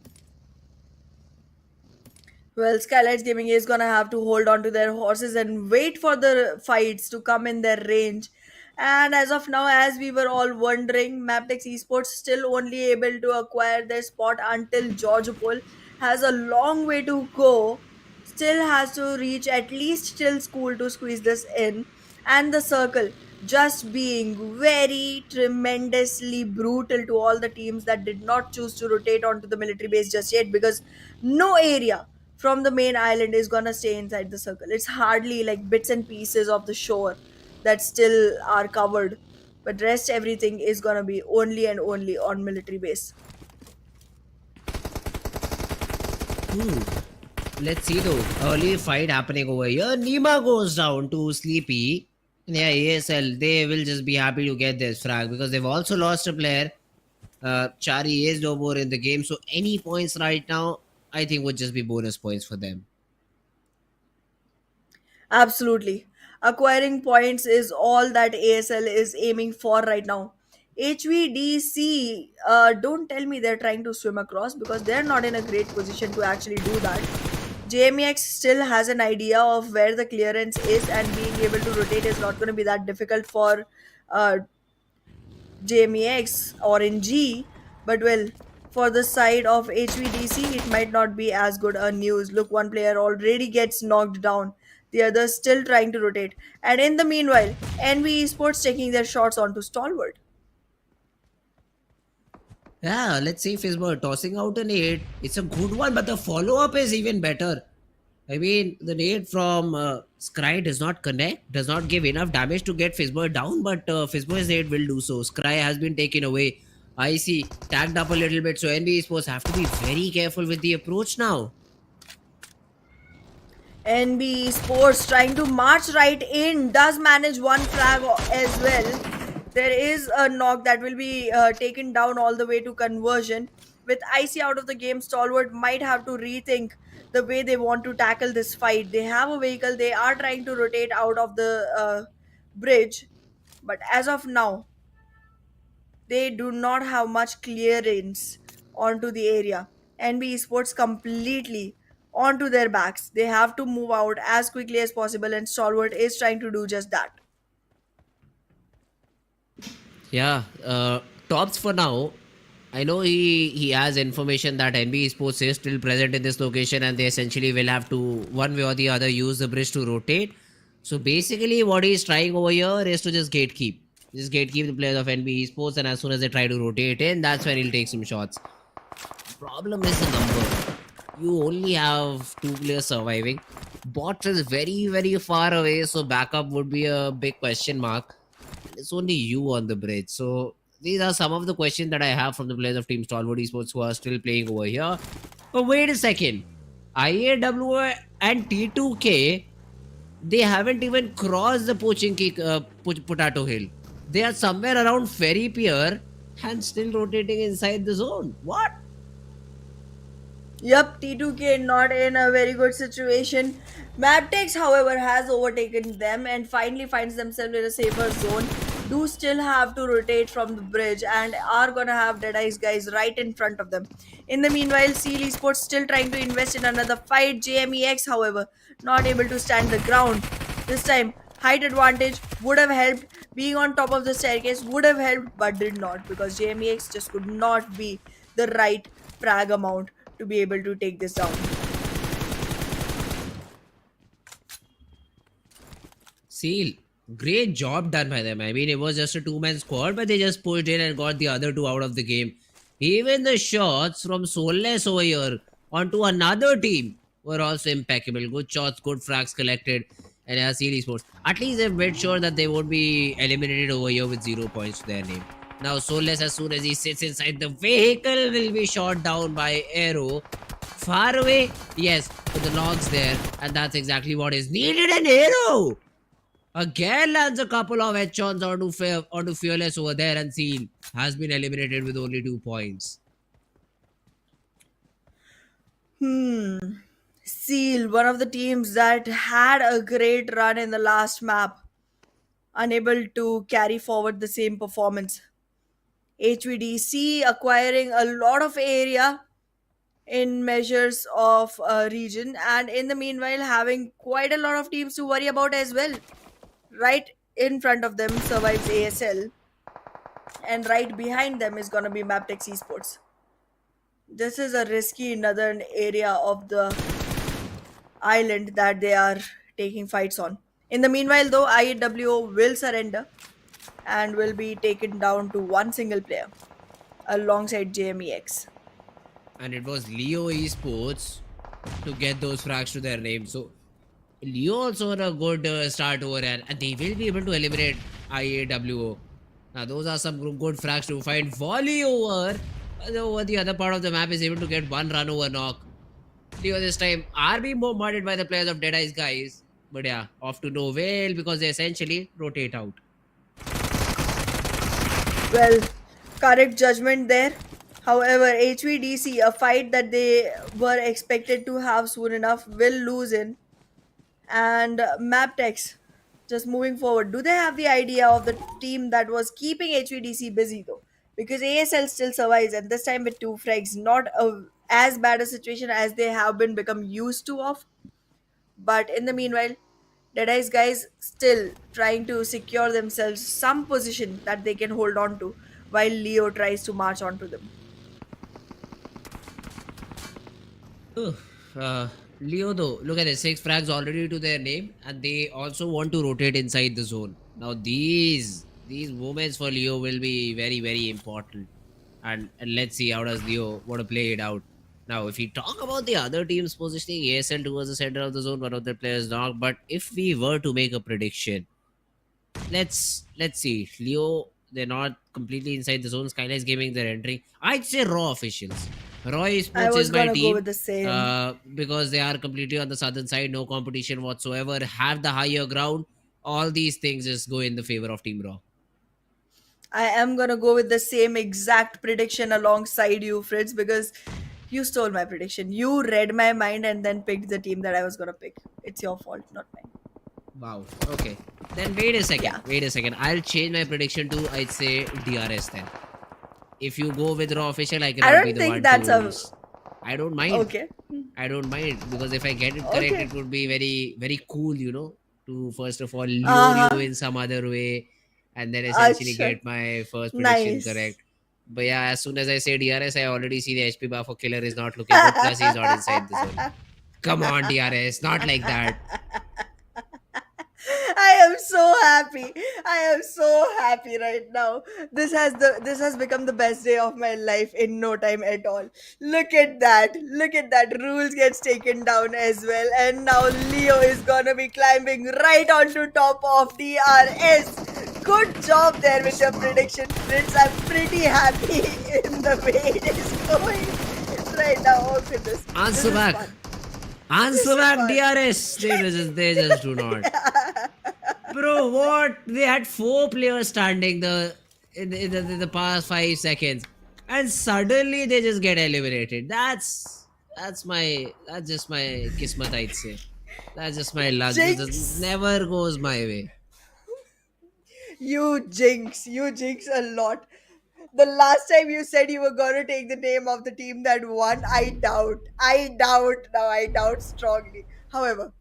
Speaker 6: Well, SKYLIGHTZ Gaming is gonna have to hold on to their horses and wait for the fights to come in their range. And as of now, as we were all wondering, Mabetex Esports still only able to acquire their spot until George Paul has a long way to go. Still has to reach at least till school to squeeze this in. And the circle just being very tremendously brutal to all the teams that did not choose to rotate onto the military base just yet, because no area from the main island is gonna stay inside the circle. It's hardly like bits and pieces of the shore that still are covered, but rest everything is gonna be only and only on military base.
Speaker 5: Hmm. Let's see though. Early fight happening over here. Nima goes down to Sleepy. And yeah, ASL, they will just be happy to get this frag because they've also lost a player. Chari is no more in the game, so any points right now, I think would just be bonus points for them.
Speaker 6: Absolutely. Acquiring points is all that ASL is aiming for right now. HVDC, don't tell me they're trying to swim across, because they're not in a great position to actually do that. JMEX still has an idea of where the clearance is, and being able to rotate is not going to be that difficult for uh, JMEX or in G, but well, for the side of HVDC, it might not be as good a news. Look, one player already gets knocked down, the other still trying to rotate. And in the meanwhile, NBeSports taking their shots onto Stalwart.
Speaker 5: Yeah, let's see Fizbert tossing out a nade. It's a good one, but the follow up is even better. I mean, the nade from Scry does not connect, does not give enough damage to get Fizbert down, but Fizbert's nade will do so. Scry has been taken away. I see, tagged up a little bit, so NB Sports have to be very careful with the approach now.
Speaker 6: NBeSports trying to march right in, does manage one frag as well. There is a knock that will be taken down all the way to conversion. With IC out of the game, Stalwart might have to rethink the way they want to tackle this fight. They have a vehicle, they are trying to rotate out of the bridge, but as of now, they do not have much clearance onto the area. NB Esports completely onto their backs. They have to move out as quickly as possible, and Stalwart is trying to do just that.
Speaker 5: Yeah, tops for now. I know he has information that NB Sports is still present in this location and they essentially will have to one way or the other use the bridge to rotate. So basically what he's trying over here is to just gatekeep. Just gatekeep the players of NB Sports, and as soon as they try to rotate in, that's when he'll take some shots. Problem is the number. You only have two players surviving. Bot is very, very far away, so backup would be a big question mark. It's only you on the bridge. So these are some of the questions that I have from the players of Team Stalwart Esports who are still playing over here. But wait a second. IAW and T2K, they haven't even crossed the Potato Hill. They are somewhere around Ferry Pier and still rotating inside the zone. What?
Speaker 6: Yup, T2K not in a very good situation. Mabetex, however, has overtaken them and finally finds themselves in a safer zone. Do still have to rotate from the bridge and are gonna have DEADEYES guys right in front of them. In the meanwhile, SEAL Esports still trying to invest in another fight. JMEX, however, not able to stand the ground. This time, height advantage would have helped. Being on top of the staircase would have helped, but did not, because JMEX just could not be the right frag amount to be able to take this down.
Speaker 5: Seal, great job done by them. I mean, it was just a two-man squad, but they just pushed in and got the other two out of the game. Even the shots from Soulless over here onto another team were also impeccable. Good shots, good frags collected. And as Seal Esports, at least they've made sure that they won't be eliminated over here with 0 points to their name. Now, Soulless, as soon as he sits inside the vehicle, will be shot down by Arrow. Far away, yes, but the logs there, and that's exactly what is needed. An Arrow again lands a couple of headshots onto Fearless over there, and Seal has been eliminated with only 2 points.
Speaker 6: SEAL, one of the teams that had a great run in the last map, unable to carry forward the same performance. HVDC acquiring a lot of area in measures of region, and in the meanwhile having quite a lot of teams to worry about as well, right? in front of them survives ASL, and right behind them is gonna be Mabetex Esports. This is a risky northern area of the island that they are taking fights on. In the meanwhile, though, IWO will surrender and will be taken down to one single player alongside JMEX.
Speaker 5: And it was Leo Esports to get those frags to their name. So Leo also had a good start over here, and they will be able to eliminate IAWO. Now those are some good frags to find. Volley over the other part of the map is able to get one run over knock. Leo this time are being bombarded by the players of DEADEYES, guys. But yeah, off to no avail because they essentially rotate out.
Speaker 6: Well, correct judgment there. However, HVDC, a fight that they were expected to have soon enough, will lose in. And Mabetex, just moving forward, do they have the idea of the team that was keeping HVDC busy though? Because ASL still survives, and this time with two frags, not as bad a situation as they have been become used to of. But in the meanwhile, Deadeye's guys still trying to secure themselves some position that they can hold on to while Leo tries to march onto them.
Speaker 5: Ugh, Leo though, look at this, 6 frags already to their name, and they also want to rotate inside the zone. Now these moments for Leo will be very, very important. And let's see how does Leo want to play it out. Now, if we talk about the other team's positioning, ASL towards the center of the zone, one of their players knocked. But if we were to make a prediction, let's see. Leo, they're not completely inside the zone. SKYLIGHTZ Gaming, they're entering. I'd say Raw officials. Raw
Speaker 6: I
Speaker 5: Esports
Speaker 6: was
Speaker 5: is my
Speaker 6: gonna
Speaker 5: team.
Speaker 6: go with the same.
Speaker 5: Because they are completely on the southern side, no competition whatsoever, have the higher ground. All these things just go in the favor of Team Raw.
Speaker 6: I am gonna go with the same exact prediction alongside you, Fritz, because you stole my prediction. You read my mind and then picked the team that I was gonna pick. It's your fault, not mine.
Speaker 5: Wow. Okay. Then wait a second.
Speaker 6: Yeah.
Speaker 5: Wait a second. I'll change my prediction to, I'd say, DRS then. If you go with Raw official, I cannot
Speaker 6: don't
Speaker 5: be the
Speaker 6: think
Speaker 5: one
Speaker 6: that's
Speaker 5: to...
Speaker 6: a-
Speaker 5: I don't mind.
Speaker 6: Okay.
Speaker 5: I don't mind because if I get it correct,
Speaker 6: Okay.
Speaker 5: it would be very, very cool, to first of all lure
Speaker 6: Uh-huh.
Speaker 5: you in some other way and then essentially
Speaker 6: Acha.
Speaker 5: get my first prediction
Speaker 6: Nice.
Speaker 5: correct. But yeah, as soon as I say DRS, I already see the HP bar for Killer is not looking good, plus he's not inside the zone. Come on, DRS, not like that.
Speaker 6: I am so happy. I am so happy right now. This has become the best day of my life in no time at all. Look at that. Look at that. Rules gets taken down as well. And now Leo is gonna be climbing right onto top of DRS. Good job there with your prediction, Prince. I'm pretty happy in the way it is going right now. Oh goodness. This
Speaker 5: Answer
Speaker 6: is
Speaker 5: back.
Speaker 6: fun.
Speaker 5: Answer back,
Speaker 6: fun.
Speaker 5: DRS. They just do not. Bro, what? They had 4 players standing in the past 5 seconds, and suddenly they just get eliminated. That's just my kismat, I'd say. That's just my luck. This
Speaker 6: Jinx.
Speaker 5: just never goes my way.
Speaker 6: You jinx a lot. The last time you said you were gonna take the name of the team that won, I doubt. Now I doubt strongly. However,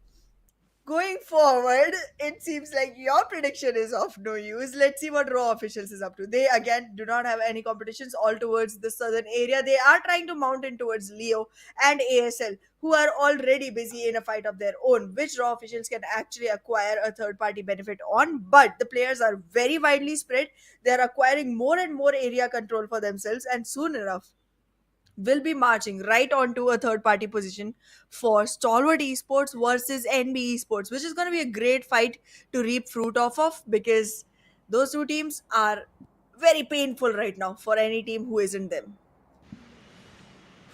Speaker 6: going forward, it seems like your prediction is of no use. Let's see what Raw officials is up to. They again do not have any competitions all towards the southern area. They are trying to mount in towards Leo and ASL, who are already busy in a fight of their own, which Raw officials can actually acquire a third party benefit on. But the players are very widely spread. They are acquiring more and more area control for themselves, and soon enough will be marching right onto a third party position for Stalwart Esports versus NBeSports, which is going to be a great fight to reap fruit off of, because those two teams are very painful right now for any team who isn't them.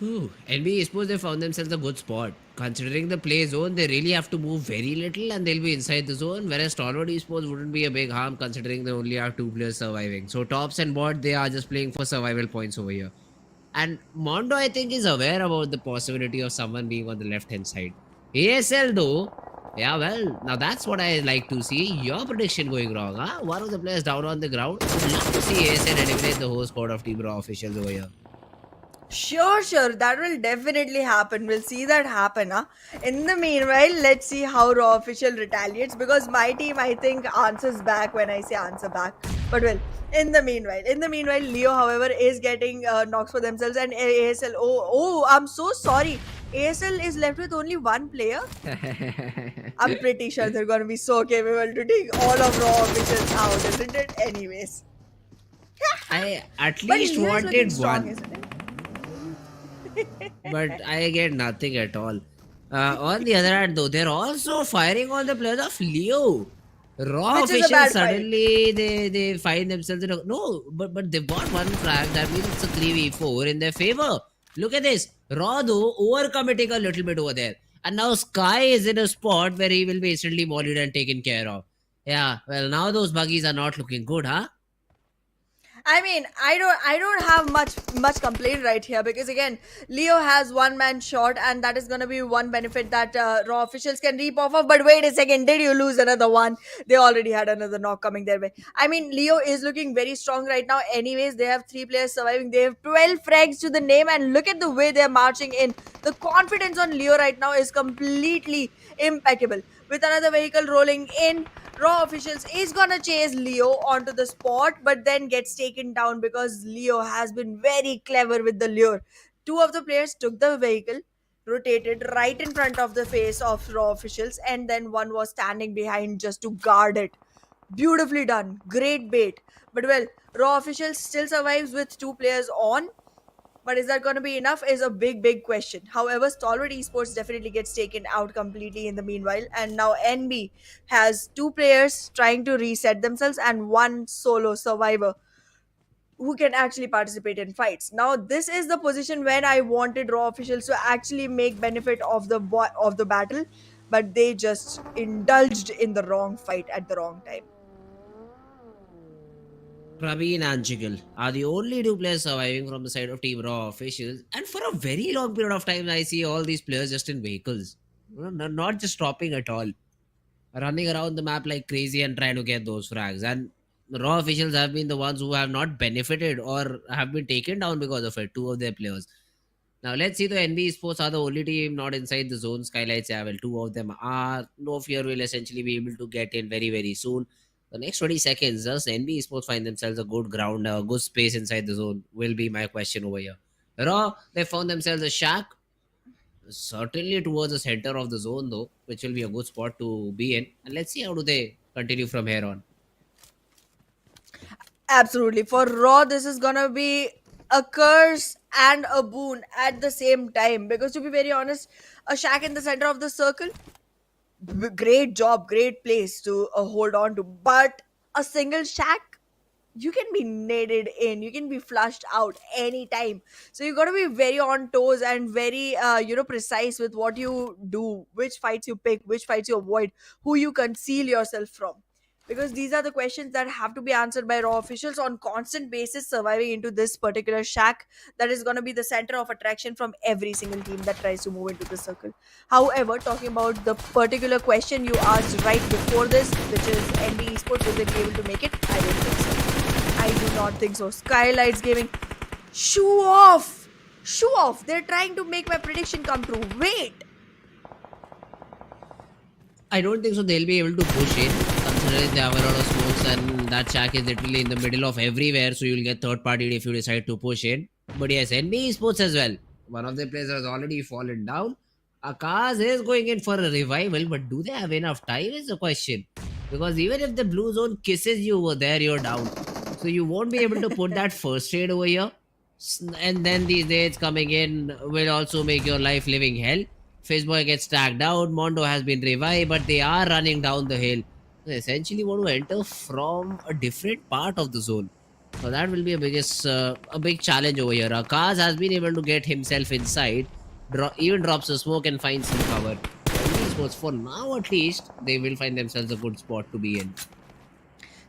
Speaker 5: NBeSports, they found themselves a good spot. Considering the play zone, they really have to move very little and they'll be inside the zone, whereas Stalwart Esports wouldn't be a big harm considering they only have 2 players surviving. So tops and bot, they are just playing for survival points over here. And Mondo, I think, is aware about the possibility of someone being on the left-hand side. ASL, though, yeah, well, now that's what I like to see. Your prediction going wrong, huh? One of the players down on the ground. Would love to see ASL eliminate the whole squad of Team Raw officials over here.
Speaker 6: Sure. That will definitely happen. We'll see that happen. Huh? In the meanwhile, let's see how Raw Official retaliates because my team, I think, answers back when I say answer back. But well, in the meanwhile, Leo, however, is getting knocks for themselves and ASL. Oh, I'm so sorry. ASL is left with only one player. I'm pretty sure they're gonna be so capable to take all of Raw Officials out, isn't it? Anyways,
Speaker 5: I at
Speaker 6: but
Speaker 5: least
Speaker 6: Leo is looking
Speaker 5: wanted
Speaker 6: strong,
Speaker 5: one,
Speaker 6: isn't it?
Speaker 5: but I get nothing at all. On the other hand, though, they're also firing on the players of Leo. Raw
Speaker 6: Which is a
Speaker 5: officials
Speaker 6: bad fight.
Speaker 5: suddenly they find themselves in a no, but they've got one frag. That means it's a 3v4 in their favor. Look at this. Raw though overcommitting a little bit over there, and now Sky is in a spot where he will be instantly volleyed and taken care of. Yeah, well now those buggies are not looking good, huh?
Speaker 6: I mean, I don't have much complaint right here because again, Leo has one man shot, and that is gonna be one benefit that Raw officials can reap off of. But wait a second, did you lose another one? They already had another knock coming their way. I mean, Leo is looking very strong right now. Anyways, they have three players surviving. They have 12 frags to the name, and look at the way they're marching in. The confidence on Leo right now is completely impeccable. With another vehicle rolling in, Raw officials is gonna chase Leo onto the spot, but then gets taken down because Leo has been very clever with the lure. Two of the players took the vehicle, rotated right in front of the face of Raw officials, and then one was standing behind just to guard it. Beautifully done, great bait. But well, Raw officials still survives with two players on, but is that going to be enough is a big question. However, Stalwart Esports definitely gets taken out completely in the meanwhile. And now NB has two players trying to reset themselves and one solo survivor who can actually participate in fights. Now, this is the position when I wanted Raw officials to actually make benefit of the battle, but they just indulged in the wrong fight at the wrong time.
Speaker 5: Praveen and Jigal are the only two players surviving from the side of Team Raw officials, and for a very long period of time, I see all these players just in vehicles, not just stopping at all, running around the map like crazy and trying to get those frags. And Raw officials have been the ones who have not benefited or have been taken down because of it. Two of their players. Now let's see. The NBeSports are the only team not inside the zone. SKYLIGHTZ, yeah, well, two of them are. No Fear will essentially be able to get in very soon. The next 20 seconds, does NBeSports find themselves a good ground, a good space inside the zone? Will be my question over here. Raw, they found themselves a shack, certainly towards the center of the zone though, which will be a good spot to be in. And let's see how do they continue from here on.
Speaker 6: Absolutely. For Raw, this is gonna be a curse and a boon at the same time. Because to be very honest, a shack in the center of the circle, great job, great place to hold on to. But a single shack, you can be naded in, you can be flushed out anytime. So you got to be very on toes and very precise with what you do, which fights you pick, which fights you avoid, who you conceal yourself from, because these are the questions that have to be answered by Raw officials on constant basis, surviving into this particular shack that is going to be the center of attraction from every single team that tries to move into the circle. However, talking about the particular question you asked right before this, which is NB Esports, will they be able to make it? I don't think so. I do not think so. SKYLIGHTZ Gaming, show off! Show off! They're trying to make my prediction come true. Wait!
Speaker 5: I don't think so they'll be able to push in, considering they have a lot of smokes and that shack is literally in the middle of everywhere, so you'll get third party if you decide to push in. But yes, NBeSports as well. One of the players has already fallen down. Akash is going in for a revival, but do they have enough time is the question. Because even if the blue zone kisses you over there, you're down. So you won't be able to put that first aid over here. And then these days coming in will also make your life living hell. Fizboy gets tagged out. Mondo has been revived, but they are running down the hill. They essentially want to enter from a different part of the zone. So that will be a big challenge over here. Akash has been able to get himself inside, even drops a smoke and finds some cover. Esports, for now at least, they will find themselves a good spot to be in.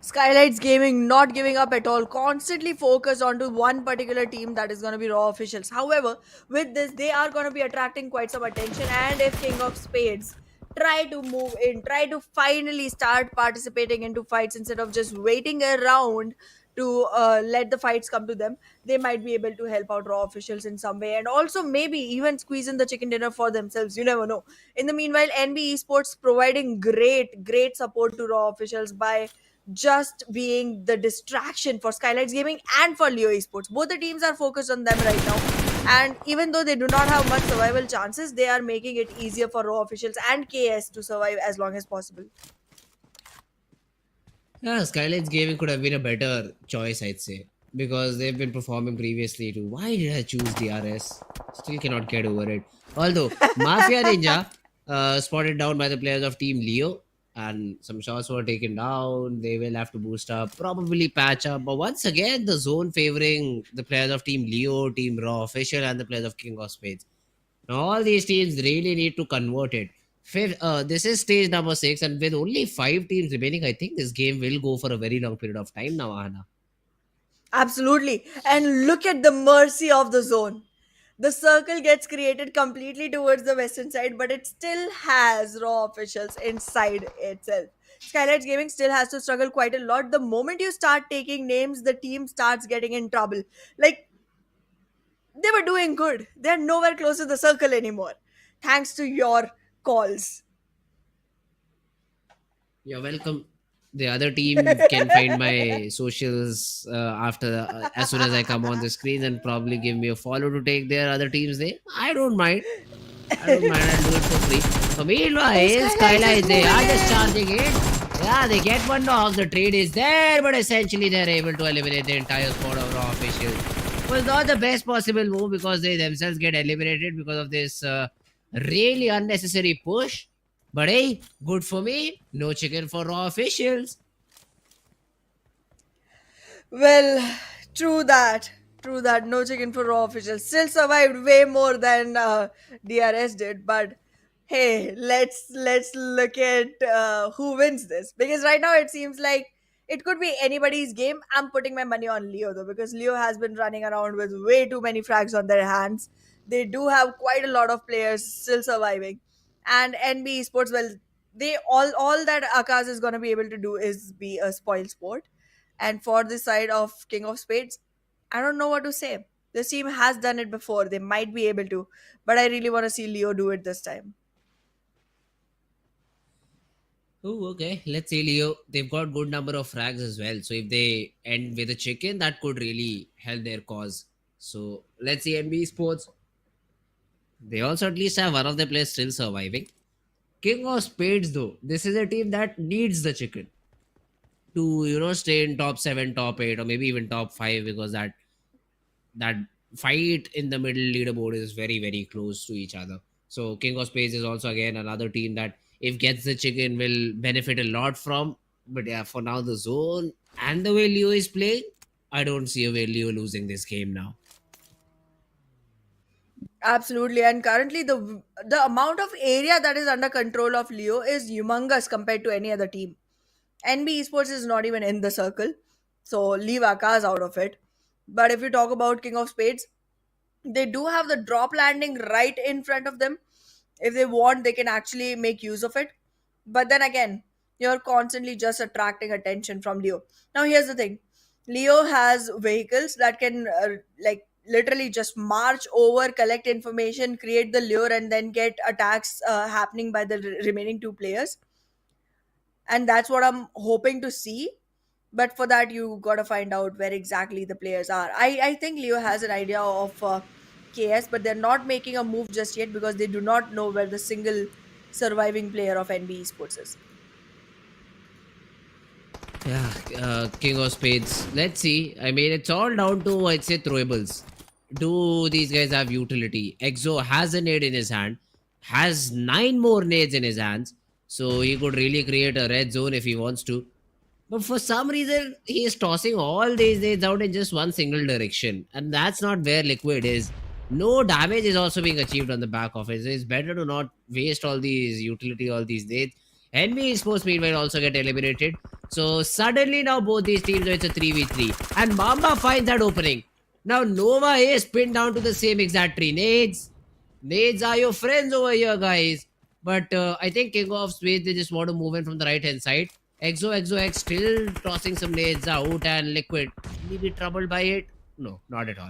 Speaker 6: SKYLIGHTZ Gaming not giving up at all, constantly focused onto one particular team, that is going to be Raw officials. However, with this, they are going to be attracting quite some attention. And if King of Spades try to move in, try to finally start participating into fights instead of just waiting around to let the fights come to them, they might be able to help out raw officials in some way, and also maybe even squeeze in the chicken dinner for themselves. You never know. In the meanwhile, NBeSports providing great support to raw officials by just being the distraction for SKYLIGHTZ Gaming and for Leo Esports. Both the teams are focused on them right now. And even though they do not have much survival chances, they are making it easier for raw officials and KS to survive as long as possible.
Speaker 5: Yeah, SKYLIGHTZ Gaming could have been a better choice, I'd say, because they've been performing previously too. Why did I choose DRS? Still cannot get over it. Although Mafia Ninja spotted down by the players of Team Leo, and some shots were taken down. They will have to boost up, probably patch up. But once again, the zone favoring the players of Team Leo, Team Raw Official, and the players of King of Spades. Now, all these teams really need to convert it. This is stage number 6, and with only 5 teams remaining, I think this game will go for a very long period of time now, Anna.
Speaker 6: Absolutely. And look at the mercy of the zone. The circle gets created completely towards the western side, but it still has raw officials inside itself. SKYLIGHTZ Gaming still has to struggle quite a lot. The moment you start taking names, the team starts getting in trouble. Like, they were doing good. They're nowhere close to the circle anymore. Thanks to your calls.
Speaker 5: You're welcome. The other team can find my socials as soon as I come on the screen and probably give me a follow to take their other team's name. I don't mind. I don't mind. I'll do it for free. So meanwhile, SKYLIGHTZ, they are just charging it. Yeah, they get one knock. The trade is there, but essentially they're able to eliminate the entire squad of raw officials. It was not the best possible move because they themselves get eliminated because of this really unnecessary push. But hey, good for me. No chicken for raw officials.
Speaker 6: Well, true that. True that. No chicken for raw officials. Still survived way more than DRS did. But hey, let's look at who wins this, because right now it seems like it could be anybody's game. I'm putting my money on Leo though, because Leo has been running around with way too many frags on their hands. They do have quite a lot of players still surviving, and NB Esports, well, they all that Akash is gonna be able to do is be a spoil sport. And for the side of King of Spades, I don't know what to say. This team has done it before. They might be able to, but I really want to see Leo do it this time.
Speaker 5: Oh, okay. Let's see, Leo. They've got good number of frags as well. So if they end with a chicken, that could really help their cause. So let's see, NB Sports. They also at least have one of their players still surviving. King of Spades, though, this is a team that needs the chicken to stay in top 7, top 8, or maybe even top 5, because that fight in the middle leaderboard is very, very close to each other. So King of Spades is also again another team that if gets the chicken will benefit a lot from. But yeah, for now the zone and the way Leo is playing, I don't see a way Leo losing this game now.
Speaker 6: Absolutely, and currently the amount of area that is under control of Leo is humongous compared to any other team. NB Esports is not even in the circle, so leave Akash out of it. But if you talk about King of Spades, they do have the drop landing right in front of them. If they want, they can actually make use of it. But then again, you're constantly just attracting attention from Leo. Now, here's the thing: Leo has vehicles that can, like, literally just march over, collect information, create the lure, and then get attacks happening by the remaining two players. And that's what I'm hoping to see. But for that, you gotta find out where exactly the players are. I think Leo has an idea of KS, but they're not making a move just yet because they do not know where the single surviving player of NB Esports is.
Speaker 5: Yeah, King of Spades. Let's see. I mean, it's all down to, I'd say, throwables. Do these guys have utility? Exo has a nade in his hand, has 9 more nades in his hands, so he could really create a red zone if he wants to. But for some reason, he is tossing all these nades out in just one single direction, and that's not where Liquid is. No damage is also being achieved on the back of it. So it's better to not waste all these utility, all these nades. NB Esports meanwhile also get eliminated. So suddenly now both these teams, it's a 3v3. And Mamba finds that opening. Now Nova is pinned down to the same exact tree. Nades. Nades are your friends over here, guys. But I think King of Spades, they just want to move in from the right hand side. XOXOX still tossing some nades out, and Liquid maybe troubled by it. No, not at all.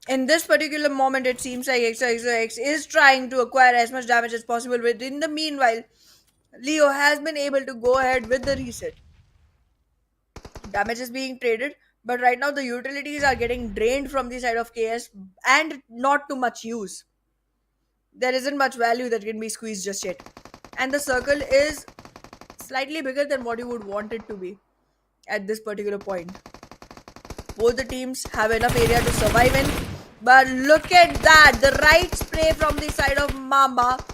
Speaker 6: In this particular moment, it seems like XOXOX is trying to acquire as much damage as possible, but in the meanwhile, Leo has been able to go ahead with the reset. Damage is being traded, but right now the utilities are getting drained from the side of KS and not too much use. There isn't much value that can be squeezed just yet. And the circle is slightly bigger than what you would want it to be at this particular point. Both the teams have enough area to survive in, but look at that. The right spray from the side of Mamba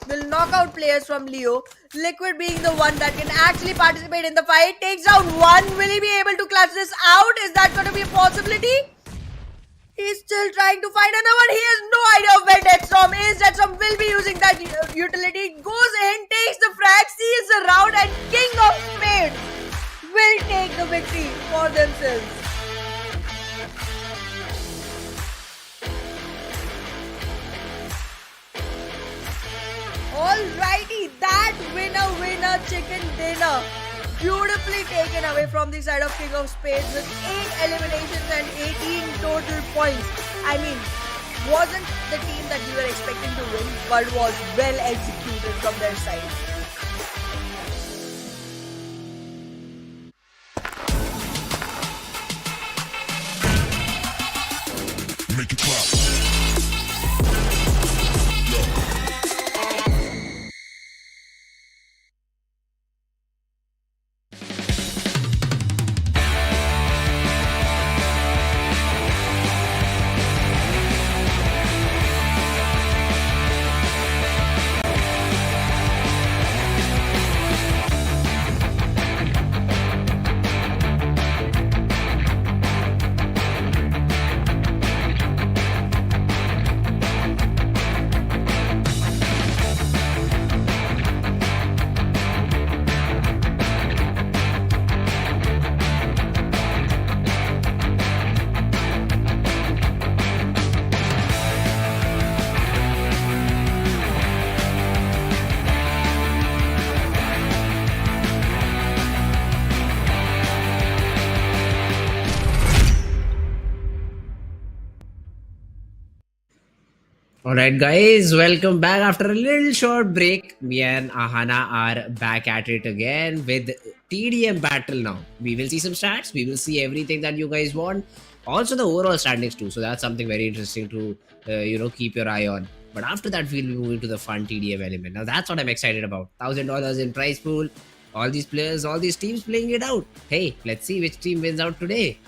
Speaker 6: will knock out players from Leo. Liquid being the one that can actually participate in the fight. Takes down one. Will he be able to clutch this out? Is that going to be a possibility? He's still trying to find another one. He has no idea of where Deathstorm is. Deathstorm will be using that utility. Goes in, takes the frag, seals the round, and King of Spades will take the victory for themselves. Alrighty, that winner chicken dinner beautifully taken away from the side of King of Spades with 8 eliminations and 18 total points. I mean, wasn't the team that we were expecting to win, but was well executed from their side.
Speaker 4: Make it clap.
Speaker 5: Alright guys, welcome back after a little short break. Me and Ahana are back at it again with TDM battle now. We will see some stats, we will see everything that you guys want. Also the overall standings too, so that's something very interesting to keep your eye on. But after that we'll be moving to the fun TDM element. Now that's what I'm excited about. $1,000 in prize pool, all these players, all these teams playing it out. Hey, let's see which team wins out today.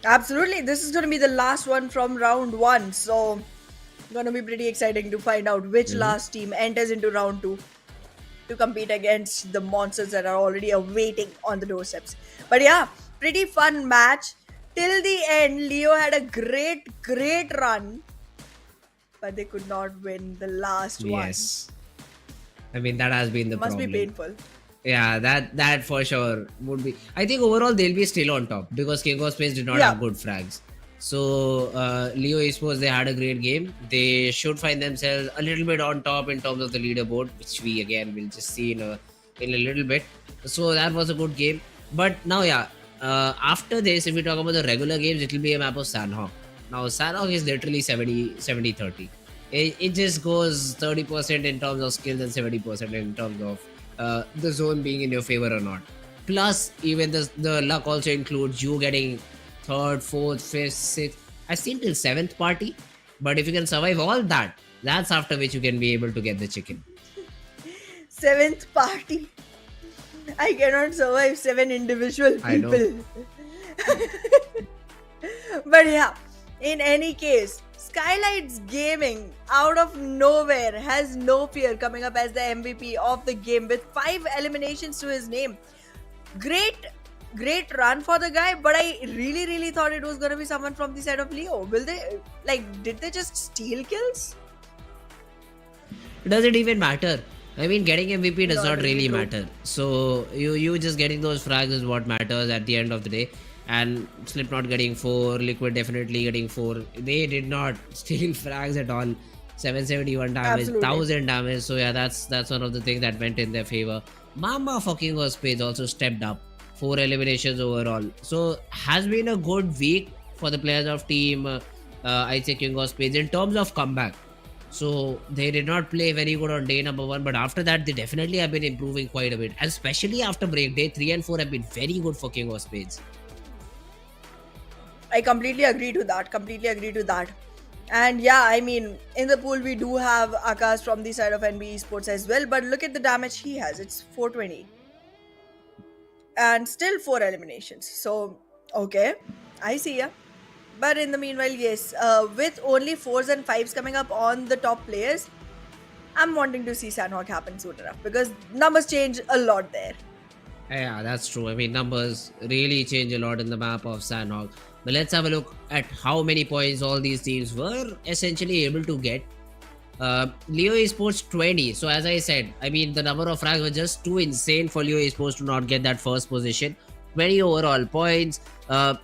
Speaker 6: Absolutely, this is going to be the last one from round 1, so gonna be pretty exciting to find out which last team enters into round 2 to compete against the monsters that are already awaiting on the doorsteps. But yeah, pretty fun match till the end. Leo had a great run, but they could not win the last one.
Speaker 5: Yes, I mean that has been the
Speaker 6: Must
Speaker 5: problem.
Speaker 6: be painful.
Speaker 5: Yeah, that for sure would be. I think overall they'll be still on top because King of Spades did not have good frags. So Leo Esports, they had a great game. They should find themselves a little bit on top in terms of the leaderboard, which we again will just see in a little bit. So that was a good game. But now after this, if we talk about the regular games, it will be a map of Sanhok. Now Sanhok is literally 70-30. It just goes 30% in terms of skills and 70% in terms of the zone being in your favor or not. Plus even the luck also includes you getting 3rd, 4th, 5th, 6th, I've seen till 7th party. But if you can survive all that, that's after which you can be able to get the chicken.
Speaker 6: 7th party. I cannot survive 7 individual people.
Speaker 5: I know.
Speaker 6: But yeah, in any case, SKYLIGHTZ Gaming out of nowhere has no fear coming up as the MVP of the game with 5 eliminations to his name. Great run for the guy, but I really thought it was gonna be someone from the side of Leo. Did they just steal kills?
Speaker 5: Does it even matter? I mean, getting MVP does not really matter. So you just getting those frags is what matters at the end of the day. And Slipknot getting 4, Liquid definitely getting 4. They did not steal frags at all. 771 damage,
Speaker 6: Absolutely.
Speaker 5: 1000 damage. So yeah, that's one of the things that went in their favor. Mama fucking was Spades also stepped up. 4 eliminations overall. So has been a good week for the players of team. I say King of Spades in terms of comeback. So they did not play very good on day number 1, but after that they definitely have been improving quite a bit. And especially after break, day 3 and 4 have been very good for King of Spades.
Speaker 6: I completely agree to that. Completely agree to that. And yeah, I mean, in the pool we do have Akash from the side of NBeSports as well. But look at the damage he has. It's 420. And still 4 eliminations. So, okay. I see ya. But in the meanwhile, yes, with only 4s and 5s coming up on the top players, I'm wanting to see Sanhok happen soon enough. Because numbers change a lot there.
Speaker 5: Yeah, that's true. I mean, numbers really change a lot in the map of Sanhok. But let's have a look at how many points all these teams were essentially able to get. Leo Esports 20. So as I said, I mean, the number of frags were just too insane for Leo Esports to not get that first position. 20 overall points.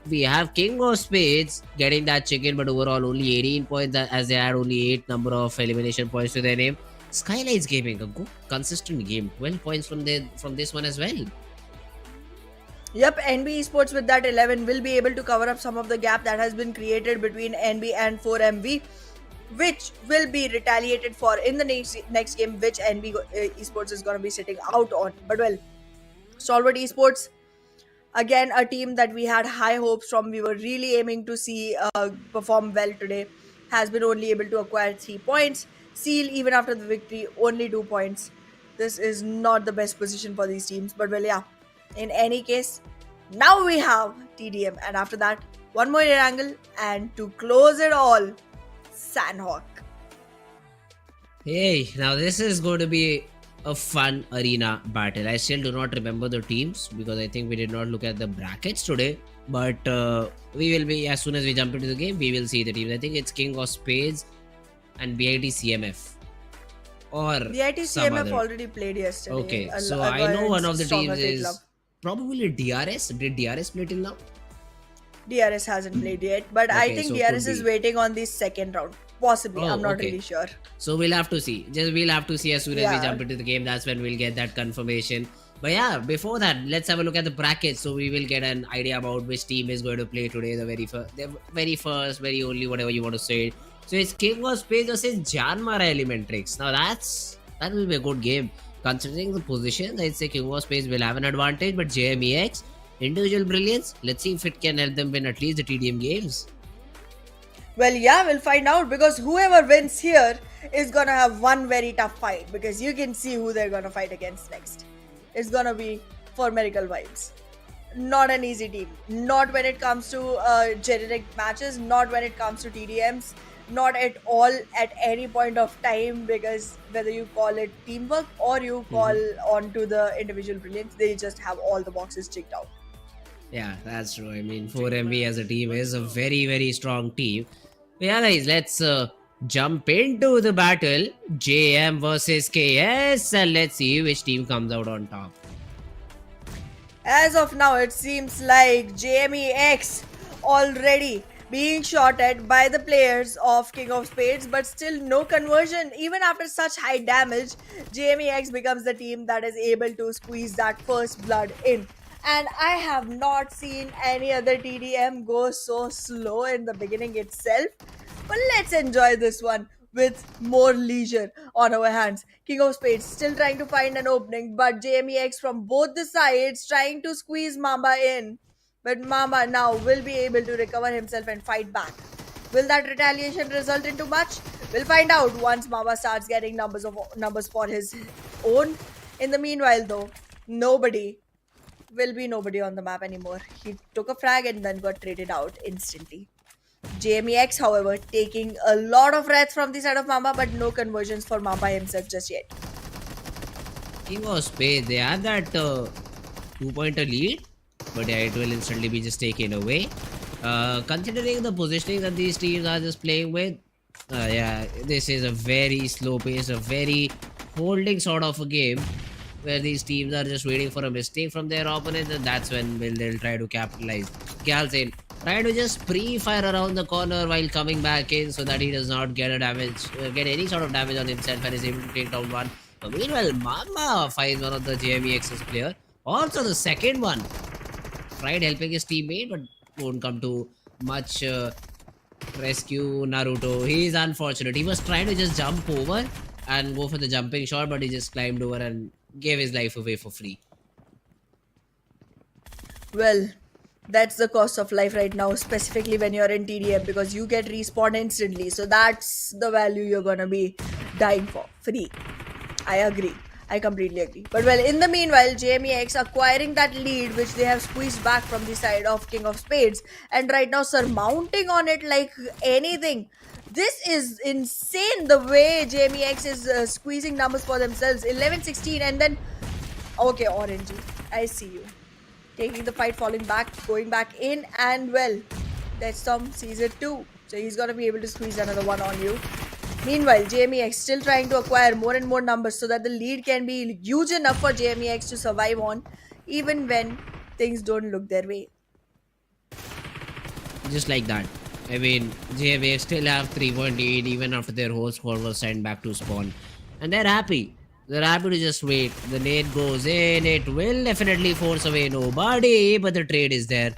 Speaker 5: We have King of Spades getting that chicken, but overall only 18 points as they had only 8 number of elimination points to their name. SKYLIGHTZ Gaming, a good consistent game. 12 points from this one as well.
Speaker 6: Yep, NBeSports with that 11 will be able to cover up some of the gap that has been created between NB and 4MV, which will be retaliated for in the next game, which NB Esports is going to be sitting out on. But well, Stalwart Esports, again, a team that we had high hopes from, we were really aiming to see perform well today, has been only able to acquire 3 points. Seal, even after the victory, only 2 points. This is not the best position for these teams, but well, yeah. In any case, now we have TDM, and after that, one more Erangel, and to close it all, Sanhok.
Speaker 5: Hey, now this is going to be a fun arena battle. I still do not remember the teams because I think we did not look at the brackets today. But we will be, as soon as we jump into the game, we will see the teams. I think it's King of Spades and BIT CMF. Or
Speaker 6: BIT CMF already played yesterday.
Speaker 5: Okay, so I know one of the teams is probably DRS. Did DRS play till now?
Speaker 6: DRS hasn't played yet, but I think so DRS is waiting on the second round. Possibly, I'm not really sure.
Speaker 5: So we'll have to see. We'll have to see as soon as we jump into the game. That's when we'll get that confirmation. But yeah, before that, let's have a look at the brackets. So we will get an idea about which team is going to play today. The very first, very only, whatever you want to say. So it's King of Spades versus Janmara Elementrix. Now that will be a good game. Considering the positions, I'd say King of Spades will have an advantage, but JMEX, individual brilliance, let's see if it can help them win at least the TDM games.
Speaker 6: Well, yeah, we'll find out, because whoever wins here is gonna have one very tough fight, because you can see who they're gonna fight against next. It's gonna be for Miracle Vibes. Not an easy team. Not when it comes to generic matches, not when it comes to TDMs. Not at all at any point of time, because whether you call it teamwork or you call onto the individual brilliance, they just have all the boxes checked out.
Speaker 5: Yeah, that's true. I mean, 4MB as a team is a very, very strong team. But yeah, guys, let's jump into the battle. JM versus KS, and let's see which team comes out on top.
Speaker 6: As of now, it seems like JMEX already being shot at by the players of King of Spades, but still no conversion. Even after such high damage, JMEX becomes the team that is able to squeeze that first blood in. And I have not seen any other TDM go so slow in the beginning itself. But let's enjoy this one with more leisure on our hands. King of Spades still trying to find an opening, but JMEX from both the sides trying to squeeze Mamba in. But Mamba now will be able to recover himself and fight back. Will that retaliation result into much? We'll find out once Mamba starts getting numbers for his own. In the meanwhile though, nobody on the map anymore. He took a frag and then got traded out instantly. JMEX, however, taking a lot of wrath from the side of Mamba, but no conversions for Mamba himself just yet.
Speaker 5: King of Spades, they have that 2-pointer lead, but yeah, it will instantly be just taken away. Considering the positioning that these teams are just playing with, yeah, this is a very slow pace, a very holding sort of a game, where these teams are just waiting for a mistake from their opponents, and that's when they'll try to capitalize. Gal's in. Trying to just pre-fire around the corner while coming back in so that he does not get get any sort of damage on himself and is able to take down one. But meanwhile, Mama finds one of the JMEX's player. Also the second one. Tried helping his teammate but won't come to much rescue Naruto. He is unfortunate. He was trying to just jump over and go for the jumping shot, but he just climbed over and gave his life away for free.
Speaker 6: Well, that's the cost of life right now, specifically when you're in TDM, because you get respawned instantly. So that's the value you're gonna be dying for. Free. I agree. I completely agree. But well, in the meanwhile, JMEX acquiring that lead, which they have squeezed back from the side of King of Spades, and right now surmounting on it like anything. This is insane the way JMEX is squeezing numbers for themselves. 11-16 and then... Okay, Orangey, I see you. Taking the fight, falling back, going back in, and well, that's Tom sees it too. So he's gonna be able to squeeze another one on you. Meanwhile, JMEX still trying to acquire more and more numbers so that the lead can be huge enough for JMEX to survive on, even when things don't look their way.
Speaker 5: Just like that. I mean, JMEX still have 3.8 even after their whole squad was sent back to spawn. And they're happy. They're happy to just wait. The nade goes in. It will definitely force away nobody, but the trade is there.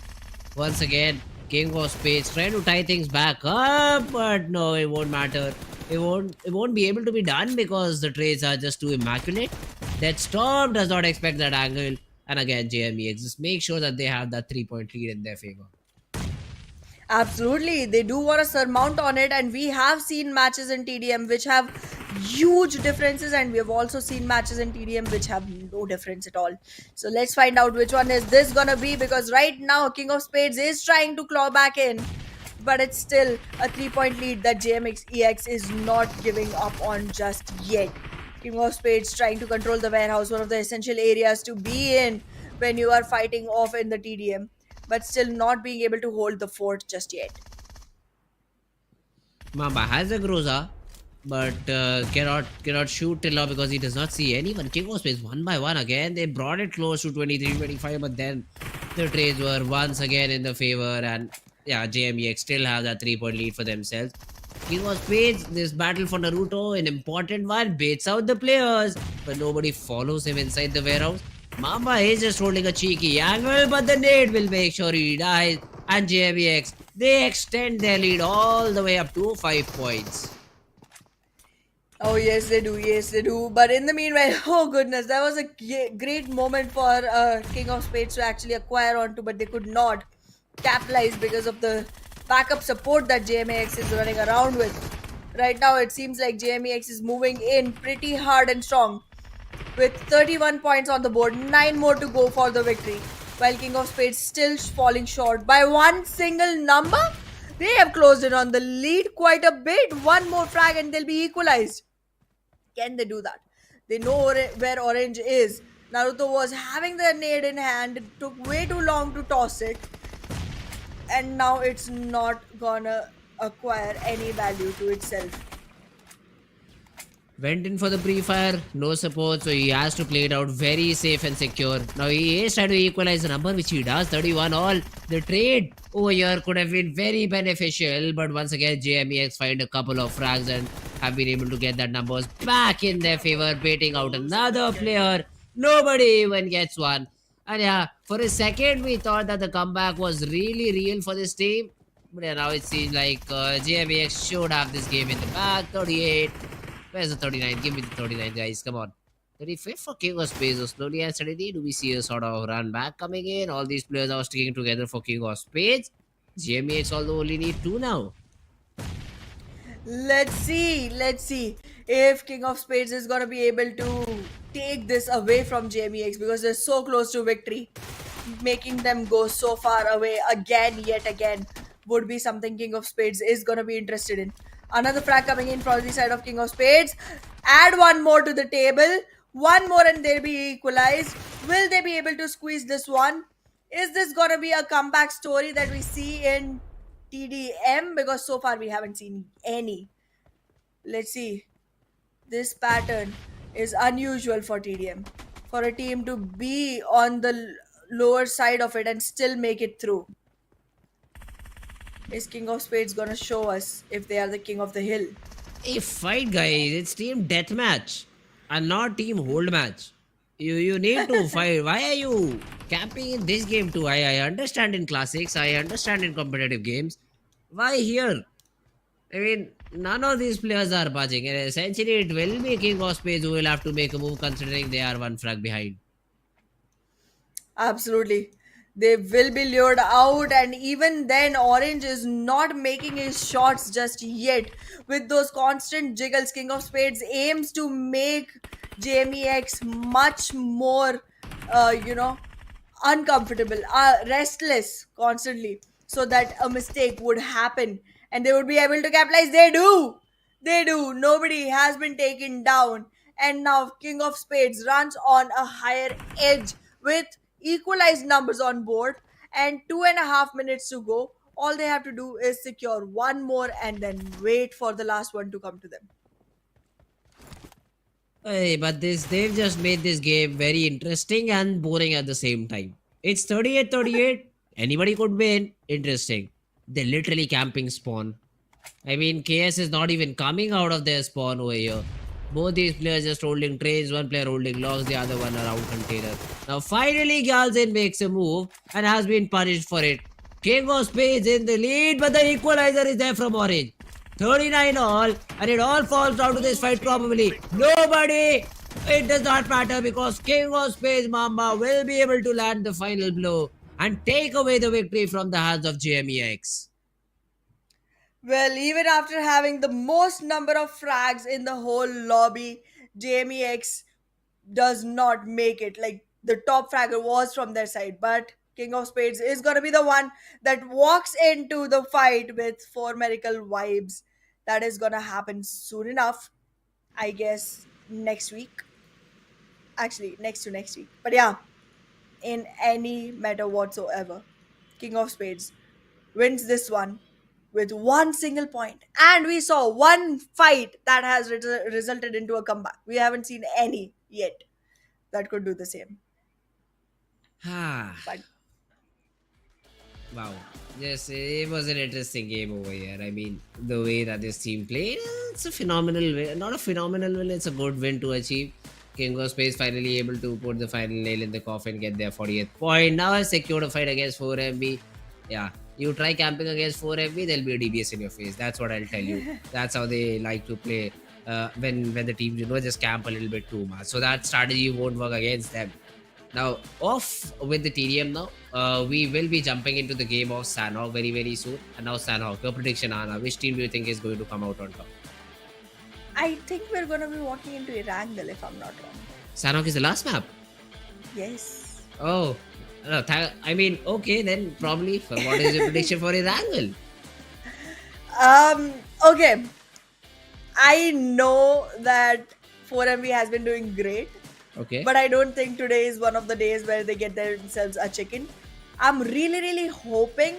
Speaker 5: Once again, King of Spades trying to tie things back up, but no, it won't matter. It won't be able to be done because the trades are just too immaculate. That Storm does not expect that angle. And again, JMEX just make sure that they have that 3-point lead in their favor.
Speaker 6: Absolutely, they do want to surmount on it, and we have seen matches in TDM which have huge differences, and we have also seen matches in TDM which have no difference at all. So let's find out which one is this gonna be, because right now King of Spades is trying to claw back in, but it's still a 3-point lead that JMX EX is not giving up on just yet. King of Spades trying to control the warehouse, one of the essential areas to be in when you are fighting off in the TDM, but still not being able to hold the fort just yet.
Speaker 5: Mamba has a Groza, but cannot shoot till now because he does not see anyone. King of Spades 1 by 1 again. They brought it close to 23-25, but then the trades were once again in the favor, and yeah, JMEX still have that 3-point lead for themselves. King of Spades, this battle for Naruto, an important one, baits out the players, but nobody follows him inside the warehouse. Mamba is just holding a cheeky angle, but the nade will make sure he dies. And JMEX, they extend their lead all the way up to 5 points.
Speaker 6: Oh yes they do, yes they do. But in the meanwhile, oh goodness, that was a great moment for King of Spades to actually acquire onto, but they could not capitalize because of the backup support that JMEX is running around with. Right now it seems like JMEX is moving in pretty hard and strong, with 31 points on the board, 9 more to go for the victory, while King of Spades still falling short by one single number. They have closed in on the lead quite a bit. One more frag and they'll be equalized. Can they do that? They know where Orange is. Naruto was having the nade in hand. It took way too long to toss it, and now it's not gonna acquire any value to itself.
Speaker 5: Went in for the pre-fire, no support, so he has to play it out very safe and secure. Now he is trying to equalize the number, which he does, 31 all. The trade over here could have been very beneficial, but once again JMEX find a couple of frags and have been able to get that numbers back in their favor, baiting out another player. Nobody even gets one. And yeah, for a second we thought that the comeback was really real for this team, but yeah, now it seems like JMEX should have this game in the bag. 38. Where's the 39? Give me the 39, guys. Come on. 35 for King of Spades. So slowly and steadily, do we see a sort of run back coming in? All these players are sticking together for King of Spades. JMEX although only need 2 now.
Speaker 6: Let's see if King of Spades is gonna be able to take this away from JMEX, because they're so close to victory. Making them go so far away yet again would be something King of Spades is gonna be interested in. Another frag coming in from the side of King of Spades. Add one more to the table. One more and they'll be equalized. Will they be able to squeeze this one? Is this gonna be a comeback story that we see in TDM? Because so far we haven't seen any. Let's see. This pattern is unusual for TDM. For a team to be on the lower side of it and still make it through. is King of Spades gonna show us if they are the king of the hill?
Speaker 5: Hey, fight, guys. It's team deathmatch and not team hold match. You need to fight. Why are you camping in this game too? I understand in classics. I understand in competitive games. Why here? I mean, none of these players are budging. And essentially, it will be King of Spades who will have to make a move considering they are one frag behind.
Speaker 6: Absolutely. They will be lured out, and even then, Orange is not making his shots just yet. With those constant jiggles, King of Spades aims to make JMEX much more, you know, uncomfortable, restless constantly, so that a mistake would happen and they would be able to capitalize. They do. They do. Nobody has been taken down. And now King of Spades runs on a higher edge with equalized numbers on board and 2.5 minutes to go. All they have to do is secure one more and then wait for the last one to come to them.
Speaker 5: Hey, but they've just made this game very interesting and boring at the same time. It's 38-38. Anybody could win. Interesting. They're literally camping spawn. I mean, KS is not even coming out of their spawn over here. Both these players just holding trays, one player holding logs, the other one around container. Now finally Galzin makes a move and has been punished for it. King of Spades in the lead, but the equalizer is there from Orange. 39 all, and it all falls down to this fight probably. Nobody! It does not matter because King of Spades Mamba will be able to land the final blow and take away the victory from the hands of JMEX.
Speaker 6: Well, even after having the most number of frags in the whole lobby, JMEX does not make it. Like, the top fragger was from their side, but King of Spades is going to be the one that walks into the fight with four miracle vibes. That is going to happen soon enough, I guess, next week. Actually, next to next week. But yeah, in any matter whatsoever, King of Spades wins this one with one single point. And we saw one fight that has resulted into a comeback. We haven't seen any yet that could do the same.
Speaker 5: Ah.
Speaker 6: But
Speaker 5: Wow. Yes, it was an interesting game over here. I mean, the way that this team played, it's a phenomenal win. Not a phenomenal win, it's a good win to achieve. King of Space finally able to put the final nail in the coffin, get their 40th point. Now has secured a fight against 4MB. Yeah, you try camping against 4MB, there'll be a DBS in your face. That's what I'll tell you. That's how they like to play when the teams, just camp a little bit too much. So that strategy won't work against them. Now, off with the TDM now. We will be jumping into the game of Sanhok very, very soon. And now Sanhok, your prediction, Anna. Which team do you think is going to come out on top?
Speaker 6: I think we're going to be walking into Erangel if I'm not wrong.
Speaker 5: Sanhok is the last map?
Speaker 6: Yes.
Speaker 5: Oh. No, I mean, okay, then probably. What is your prediction for Erangel?
Speaker 6: Okay. I know that 4MB has been doing great.
Speaker 5: Okay.
Speaker 6: But I don't think today is one of the days where they get themselves a chicken. I'm really, really hoping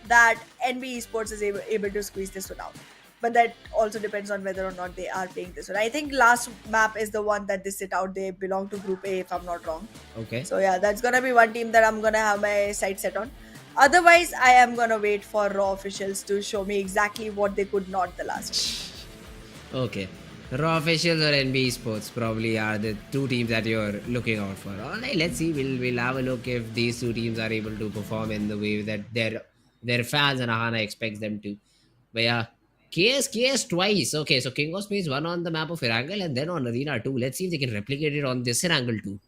Speaker 6: that NBeSports is able to squeeze this one out. But that also depends on whether or not they are playing this one. I think last map is the one that they sit out. They belong to Group A if I'm not wrong.
Speaker 5: Okay.
Speaker 6: So yeah, that's going to be one team that I'm going to have my sight set on. Otherwise, I am going to wait for Raw officials to show me exactly what they could not the last time.
Speaker 5: Okay. Raw officials or NBeSports probably are the two teams that you're looking out for. Alright, let's see. We'll have a look if these two teams are able to perform in the way that their fans and Ahana expects them to. But yeah, KS twice. Okay, so King of Space won on the map of Erangel and then on Arena 2. Let's see if they can replicate it on this Erangel 2.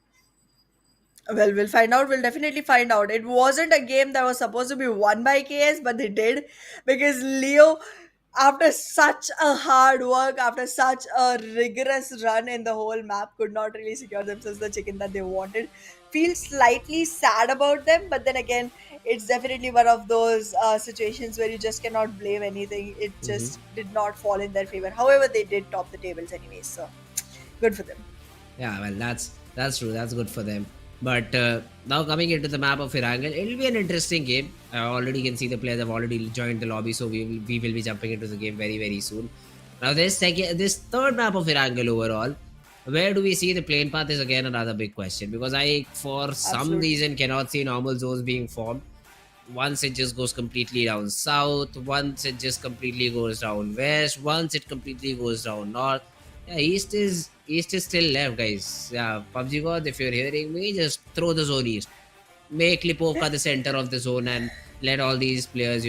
Speaker 6: Well, we'll find out. We'll definitely find out. It wasn't a game that was supposed to be won by KS, but they did because Leo, after such a hard work, after such a rigorous run in the whole map, could not really secure themselves the chicken that they wanted. Feel slightly sad about them, but then again, it's definitely one of those situations where you just cannot blame anything. It just did not fall in their favor. However, they did top the tables anyways, so good for them.
Speaker 5: Yeah, well, that's true. That's good for them. But now coming into the map of Erangel, it will be an interesting game. I already can see the players have already joined the lobby, so we will be jumping into the game very, very soon. Now this third map of Erangel overall, where do we see the plane path is again another big question, because I for some reason cannot see normal zones being formed. once it just goes completely down south, once it just completely goes down west, once it completely goes down north. Yeah, east is still left, guys. Yeah, PUBG God, if you're hearing me, just throw the zone east. Make Lipovka the center of the zone and let all these players,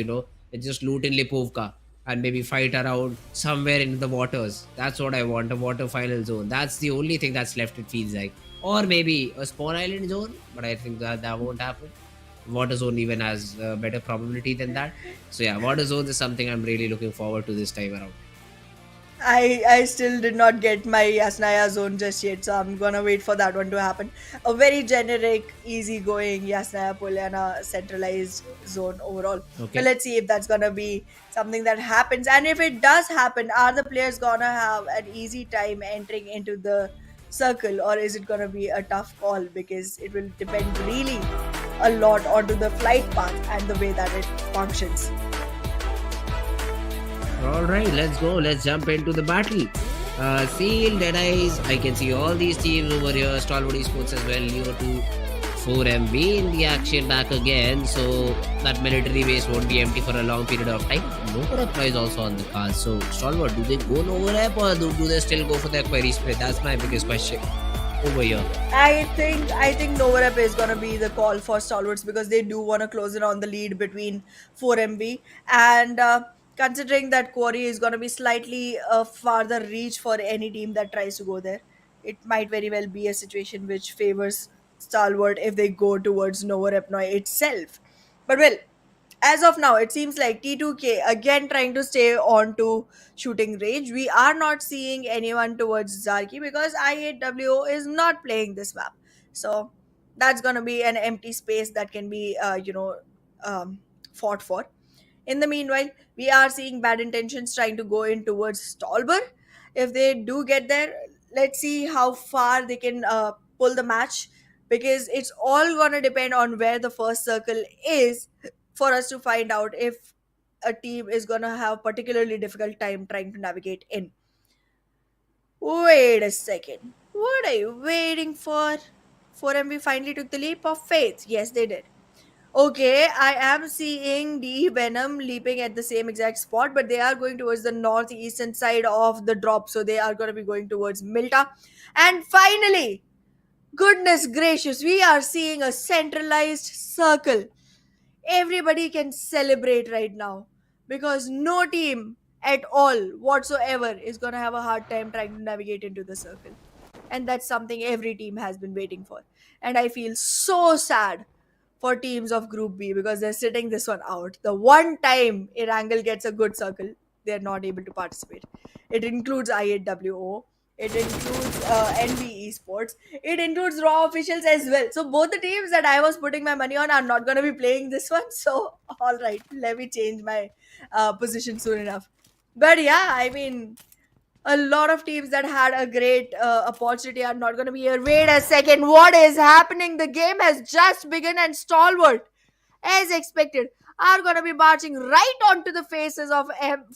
Speaker 5: just loot in Lipovka and maybe fight around somewhere in the waters. That's what I want, a water final zone. That's the only thing that's left, it feels like. Or maybe a spawn island zone, but I think that won't happen. Water zone even has a better probability than that. So yeah, water zones is something I'm really looking forward to this time around.
Speaker 6: I still did not get my Yasnaya zone just yet, so I'm gonna wait for that one to happen. A very generic, easygoing Yasnaya Polyana centralized zone overall.
Speaker 5: Okay.
Speaker 6: But let's see if that's gonna be something that happens. And if it does happen, are the players gonna have an easy time entering into the circle, or is it gonna be a tough call? Because it will depend really a lot onto the flight path and the way that it functions.
Speaker 5: Alright, let's go. Let's jump into the battle. Seal, DEADEYES. I can see all these teams over here. Stalwart Esports as well. Neo 2, 4MB in the action back again. So that military base won't be empty for a long period of time. Nowhere is also on the card. So Stalwart, do they go nowhere or do they still go for their query spread? That's my biggest question over here.
Speaker 6: I think Novarep is gonna be the call for Stalwarts because they do want to close in on the lead between 4MB and considering that Quarry is gonna be slightly farther reach for any team that tries to go there, it might very well be a situation which favors Stalwart if they go towards Novarep itself. But well, as of now, it seems like T2K again trying to stay on to shooting range. We are not seeing anyone towards Zarki because I8WO is not playing this map. So that's gonna be an empty space that can be, fought for. In the meanwhile, we are seeing bad intentions trying to go in towards Stolber. If they do get there, let's see how far they can pull the match because it's all gonna depend on where the first circle is for us to find out if a team is gonna have particularly difficult time trying to navigate in. Wait a second. What are you waiting for? 4MB finally took the leap of faith. Yes, they did. Okay, I am seeing the Venom leaping at the same exact spot, but they are going towards the northeastern side of the drop, so they are going to be going towards Milta. And finally, goodness gracious, we are seeing a centralized circle. Everybody can celebrate right now because no team at all whatsoever is going to have a hard time trying to navigate into the circle. And that's something every team has been waiting for. And I feel so sad for teams of Group B because they're sitting this one out. The one time Erangel gets a good circle, they're not able to participate. It includes I8WO, it includes NBeSports, it includes Raw officials as well. So both the teams that I was putting my money on are not going to be playing this one. So all right, let me change my position soon enough. But yeah, I mean, a lot of teams that had a great opportunity are not going to be here. Wait a second, what is happening? The game has just begun and Stalwart, as expected, are going to be marching right onto the faces of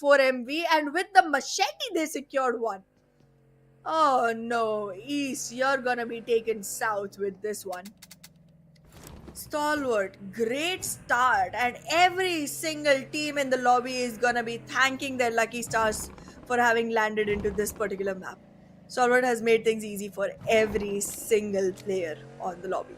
Speaker 6: 4MV, and with the machete they secured one. Oh no, East, you're going to be taken south with this one. Stalwart, great start, and every single team in the lobby is gonna be thanking their lucky stars for having landed into this particular map. Stalwart has made things easy for every single player on the lobby.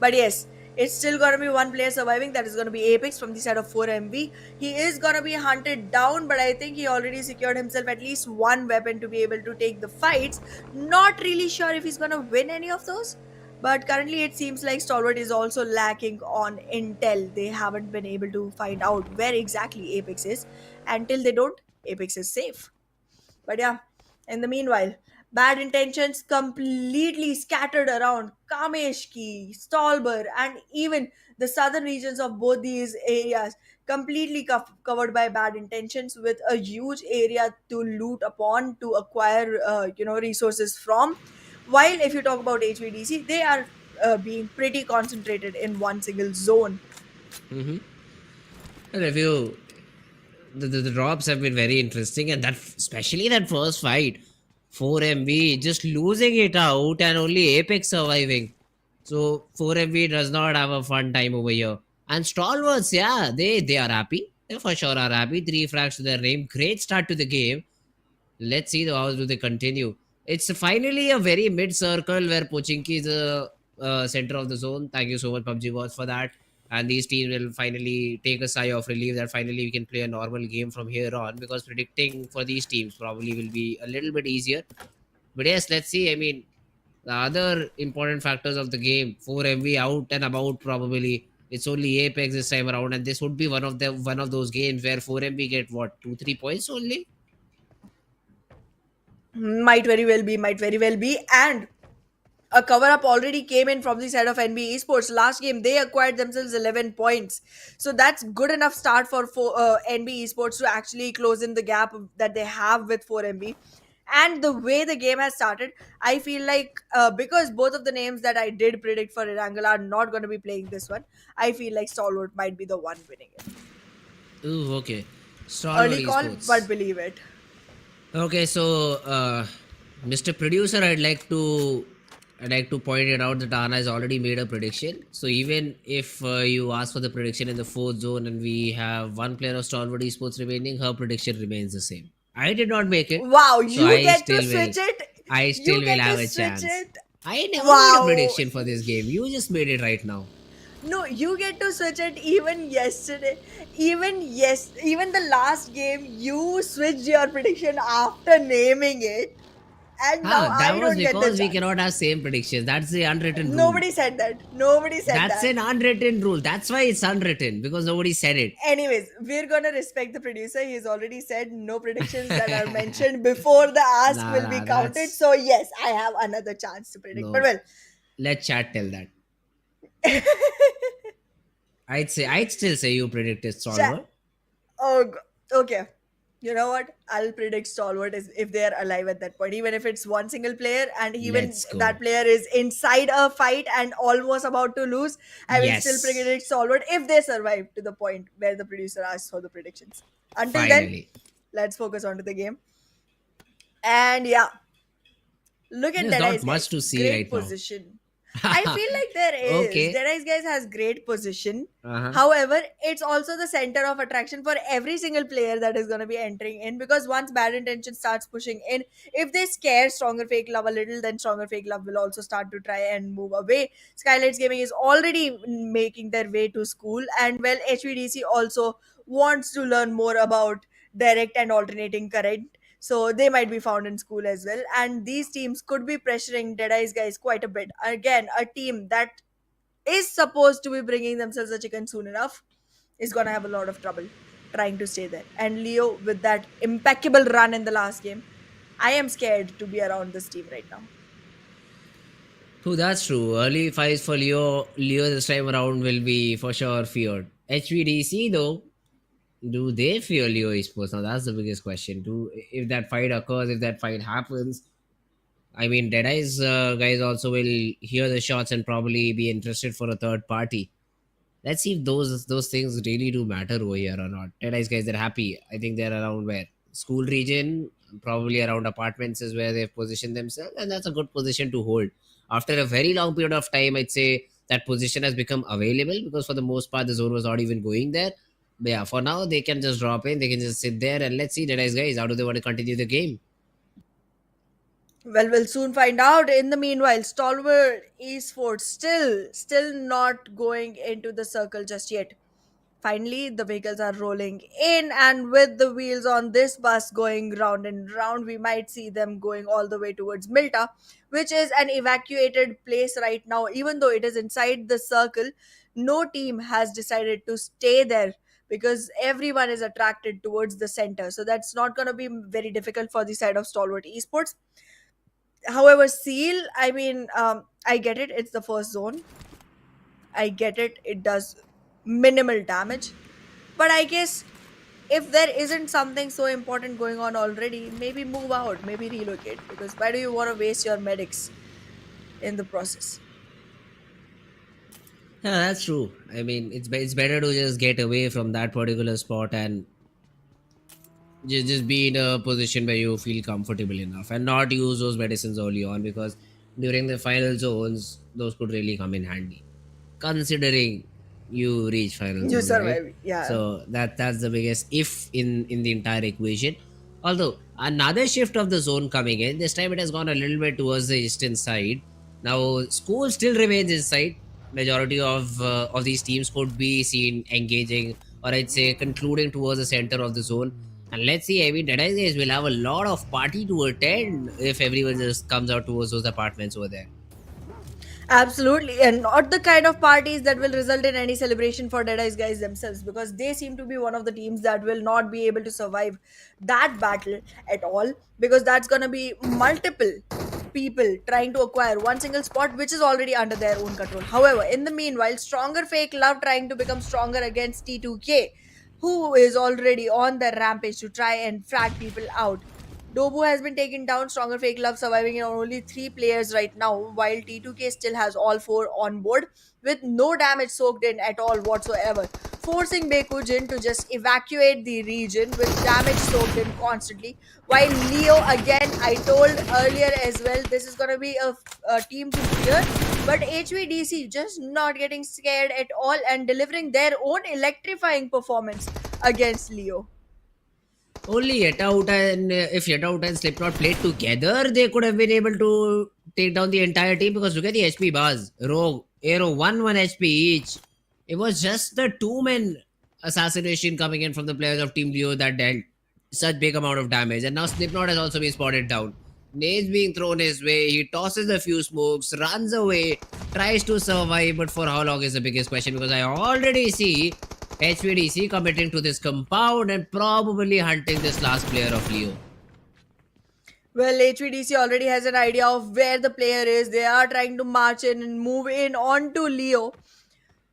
Speaker 6: But yes, it's still gonna be one player surviving, that is gonna be Apex from the side of 4MV. He is gonna be hunted down, but I think he already secured himself at least one weapon to be able to take the fights. Not really sure if he's gonna win any of those. But currently, it seems like Stalwart is also lacking on intel. They haven't been able to find out where exactly Apex is. Until they don't, Apex is safe. But yeah, in the meanwhile, bad intentions completely scattered around Kameshki, Stolber, and even the southern regions of both these areas, completely covered by bad intentions with a huge area to loot upon, to acquire, resources from. While if you talk about HVDC, they are being pretty concentrated in one single zone.
Speaker 5: Mm-hmm. And if you, the drops have been very interesting, and that especially that first fight, 4MV just losing it out and only Apex surviving. So 4MV does not have a fun time over here. And Stalwarts, yeah, they are happy. They for sure are happy. 3 frags to their name. Great start to the game. Let's see how do they continue. It's finally a very mid circle where Pochinki is the center of the zone. Thank you so much, PUBG Boss, for that. And these teams will finally take a sigh of relief that finally we can play a normal game from here on, because predicting for these teams probably will be a little bit easier. But yes, let's see. I mean, the other important factors of the game, 4 MV out and about probably. It's only Apex this time around, and this would be one of those games where 4 MV get what, 2-3 points only.
Speaker 6: Might very well be. And a cover up already came in from the side of NBeSports. Last game, they acquired themselves 11 points. So that's good enough start for NBeSports to actually close in the gap that they have with 4MB. And the way the game has started, I feel like because both of the names that I did predict for Erangel are not going to be playing this one, I feel like Stalwart might be the one winning it.
Speaker 5: Ooh, okay. Stalwart
Speaker 6: Early call,
Speaker 5: Esports.
Speaker 6: but believe it.
Speaker 5: Okay, so Mr. Producer, I'd like to point it out that Anna has already made a prediction. So even if you ask for the prediction in the 4th zone and we have one player of Stalwart Esports remaining, her prediction remains the same. I did not make it.
Speaker 6: Wow,
Speaker 5: so
Speaker 6: you
Speaker 5: I
Speaker 6: get
Speaker 5: still
Speaker 6: to switch it.
Speaker 5: I still
Speaker 6: You
Speaker 5: will
Speaker 6: get
Speaker 5: have
Speaker 6: to
Speaker 5: a
Speaker 6: switch
Speaker 5: chance.
Speaker 6: it.
Speaker 5: I never
Speaker 6: Wow.
Speaker 5: made a prediction for this game. You just made it right now.
Speaker 6: No, you get to switch it even yesterday. Even the last game, you switched your prediction after naming it. And now
Speaker 5: That
Speaker 6: I
Speaker 5: was
Speaker 6: don't get the
Speaker 5: because we
Speaker 6: chance.
Speaker 5: cannot have same predictions. That's the unwritten rule.
Speaker 6: Nobody said that. Nobody said
Speaker 5: That's
Speaker 6: that.
Speaker 5: an unwritten rule. That's why it's unwritten, because nobody said it.
Speaker 6: Anyways, we're gonna respect the producer. He's already said no predictions that are mentioned before the ask will be counted.
Speaker 5: That's
Speaker 6: So yes, I have another chance to predict.
Speaker 5: no.
Speaker 6: But well,
Speaker 5: Let chat tell that. I'd still say you predicted Stalwart.
Speaker 6: Okay. You know what? I'll predict Stalwart is if they are alive at that point, even if it's one single player and even
Speaker 5: Let's go.
Speaker 6: that player is inside a fight and almost about to lose. I will still
Speaker 5: Yes.
Speaker 6: predict Stalwart if they survive to the point where the producer asks for the predictions. Until
Speaker 5: Finally.
Speaker 6: then, let's focus on to the game. And yeah, look at
Speaker 5: There's
Speaker 6: Deadeye's
Speaker 5: not much
Speaker 6: guys.
Speaker 5: to see
Speaker 6: Great
Speaker 5: right now.
Speaker 6: position. I feel like there is.
Speaker 5: Okay.
Speaker 6: Deadeye's guys has great position.
Speaker 5: Uh-huh.
Speaker 6: However, it's also the center of attraction for every single player that is going to be entering in, because once Bad Intention starts pushing in, if they scare Stronger Fake Love a little, then Stronger Fake Love will also start to try and move away. SKYLIGHTZ Gaming is already making their way to school, and well, HVDC also wants to learn more about direct and alternating current. So they might be found in school as well. And these teams could be pressuring Deadeye's guys quite a bit. Again, a team that is supposed to be bringing themselves a chicken soon enough is going to have a lot of trouble trying to stay there. And Leo, with that impeccable run in the last game, I am scared to be around this team right now.
Speaker 5: True, that's true. Early fights for Leo this time around will be for sure feared. HVDC though, do they fear Leo Esports? Now that's the biggest question. If that fight occurs, if that fight happens, I mean, Deadeye's guys also will hear the shots and probably be interested for a third party. Let's see if those things really do matter over here or not. Deadeye's guys, they're happy. I think they're around where? School region, probably around apartments is where they've positioned themselves, and that's a good position to hold. After a very long period of time, I'd say that position has become available, because for the most part, the zone was not even going there. But yeah, for now, they can just drop in, they can just sit there, and let's see, Deadeye's guys, how do they want to continue the game?
Speaker 6: Well, we'll soon find out. In the meanwhile, Stalwart Esports still not going into the circle just yet. Finally, the vehicles are rolling in, and with the wheels on this bus going round and round, we might see them going all the way towards Milta, which is an evacuated place right now. Even though it is inside the circle, no team has decided to stay there because everyone is attracted towards the center. So that's not going to be very difficult for the side of Stalwart Esports. However, Seal, I mean, I get it. It's the first zone. I get it. It does minimal damage. But I guess if there isn't something so important going on already, maybe move out, maybe relocate. Because why do you want to waste your medics in the process?
Speaker 5: Yeah, that's true. I mean, it's better to just get away from that particular spot and just be in a position where you feel comfortable enough and not use those medicines early on, because during the final zones those could really come in handy, considering you reach finals
Speaker 6: You
Speaker 5: only, right?
Speaker 6: survive. Yeah.
Speaker 5: So that's the biggest if in the entire equation. Although another shift of the zone coming in, this time it has gone a little bit towards the eastern side. Now school still remains inside. Majority of these teams could be seen engaging, or I'd say concluding towards the center of the zone. And let's see, I mean, DEADEYES will have a lot of party to attend if everyone just comes out towards those apartments over there.
Speaker 6: Absolutely, and not the kind of parties that will result in any celebration for Dead Eyes guys themselves, because they seem to be one of the teams that will not be able to survive that battle at all, because that's gonna be multiple people trying to acquire one single spot which is already under their own control. However, in the meanwhile, stronger fake love trying to become stronger against T2K, who is already on the rampage to try and frag people out. Dobu has been taken down, Stronger Fake Love surviving in only 3 players right now, while T2K still has all 4 on board with no damage soaked in at all whatsoever, forcing Bekujin to just evacuate the region with damage soaked in constantly. While Leo, again, I told earlier as well, this is going to be a team to fear, but HVDC just not getting scared at all and delivering their own electrifying performance against Leo.
Speaker 5: Only Yet Out and if Yet Out and Slipknot played together, they could have been able to take down the entire team because look at the HP bars. Rogue, Aero, 1 HP each. It was just the two men assassination coming in from the players of Team Leo that dealt such big amount of damage. And now Slipknot has also been spotted down. Nades being thrown his way, he tosses a few smokes, runs away, tries to survive, but for how long is the biggest question because I already see HVDC committing to this compound and probably hunting this last player of Leo.
Speaker 6: Well, HVDC already has an idea of where the player is. They are trying to march in and move in onto Leo.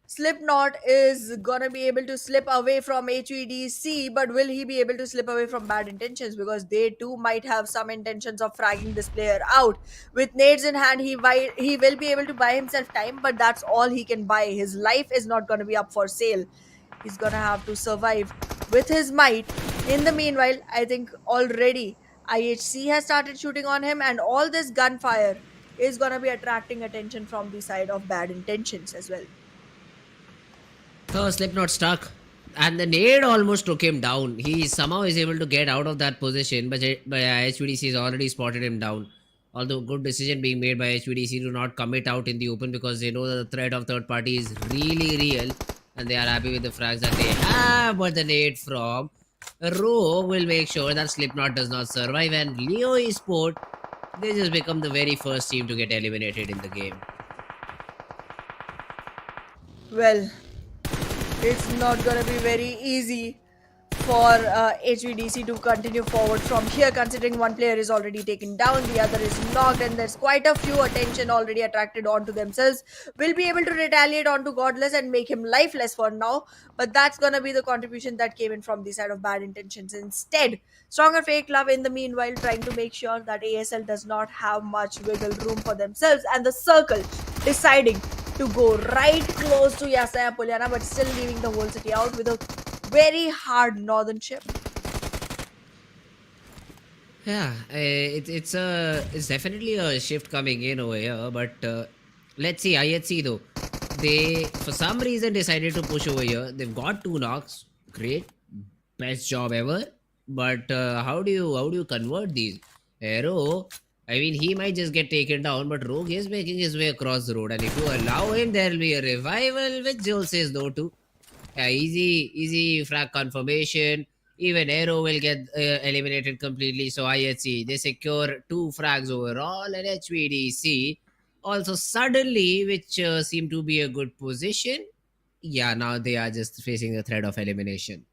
Speaker 6: Slipknot is gonna be able to slip away from HVDC, but will he be able to slip away from bad intentions? Because they too might have some intentions of fragging this player out. With nades in hand, he will be able to buy himself time, but that's all he can buy. His life is not gonna be up for sale. He's gonna have to survive with his might. In the meanwhile, I think already IHC has started shooting on him, and all this gunfire is gonna be attracting attention from the side of bad intentions as well.
Speaker 5: So Slipknot stuck. And the nade almost took him down. He somehow is able to get out of that position, but HVDC has already spotted him down. Although good decision being made by HVDC to not commit out in the open because they know that the threat of third party is really real and they are happy with the frags that they have. But the nade from Rogue will make sure that Slipknot does not survive, and Leo Esports, they just become the very first team to get eliminated in the game.
Speaker 6: Well, it's not gonna be very easy for HVDC to continue forward from here, considering one player is already taken down, the other is knocked, and there's quite a few attention already attracted onto themselves. Will be able to retaliate onto Godless and make him lifeless for now, but that's gonna be the contribution that came in from the side of bad intentions. Instead, Stronger Fake Love in the meanwhile trying to make sure that ASL does not have much wiggle room for themselves, and the circle deciding to go right close to Yasaya Polyana, but still leaving the whole city out with a very hard northern chip.
Speaker 5: Yeah, it's definitely a shift coming in over here, but let's see. IHC though, they for some reason decided to push over here. They've got 2 knocks, great, best job ever. But how do you convert these? Arrow, I mean, he might just get taken down, but Rogue is making his way across the road, and if you allow him, there'll be a revival, which Joel says no to. Yeah, easy frag confirmation. Even Aero will get eliminated completely. So IHC, they secure 2 frags overall, and HVDC also suddenly, which seem to be a good position. Yeah, now they are just facing the threat of elimination.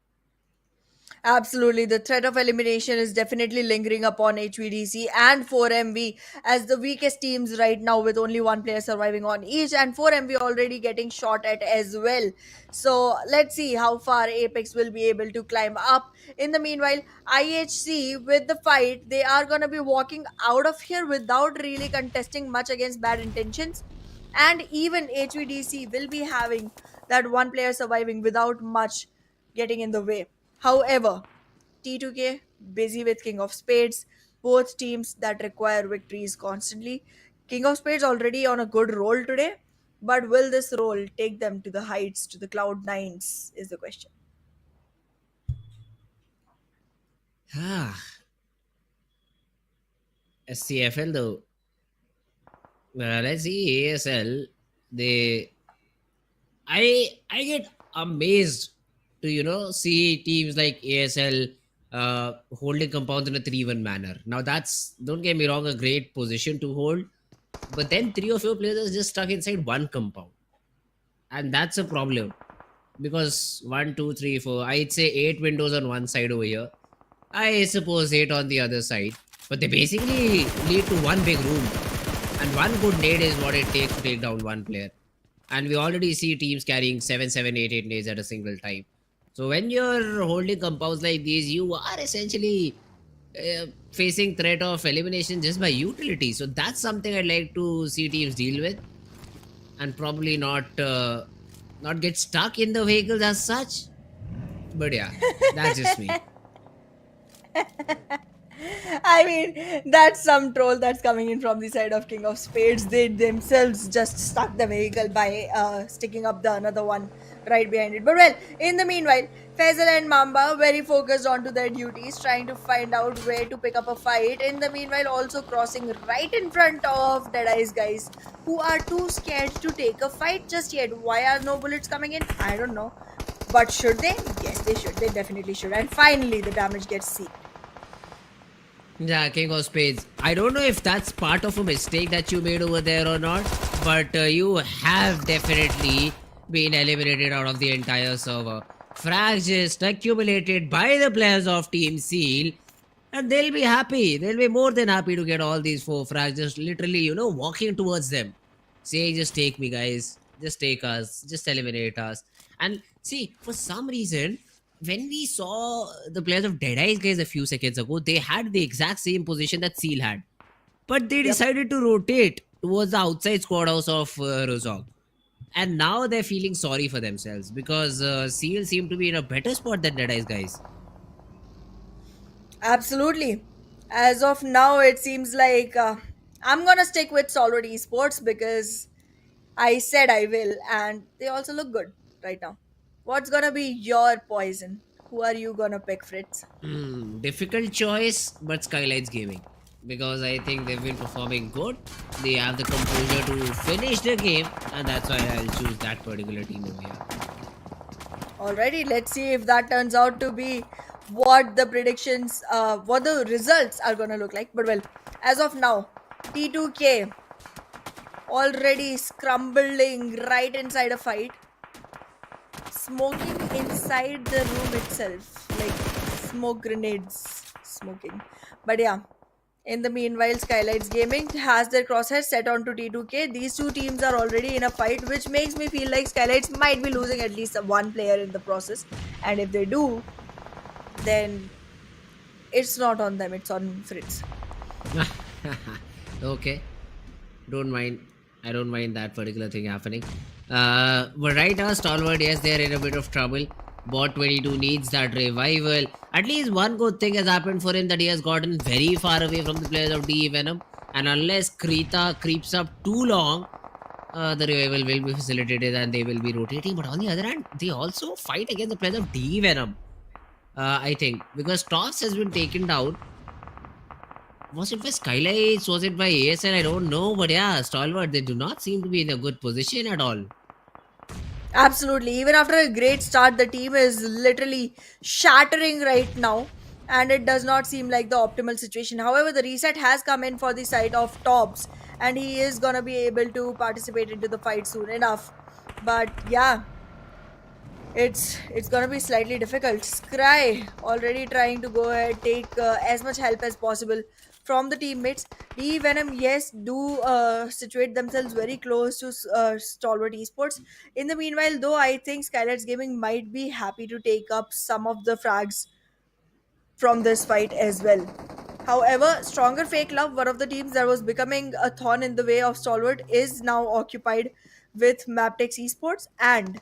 Speaker 6: Absolutely, the threat of elimination is definitely lingering upon HVDC and 4MV as the weakest teams right now, with only one player surviving on each, and 4MV already getting shot at as well. So let's see how far Apex will be able to climb up. In the meanwhile, IHC with the fight, they are gonna be walking out of here without really contesting much against bad intentions, and even HVDC will be having that one player surviving without much getting in the way. However, T2K busy with King of Spades, both teams that require victories constantly. King of Spades already on a good roll today, But will this role take them to the heights, to the cloud nines, is the question.
Speaker 5: Ah, SCFL though. Let's see ASL. They, I get amazed to see teams like ASL holding compounds in a 3-1 manner. Now that's, don't get me wrong, a great position to hold, but then three of your players are just stuck inside one compound, and that's a problem because one, two, three, four. I'd say 8 windows on one side over here. I suppose 8 on the other side, but they basically lead to one big room, and one good nade is what it takes to take down one player. And we already see teams carrying 7, 7, 8, 8 nades at a single time. So when you're holding compounds like these, you are essentially facing threat of elimination just by utility. So that's something I'd like to see teams deal with, and probably not get stuck in the vehicles as such. But yeah, that's just me.
Speaker 6: I mean, that's some troll that's coming in from the side of King of Spades. They themselves just stuck the vehicle by sticking up the another one right behind it. But well, in the meanwhile, Faisal and Mamba very focused onto their duties, trying to find out where to pick up a fight. In the meanwhile, also crossing right in front of DEADEYES guys, who are too scared to take a fight just yet. Why are no bullets coming in? I don't know. But should they? Yes, they should. They definitely should. And finally, the damage gets seen.
Speaker 5: Yeah, King of Spades. I don't know if that's part of a mistake that you made over there or not, but you have definitely been eliminated out of the entire server. Frags just accumulated by the players of Team Seal, and they'll be happy. They'll be more than happy to get all these 4 frags just literally, walking towards them, saying, just take me, guys. Just take us. Just eliminate us. And see, for some reason, when we saw the players of DEADEYES guys a few seconds ago, they had the exact same position that Seal had. But they decided to rotate towards the outside squad house of Rozog. And now they're feeling sorry for themselves because Seal seemed to be in a better spot than DEADEYES guys.
Speaker 6: Absolutely. As of now, it seems like I'm gonna stick with Stalwart Esports because I said I will, and they also look good right now. What's gonna be your poison? Who are you gonna pick, Fritz?
Speaker 5: Difficult choice, but SKYLIGHTZ Gaming. Because I think they've been performing good. They have the composure to finish the game, and that's why I'll choose that particular team over here.
Speaker 6: Alrighty, let's see if that turns out to be what the predictions, what the results are gonna look like. But well, as of now, T2K already scrambling right inside a fight, smoking inside the room itself, like smoke grenades smoking. But yeah, in the meanwhile, SKYLIGHTZ Gaming has their crosshair set onto T2K. These two teams are already in a fight, which makes me feel like SKYLIGHTZ might be losing at least one player in the process. And if they do, then it's not on them, it's on Fritz.
Speaker 5: Okay, don't mind. I don't mind that particular thing happening. But right now, Stalwart, yes, they're in a bit of trouble. Bot 22 needs that revival. At least one good thing has happened for him, that he has gotten very far away from the players of DE Venom. And unless Krita creeps up too long, the revival will be facilitated and they will be rotating. But on the other hand, they also fight against the players of DE Venom. I think because Toss has been taken down. Was it by SKYLIGHTZ? Was it by ASL? I don't know. But yeah, Stalwart, they do not seem to be in a good position at all.
Speaker 6: Absolutely. Even after a great start, the team is literally shattering right now, and it does not seem like the optimal situation. However, the reset has come in for the side of Tobbs, and he is gonna be able to participate into the fight soon enough. But yeah, it's gonna be slightly difficult. Scry already trying to go ahead, take as much help as possible from the teammates. D Venom, yes, do situate themselves very close to Stalwart Esports. In the meanwhile, though, I think SKYLIGHTZ Gaming might be happy to take up some of the frags from this fight as well. However, stronger FAKELOVE, one of the teams that was becoming a thorn in the way of Stalwart, is now occupied with Mabetex Esports and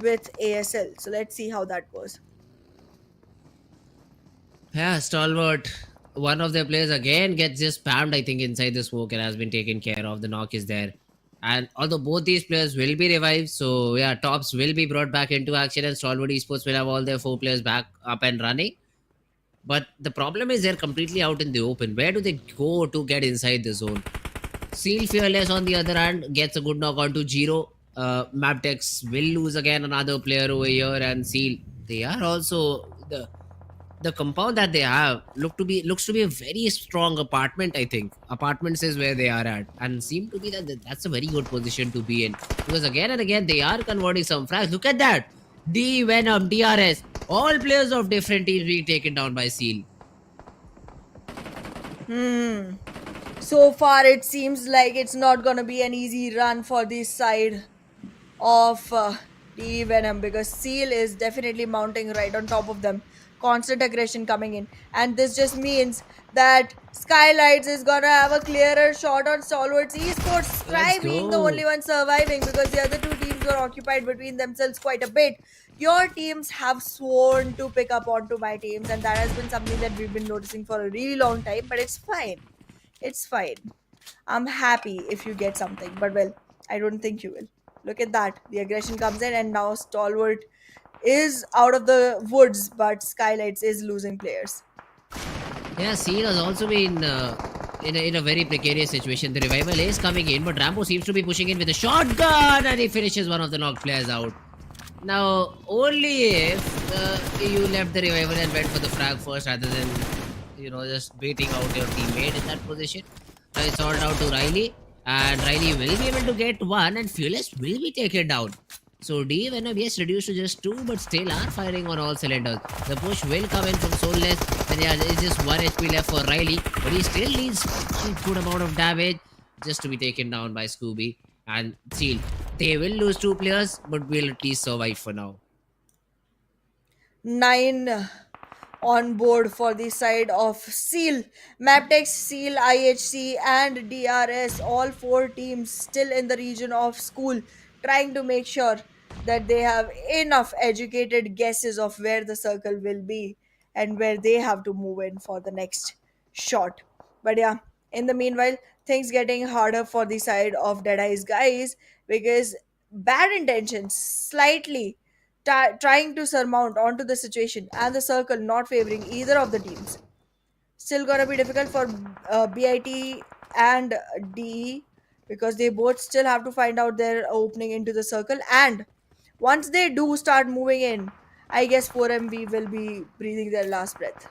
Speaker 6: with ASL. So let's see how that goes.
Speaker 5: Yeah, Stalwart. One of their players again gets just spammed, I think, inside the smoke and has been taken care of. The knock is there. And although both these players will be revived, so yeah, tops will be brought back into action and Stalwart Esports will have all their 4 players back up and running. But the problem is they're completely out in the open. Where do they go to get inside the zone? Seal Fearless, on the other hand, gets a good knock onto Zero. Mabetex will lose again another player over here, and Seal. They are also the compound that they have looks to be a very strong apartment. I think apartments is where they are at, and seem to be that's a very good position to be in, because again and again they are converting some frags. Look at that, Venom, DRS, all players of different teams being taken down by Seal.
Speaker 6: So far, it seems like it's not gonna be an easy run for this side of the Venom, because Seal is definitely mounting right on top of them. Constant aggression coming in, and this just means that SKYLIGHTZ is gonna have a clearer shot on Stalwart Esports.
Speaker 5: Let's
Speaker 6: Try being the
Speaker 5: go.
Speaker 6: only one surviving, because the other two teams were occupied between themselves quite a bit. Your teams have sworn to pick up onto my teams, and that has been something that we've been noticing for a really long time, but it's fine. It's fine. I'm happy if you get something, but well, I don't think you will. Look at that. The aggression comes in, and now Stalwart is out of the woods, but SKYLIGHTZ is losing players.
Speaker 5: Yeah, Seal has also been in a very precarious situation. The revival is coming in, but Rambo seems to be pushing in with a shotgun, and he finishes one of the knocked players out. Now, only if you left the revival and went for the frag first rather than, just baiting out your teammate in that position. Now it's all out to Riley, and Riley will be able to get one, and Fearless will be taken down. So D Venom, yes, reduced to just 2, but still are firing on all cylinders. The push will come in from Soulless, and yeah, it's just 1 HP left for Riley, but he still needs a good amount of damage just to be taken down by Scooby and Seal. They will lose 2 players, but will at least survive for now.
Speaker 6: 9 on board for the side of Seal. Mabetex, Seal, IHC, and DRS, all 4 teams still in the region of school, trying to make sure that they have enough educated guesses of where the circle will be and where they have to move in for the next shot. But yeah, in the meanwhile, things getting harder for the side of Deadeye's guys, because bad intentions slightly trying to surmount onto the situation, and the circle not favoring either of the teams. Still gonna be difficult for BIT and DE, because they both still have to find out their opening into the circle, and once they do start moving in, I guess 4MV will be breathing their last breath.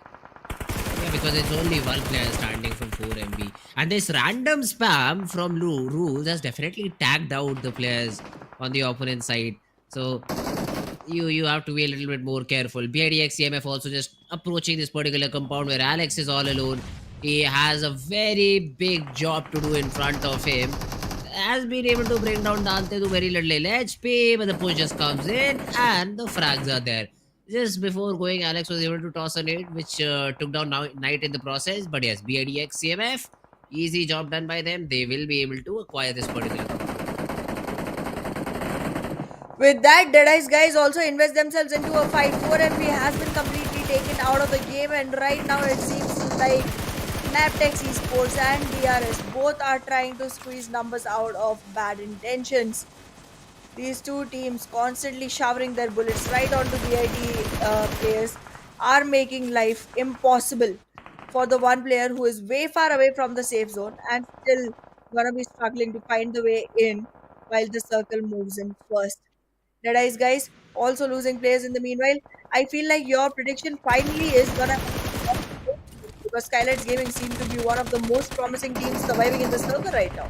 Speaker 5: Yeah, because it's only one player standing from 4MB. And this random spam from Rules has definitely tagged out the players on the opponent side. So you have to be a little bit more careful. DRS CMF also just approaching this particular compound where Alex is all alone. He has a very big job to do in front of him. Has been able to bring down Dante to very little HP, but the push just comes in and the frags are there. Just before going, Alex was able to toss a nade, which took down Knight in the process. But yes, DRS CMF, easy job done by them. They will be able to acquire this particular.
Speaker 6: With that, Deadeye's guys also invest themselves into a fight. 4MB has been completely taken out of the game, and right now it seems like Mabetex Esports and DRS both are trying to squeeze numbers out of bad intentions. These two teams constantly showering their bullets right onto BIT players are making life impossible for the one player who is way far away from the safe zone and still gonna be struggling to find the way in while the circle moves in first. Deadeye's guys also losing players in the meanwhile. I feel like your prediction finally is gonna, because SKYLIGHTZ Gaming seem to be one of the most promising teams surviving in the circle right now.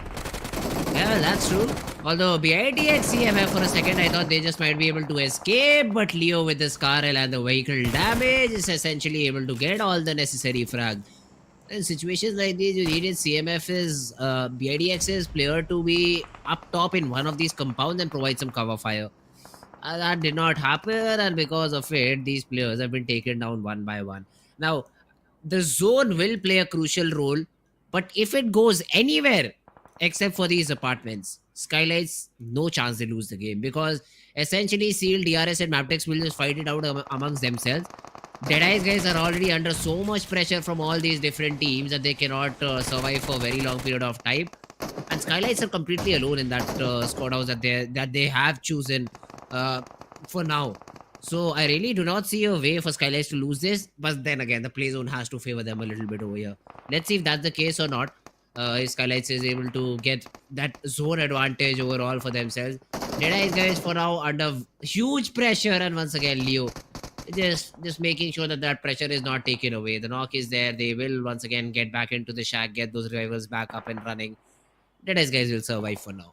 Speaker 5: Yeah, that's true. Although DEADEYES CMF for a second, I thought they just might be able to escape, but Leo with the Scarrel and the vehicle damage is essentially able to get all the necessary frags. In situations like these, you needed CMF's DEADEYES's player to be up top in one of these compounds and provide some cover fire. That did not happen, and because of it, these players have been taken down one by one. Now, the zone will play a crucial role, but if it goes anywhere except for these apartments, SKYLIGHTZ, no chance they lose the game, because essentially Seal, DRS and Mabetex will just fight it out amongst themselves. Deadeye's guys are already under so much pressure from all these different teams that they cannot survive for a very long period of time. And SKYLIGHTZ are completely alone in that squad house that they have chosen for now. So I really do not see a way for SKYLIGHTZ to lose this. But then again, the play zone has to favor them a little bit over here. Let's see if that's the case or not. If SKYLIGHTZ is able to get that zone advantage overall for themselves. DEADEYES guys for now under huge pressure, and once again Leo just making sure that pressure is not taken away. The knock is there. They will once again get back into the shack, get those rivals back up and running. DEADEYES guys will survive for now.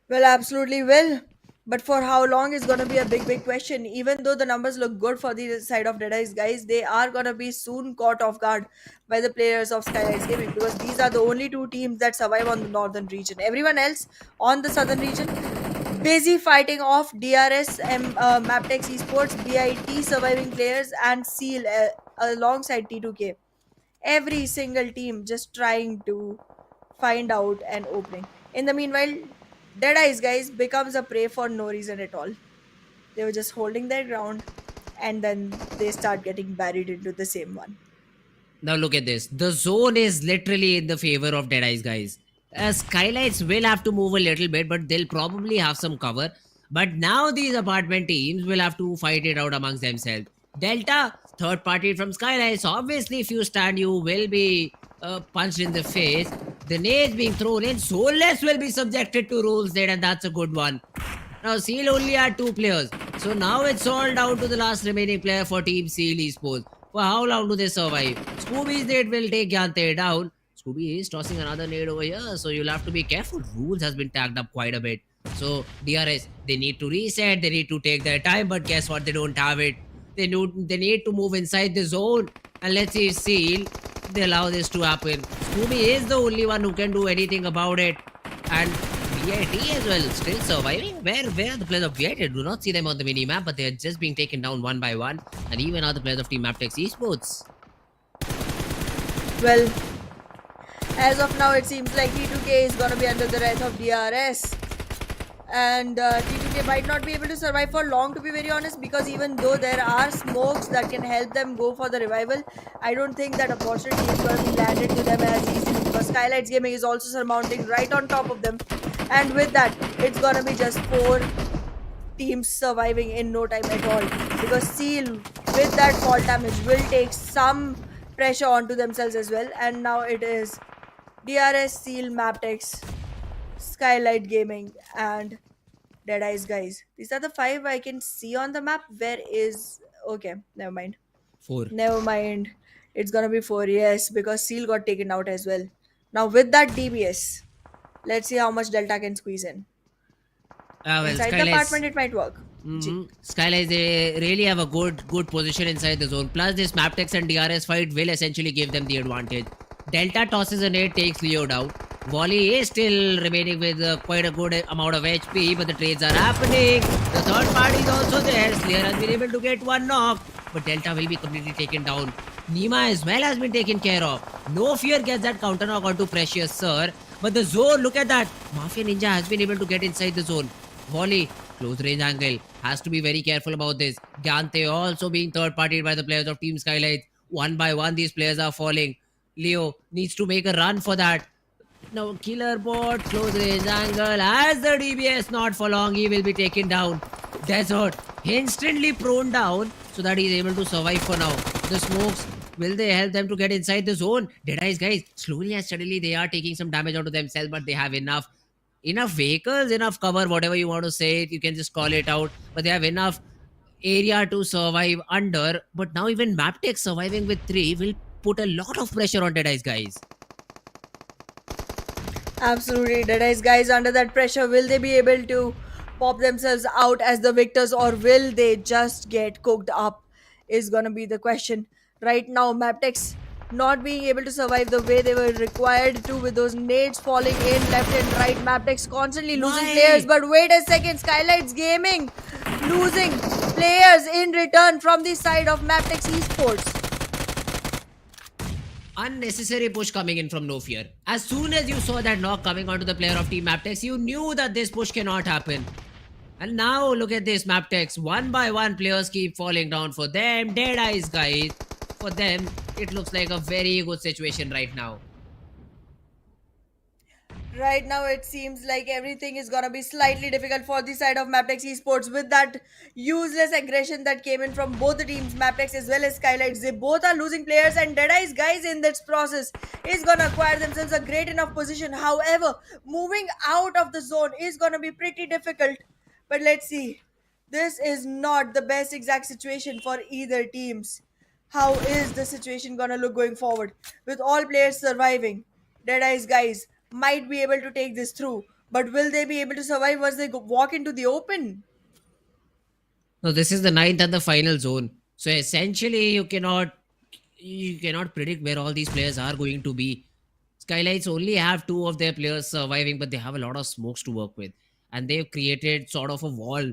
Speaker 6: Well, absolutely will. But for how long is going to be a big question. Even though the numbers look good for the side of DeadEyes, guys, they are going to be soon caught off guard by the players of SKYLIGHTZ Gaming, because these are the only two teams that survive on the northern region. Everyone else on the southern region busy fighting off DRS and Mabetex Esports, BIT surviving players, and SEAL alongside T2K. Every single team just trying to find out an opening. In the meanwhile, DeadEyes guys becomes a prey for no reason at all. They were just holding their ground, and then they start getting buried into the same one.
Speaker 5: Now look at this. The zone is literally in the favor of DeadEyes guys. SKYLIGHTZ will have to move a little bit, but they'll probably have some cover. But now these apartment teams will have to fight it out amongst themselves. Delta, third party from SKYLIGHTZ. Obviously, if you stand, you will be punched in the face. The nades being thrown in. Soulless will be subjected to rules there, and that's a good one. Now, Seal only had 2 players. So now it's all down to the last remaining player for Team Seal Esports. For how long do they survive? Scooby's nade will take Gyante down. Scooby is tossing another nade over here, so you'll have to be careful. Rules has been tagged up quite a bit. So DRS, they need to reset, they need to take their time, but guess what? They don't have it. They need to move inside the zone. And let's see if Seal, they allow this to happen. Scooby is the only one who can do anything about it. And BIT as well, still surviving. Where are the players of BIT? Do not see them on the mini map, but they are just being taken down one by one. And even are the players of Team Mabetex Esports.
Speaker 6: Well, as of now, it seems like T2K is gonna be under the wrath of DRS. And T2K might not be able to survive for long, to be very honest, because even though there are smokes that can help them go for the revival, I don't think that opportunity is going to be landed to them as easily, because SKYLIGHTZ Gaming is also surmounting right on top of them. And with that, it's going to be just 4 teams surviving in no time at all, because Seal, with that fall damage, will take some pressure onto themselves as well. And now it is DRS, Seal, Mabetex, SKYLIGHTZ Gaming, and DeadEyes guys. These are the 5 I can see on the map. Where is... Okay, never mind.
Speaker 5: 4.
Speaker 6: Never mind. It's gonna be 4, yes, because Seal got taken out as well. Now with that DBS, let's see how much Delta can squeeze in. Inside the apartment, it might work.
Speaker 5: SKYLIGHTZ, they really have a good position inside the zone. Plus, this Mabetex and DRS fight will essentially give them the advantage. Delta tosses a nade, takes Leo down. Volley is still remaining with quite a good amount of HP, but the trades are happening. The third party is also there. Slayer has been able to get 1 knock, but Delta will be completely taken down. Nima as well has been taken care of. No Fear gets that counter knock onto Precious Sir, but the zone, look at that. Mafia Ninja has been able to get inside the zone. Volley, close range angle, has to be very careful about this. Gyante also being third partied by the players of Team SKYLIGHTZ. One by one, these players are falling. Leo needs to make a run for that. Now, Killer Bot, close range angle. As the DBS not for long, he will be taken down. Desert, instantly prone down so that he is able to survive for now. The smokes, will they help them to get inside the zone? DeadEyes guys, slowly and steadily they are taking some damage onto themselves, but they have enough vehicles, enough cover, whatever you want to say it, you can just call it out. But they have enough area to survive under. But now even Mabetex surviving with 3 will put a lot of pressure on DeadEyes guys.
Speaker 6: Absolutely, DeadEyes guys under that pressure. Will they be able to pop themselves out as the victors, or will they just get cooked up is gonna be the question. Right now, Mabetex not being able to survive the way they were required to, with those nades falling in left and right. Mabetex constantly losing players, but wait a second, SKYLIGHTZ Gaming losing players in return from the side of Mabetex Esports.
Speaker 5: Unnecessary push coming in from No Fear. As soon as you saw that knock coming onto the player of Team Mabetex, you knew that this push cannot happen. And now look at this Mabetex. One by one players keep falling down for them. DeadEyes guys. For them, it looks like a very good situation right now.
Speaker 6: Right now, it seems like everything is gonna be slightly difficult for the side of Mabetex Esports with that useless aggression that came in from both the teams, Mabetex as well as SKYLIGHTZ. They both are losing players, and DEADEYES guys in this process is gonna acquire themselves a great enough position. However, moving out of the zone is gonna be pretty difficult. But let's see. This is not the best exact situation for either teams. How is the situation gonna look going forward? With all players surviving, Deadeye's guys might be able to take this through, but will they be able to survive once they walk into the open?
Speaker 5: No, this is the ninth and the final zone. So essentially, you cannot predict where all these players are going to be. Skylights only have two of their players surviving, but they have a lot of smokes to work with, and they've created sort of a wall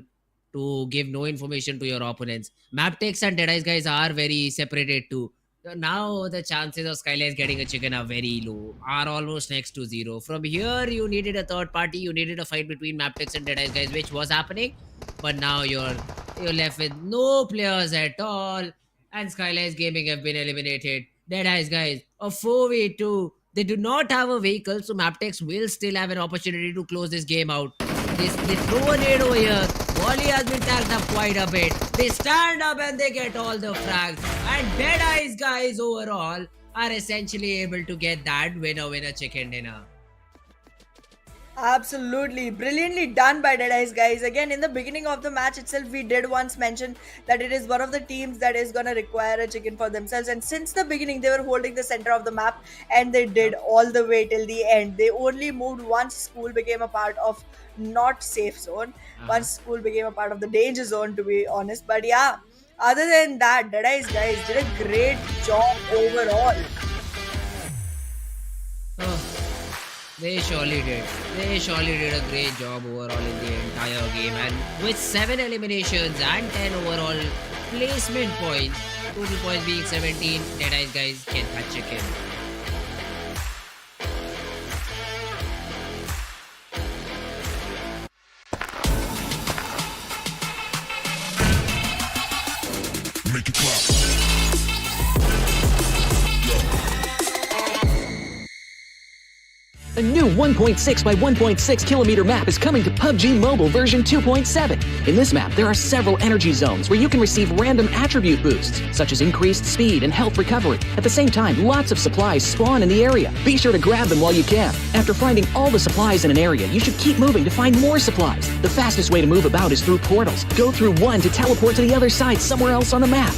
Speaker 5: to give no information to your opponents. Maptex and Deadies guys are very separated too. So now the chances of Skylights getting a chicken are very low, are almost next to zero. From here, you needed a third party, you needed a fight between Maptex and Deadies guys, which was happening, but now you're left with no players at all, and SKYLIGHTZ Gaming have been eliminated. Deadies guys, a 4v2. They do not have a vehicle, so Maptex will still have an opportunity to close this game out. They throw a nade over here. Volley has been tagged up quite a bit. They stand up and they get all the frags. And Deadies guys overall are essentially able to get that winner chicken dinner.
Speaker 6: Absolutely. Brilliantly done by Deadeye's guys. Again, in the beginning of the match itself, we did once mention that it is one of the teams that is going to require a chicken for themselves. And since the beginning, they were holding the center of the map and they did all the way till the end. They only moved once school became a part of not safe zone. Once school became a part of the danger zone, to be honest. But yeah, other than that, Deadeye's guys did a great job overall.
Speaker 5: Oh, they surely did. They surely did a great job overall in the entire game. And with 7 eliminations and 10 overall placement points, total points being 17, Deadies guys get that chicken.
Speaker 4: Make it clap.
Speaker 1: A new 1.6 by 1.6 kilometer map is coming to PUBG Mobile version 2.7. In this map, there are several energy zones where you can receive random attribute boosts, such as increased speed and health recovery. At the same time, lots of supplies spawn in the area. Be sure to grab them while you can. After finding all the supplies in an area, you should keep moving to find more supplies. The fastest way to move about is through portals. Go through one to teleport to the other side somewhere else on the map.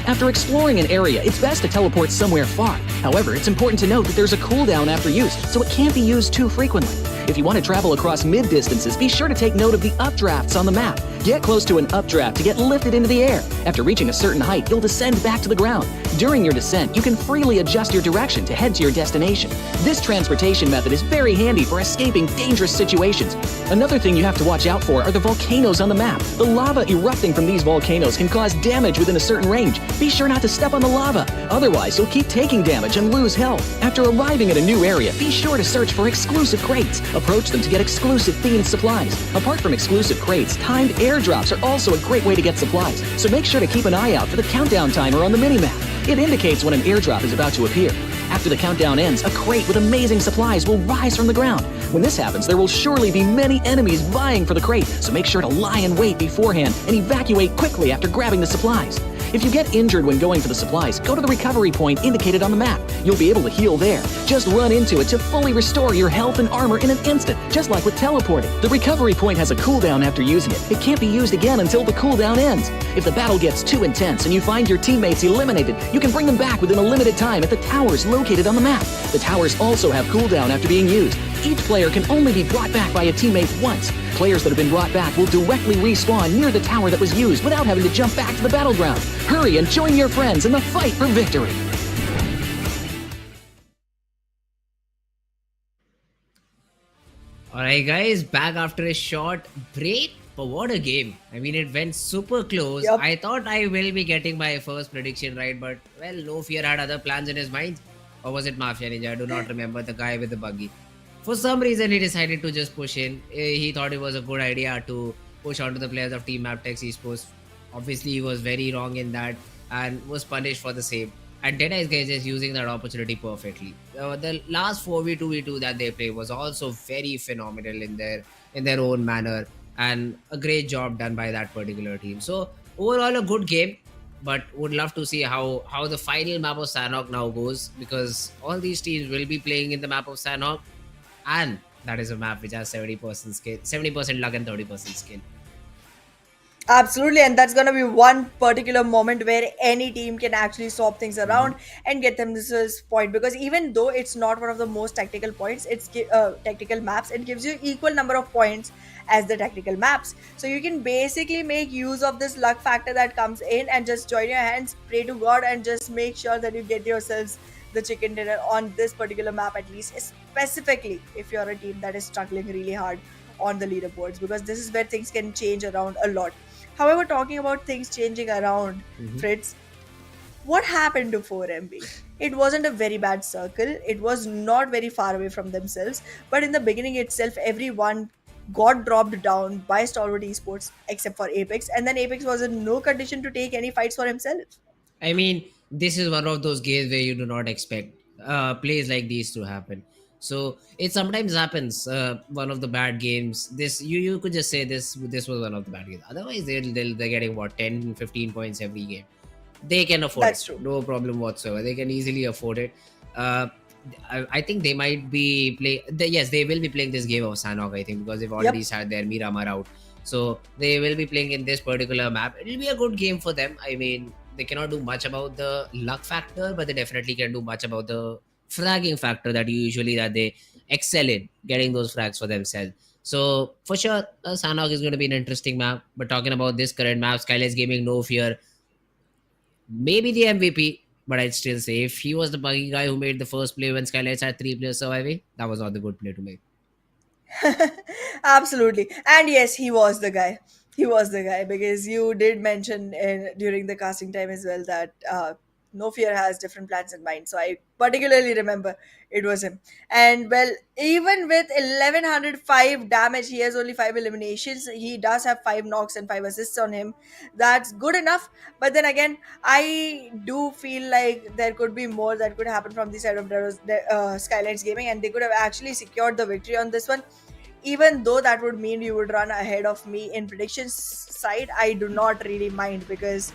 Speaker 1: After exploring an area, it's best to teleport somewhere far. However, it's important to note that there's a cooldown after use, so it can't be used too frequently. If you want to travel across mid-distances, be sure to take note of the updrafts on the map. Get close to an updraft to get lifted into the air. After reaching a certain height, you'll descend back to the ground. During your descent, you can freely adjust your direction to head to your destination. This transportation method is very handy for escaping dangerous situations. Another thing you have to watch out for are the volcanoes on the map. The lava erupting from these volcanoes can cause damage within a certain range. Be sure not to step on the lava. Otherwise, you'll keep taking damage and lose health. After arriving at a new area, be sure to search for exclusive crates. Approach them to get exclusive themed supplies. Apart from exclusive crates, timed airdrops are also a great way to get supplies. So make sure to keep an eye out for the countdown timer on the minimap. It indicates when an airdrop is about to appear. After the countdown ends, a crate with amazing supplies will rise from the ground. When this happens, there will surely be many enemies vying for the crate, so make sure to lie in wait beforehand and evacuate quickly after grabbing the supplies. If you get injured when going for the supplies, go to the recovery point indicated on the map. You'll be able to heal there. Just run into it to fully restore your health and armor in an instant, just like with teleporting. The recovery point has a cooldown after using it. It can't be used again until the cooldown ends. If the battle gets too intense and you find your teammates eliminated, you can bring them back within a limited time at the towers located on the map. The towers also have cooldown after being used. Each player can only be brought back by a teammate once. Players that have been brought back will directly respawn near the tower that was used without having to jump back to the battleground. Hurry and join your friends in the fight for victory.
Speaker 5: Alright guys, back after a short break. But what a game. I mean, it went super close.
Speaker 6: Yup.
Speaker 5: I thought I will be getting my first prediction right, but well, No Fear had other plans in his mind. Or was it Mafia Ninja? I do not remember, the guy with the buggy. For some reason, he decided to just push in. He thought it was a good idea to push onto the players of Team Mabetex Esports. Obviously, he was very wrong in that and was punished for the same. And DEADEYES guys is using that opportunity perfectly. The last 4v2v2 that they played was also very phenomenal in their own manner, and a great job done by that particular team. So overall, a good game, but would love to see how the final map of Sanhok now goes, because all these teams will be playing in the map of Sanhok, and that is a map which has 70% skill, 70% luck and 30% skill.
Speaker 6: Absolutely, and that's gonna be one particular moment where any team can actually swap things around and get themselves point. Because even though it's not one of the most tactical points, it's tactical maps. It gives you equal number of points as the tactical maps, so you can basically make use of this luck factor that comes in and just join your hands, pray to God, and just make sure that you get yourselves the chicken dinner on this particular map, at least specifically if you're a team that is struggling really hard on the leaderboards, because this is where things can change around a lot. However, talking about things changing around, Fritz, what happened to 4MB? It wasn't a very bad circle. It was not very far away from themselves. But in the beginning itself, everyone got dropped down by Stalwart Esports except for Apex. And then Apex was in no condition to take any fights for himself.
Speaker 5: I mean, this is one of those games where you do not expect plays like these to happen. So it sometimes happens. One of the bad games. This you could just say this was one of the bad games. Otherwise, they're getting what 10, 15 points every game. They can afford
Speaker 6: That's
Speaker 5: it.
Speaker 6: true.
Speaker 5: No problem whatsoever. They can easily afford it. Uh, I think they might be yes, they will be playing this game of Sanhok, I think, because they've already had their Miramar out. So they will be playing in this particular map. It'll be a good game for them. I mean, they cannot do much about the luck factor, but they definitely can do much about the fragging factor that they excel in, getting those frags for themselves. So for sure, Sanhok is going to be an interesting map. But talking about this current map, SKYLIGHTZ Gaming, no fear, maybe the MVP, but I'd still say if he was the buggy guy who made the first play when SKYLIGHTZ had 3 players surviving, that was not the good play to make.
Speaker 6: Absolutely. And yes, he was the guy. He was the guy, because you did mention during the casting time as well that No Fear has different plans in mind. So I particularly remember it was him. And well, even with 1105 damage, he has only 5 eliminations. He does have 5 knocks and 5 assists on him. That's good enough. But then again, I do feel like there could be more that could happen from the side of SKYLIGHTZ Gaming, and they could have actually secured the victory on this one. Even though that would mean you would run ahead of me in predictions side, I do not really mind, because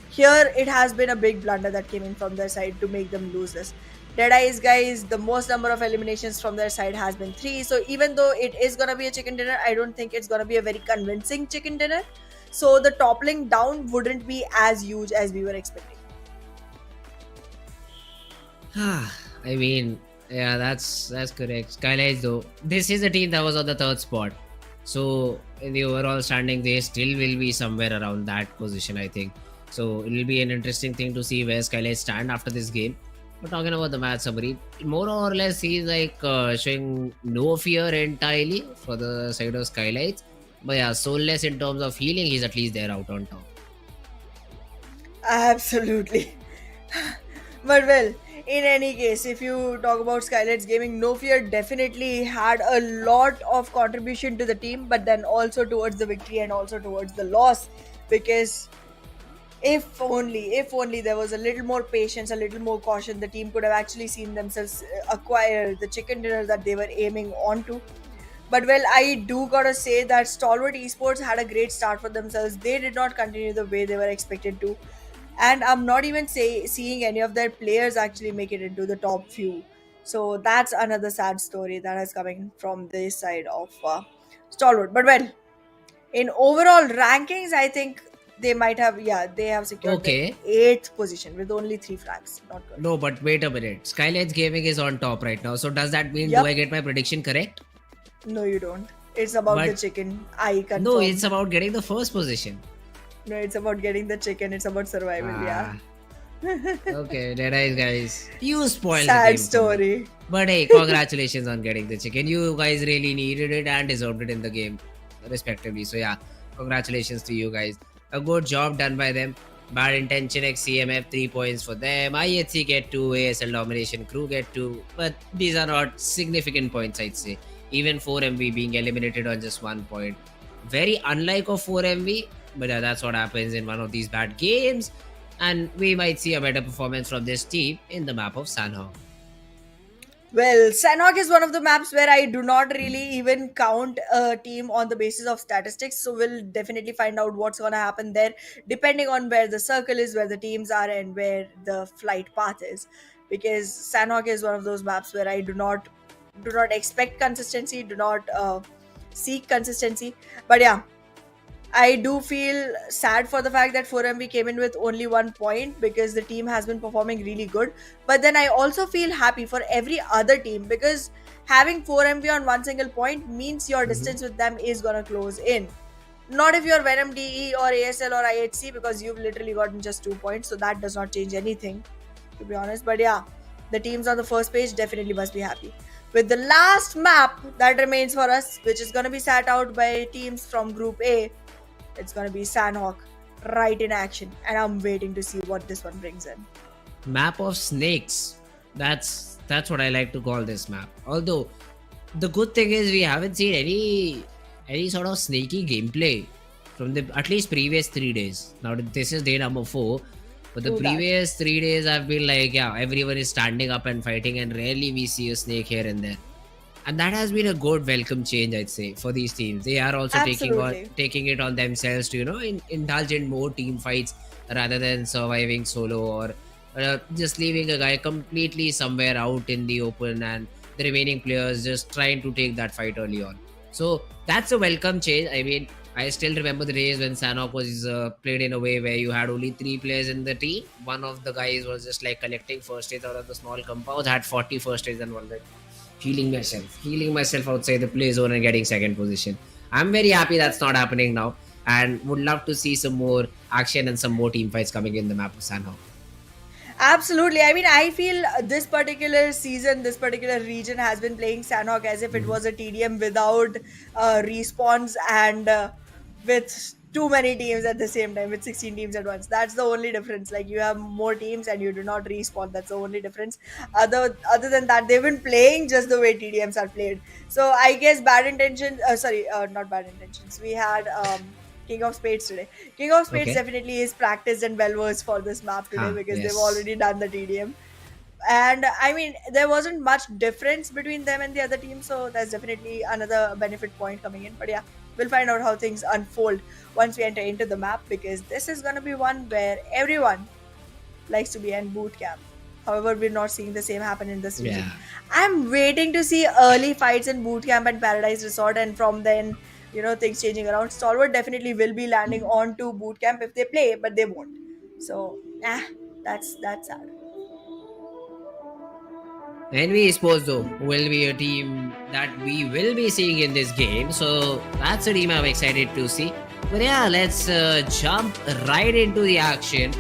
Speaker 6: here it has been a big blunder that came in from their side to make them lose this. DEADEYES guys, the most number of eliminations from their side has been 3. So even though it is gonna be a chicken dinner, I don't think it's gonna be a very convincing chicken dinner. So the toppling down wouldn't be as huge as we were expecting.
Speaker 5: I mean, yeah, that's correct. SKYLIGHTZ though, this is a team that was on the 3rd spot. So in the overall standing, they still will be somewhere around that position, I think. So it will be an interesting thing to see where SKYLIGHTZ stand after this game. But talking about the match summary, more or less he's like showing no fear entirely for the side of SKYLIGHTZ. But yeah, soulless in terms of healing, he's at least there out on top.
Speaker 6: Absolutely. But well, in any case, if you talk about SKYLIGHTZ Gaming, No Fear definitely had a lot of contribution to the team, but then also towards the victory and also towards the loss. Because if only there was a little more patience, a little more caution, the team could have actually seen themselves acquire the chicken dinner that they were aiming onto. But well, I do gotta say that Stalwart Esports had a great start for themselves. They did not continue the way they were expected to, and I'm not even seeing any of their players actually make it into the top few. So that's another sad story that is coming from this side of Stalwart. But well, in overall rankings, I think they might have, they have secured
Speaker 5: Okay.
Speaker 6: the 8th position with only 3 frags. Not good.
Speaker 5: No, but wait a minute. SKYLIGHTZ Gaming is on top right now. So does that mean
Speaker 6: Yep.
Speaker 5: do I get my prediction correct?
Speaker 6: No, you don't. It's about the
Speaker 5: But-
Speaker 6: chicken. I confirm.
Speaker 5: No, it's about getting the first position.
Speaker 6: No, it's about getting the chicken. It's about survival. Yeah.
Speaker 5: Okay, DEADEYES guys. You spoiled the
Speaker 6: Sad
Speaker 5: game for me.
Speaker 6: story.
Speaker 5: But hey, congratulations on getting the chicken. You guys really needed it and deserved it in the game, respectively. So yeah, congratulations to you guys. A good job done by them. Bad IntentionX CMF, 3 points for them. IHC get 2, ASL DominationCrew get 2. But these are not significant points, I'd say. Even 4MV being eliminated on just 1 point. Very unlike of 4MV, but that's what happens in one of these bad games. and we might see a better performance from this team in the map of Sanhok.
Speaker 6: Well, Sanhok is one of the maps where I do not really even count a team on the basis of statistics. So we'll definitely find out what's gonna happen there, depending on where the circle is, where the teams are, and where the flight path is. Because Sanhok is one of those maps where I do not expect consistency, do not seek consistency. But yeah, I do feel sad for the fact that 4MV came in with only 1 point because the team has been performing really good. But then I also feel happy for every other team because having 4MV on one single point means your distance with them is gonna close in. Not if you're Venom DE or ASL or IHC because you've literally gotten just 2 points, so that does not change anything, to be honest. But yeah, the teams on the first page definitely must be happy. With the last map that remains for us, which is gonna be sat out by teams from Group A, it's gonna be Sanhok right in action, and I'm waiting to see what this one brings in.
Speaker 5: Map of snakes. That's what I like to call this map. Although the good thing is we haven't seen any sort of snaky gameplay from the at least previous 3 days. Now this is day number 4, but the
Speaker 6: True that.
Speaker 5: previous 3 days I've been like, yeah, everyone is standing up and fighting, and rarely we see a snake here and there. And that has been a good welcome change, I'd say, for these teams. They are also
Speaker 6: Absolutely.
Speaker 5: taking it on themselves to indulge in more team fights rather than surviving solo, or just leaving a guy completely somewhere out in the open and the remaining players just trying to take that fight early on. So that's a welcome change. I mean, I still remember the days when Sanhok was played in a way where you had only 3 players in the team. One of the guys was just like collecting first aids out of the small compounds, had 40 first aids and one like healing myself outside the play zone and getting second position. I'm very happy that's not happening now, and would love to see some more action and some more team fights coming in the map of Sanhok.
Speaker 6: Absolutely. I mean, I feel this particular season, this particular region has been playing Sanhok as if it was a TDM without respawns and with too many teams at the same time, with 16 teams at once. That's the only difference. Like, you have more teams and you do not respawn. That's the only difference. Other than that, they've been playing just the way TDMs are played. So I guess bad intentions. Sorry, not bad intentions. We had King of Spades today. King of Spades
Speaker 5: Okay.
Speaker 6: definitely is practiced and well versed for this map today because they've
Speaker 5: Yes.
Speaker 6: already done the TDM. And I mean, there wasn't much difference between them and the other team, so that's definitely another benefit point coming in. But yeah, we'll find out how things unfold once we enter into the map because this is gonna be one where everyone likes to be in boot camp. However, we're not seeing the same happen in this region.
Speaker 5: Yeah.
Speaker 6: I'm waiting to see early fights in boot camp and Paradise Resort, and from then, things changing around. Stalwart definitely will be landing on to boot camp if they play, but they won't. So, that's sad.
Speaker 5: NBeSports though will be a team that we will be seeing in this game, so that's a team I'm excited to see. But yeah, let's jump right into the action.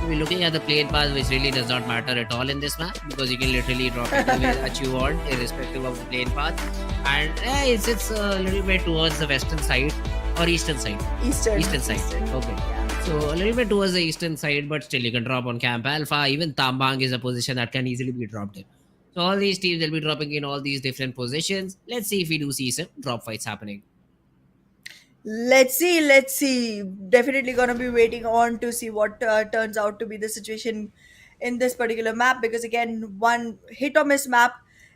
Speaker 5: We're looking at the plane path, which really does not matter at all in this map because you can literally drop it the way that you want, irrespective of the plane path. And yeah, it's a little bit towards the western side or eastern side. Eastern side. Okay.
Speaker 6: Yeah.
Speaker 5: So a little bit towards the eastern side, but still you can drop on Camp Alpha. Even Tambang is a position that can easily be dropped in. So all these teams will be dropping in all these different positions. Let's see if we do see some drop fights happening.
Speaker 6: Let's see. Definitely gonna be waiting on to see what turns out to be the situation in this particular map because again, one hit or miss map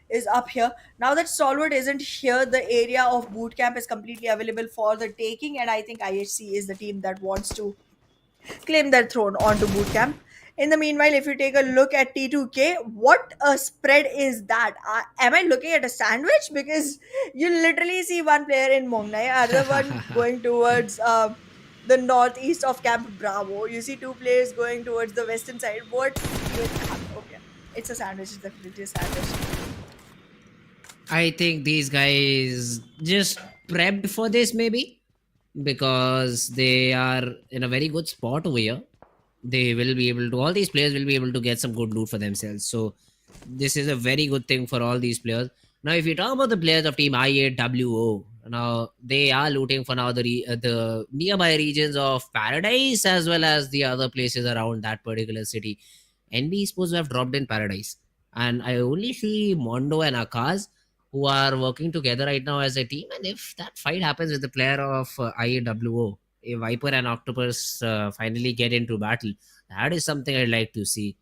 Speaker 6: is up here. Now that Stalwart isn't here, the area of boot camp is completely available for the taking, and I think IHC is the team that wants to claim their throne onto bootcamp. In the meanwhile, if you take a look at T2K, what a spread is that? Am I looking at a sandwich? Because you literally see one player in Mongnai, other one going towards the northeast of Camp Bravo. You see two players going towards the western side. What even happened? Okay, it's a sandwich. It's definitely a sandwich.
Speaker 5: I think these guys just prepped for this maybe because they are in a very good spot over here. They will be able to, all these players will be able to get some good loot for themselves. So this is a very good thing for all these players. Now, if you talk about the players of team I8WO, now they are looting for now the nearby regions of Paradise as well as the other places around that particular city. NBeSports have dropped in Paradise, and I only see Mondo and Akaz who are working together right now as a team. And if that fight happens with the player of IAWO, a Viper and Octopus finally get into battle, That is something I'd like to see.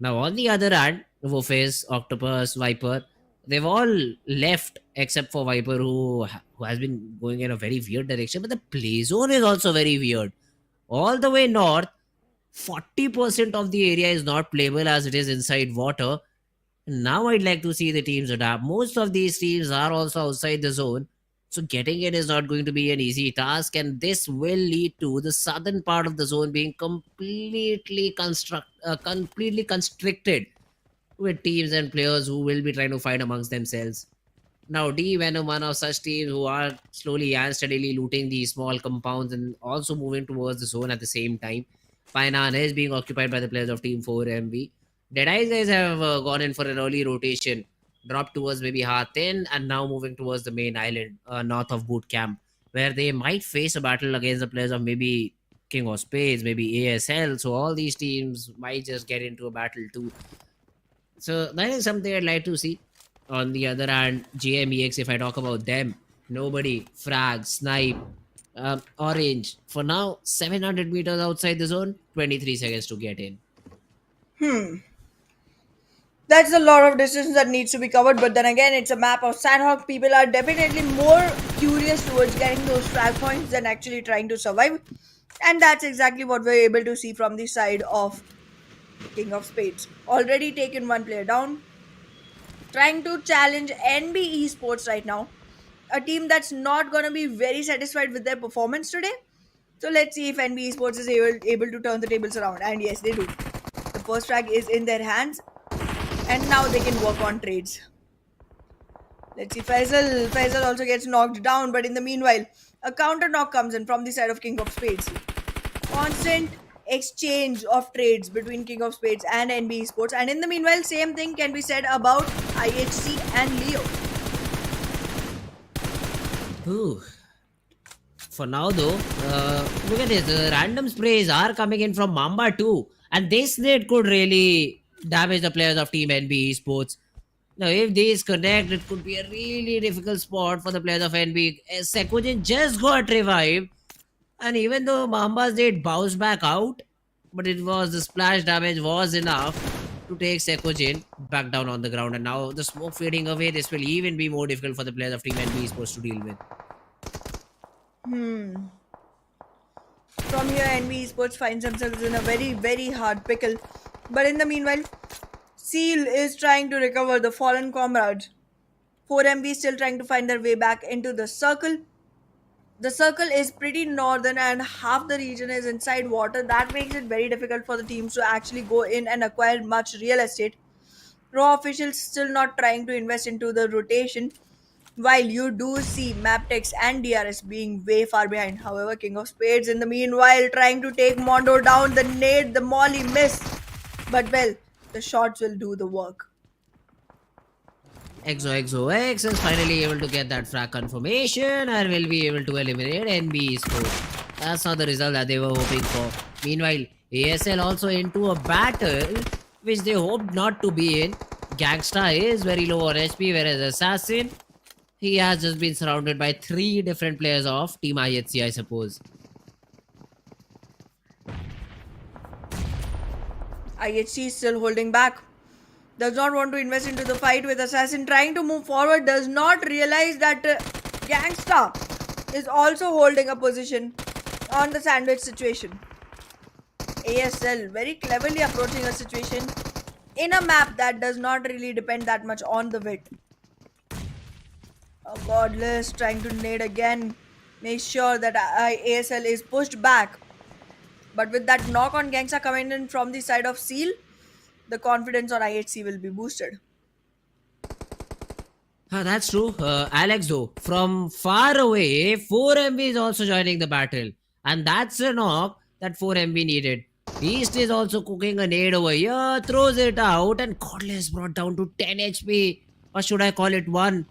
Speaker 5: Now, on the other hand, Wolfes, Octopus, Viper, they've all left except for Viper, who has been going in a very weird direction. But the play zone is also very weird. All the way north, 40% of the area is not playable as it is inside water. Now I'd like to see the teams adapt. Most of these teams are also outside the zone. So getting in is not going to be an easy task, and this will lead to the southern part of the zone being completely constricted with teams and players who will be trying to fight amongst themselves. Now, Venom, one of such teams who are slowly and steadily looting these small compounds and also moving towards the zone at the same time. Painan is being occupied by the players of Team 4MV. DEADEYES guys have gone in for an early rotation, dropped towards maybe Hatin, and now moving towards the main island north of Boot Camp, where they might face a battle against the players of maybe King of Spades, maybe ASL. So all these teams might just get into a battle too. So that is something I'd like to see. On the other hand, JMEX, if I talk about them, nobody, frag, snipe, orange. For now, 700 meters outside the zone, 23 seconds to get in.
Speaker 6: That's a lot of distance that needs to be covered, but then again, it's a map of Sanhok. People are definitely more curious towards getting those frag points than actually trying to survive. And that's exactly what we're able to see from the side of King of Spades. Already taken one player down. Trying to challenge NBeSports right now. A team that's not going to be very satisfied with their performance today. So let's see if NBeSports is able to turn the tables around. And yes, they do. The first frag is in their hands. And now they can work on trades. Let's see, Faisal also gets knocked down, but in the meanwhile, a counter knock comes in from the side of King of Spades. Constant exchange of trades between King of Spades and NBeSports, and in the meanwhile, same thing can be said about IHC and Leo.
Speaker 5: Ooh. For now though, look at this, the random sprays are coming in from Mamba too, and this net could really damage the players of Team NBeSports. Now, if these connect, it could be a really difficult spot for the players of NB. Sekujin just got revived, and even though Mambas did bounce back out, but the splash damage was enough to take Sekujin back down on the ground. And now the smoke fading away, this will even be more difficult for the players of Team NBeSports to deal with.
Speaker 6: From here, NBeSports finds themselves in a very, very hard pickle. But in the meanwhile, Seal is trying to recover the fallen comrades. 4MV is still trying to find their way back into the circle. The circle is pretty northern and half the region is inside water. That makes it very difficult for the teams to actually go in and acquire much real estate. Raw officials still not trying to invest into the rotation, while you do see Mabetex and DRS being way far behind. However, King of Spades in the meanwhile trying to take Mondo down. The nade, the molly missed. But well, the shots will do the work.
Speaker 5: XOXOX is finally able to get that frag confirmation and will be able to eliminate NBeSports. That's not the result that they were hoping for. Meanwhile, ASL also into a battle which they hoped not to be in. Gangsta is very low on HP, whereas Assassin, he has just been surrounded by 3 different players of Team IHC, I suppose.
Speaker 6: IHC is still holding back. Does not want to invest into the fight with Assassin. Trying to move forward. Does not realize that Gangsta is also holding a position on the sandwich situation. ASL very cleverly approaching a situation in a map that does not really depend that much on the wit. Oh, Godless trying to nade again. Make sure that ASL is pushed back. But with that knock on Gangsta coming in from the side of Seal, the confidence on IHC will be boosted.
Speaker 5: That's true. Alex though, from far away, 4MV is also joining the battle. And that's a knock that 4MV needed. Beast is also cooking a nade over here, throws it out, and Godless brought down to 10 HP. Or should I call it 1?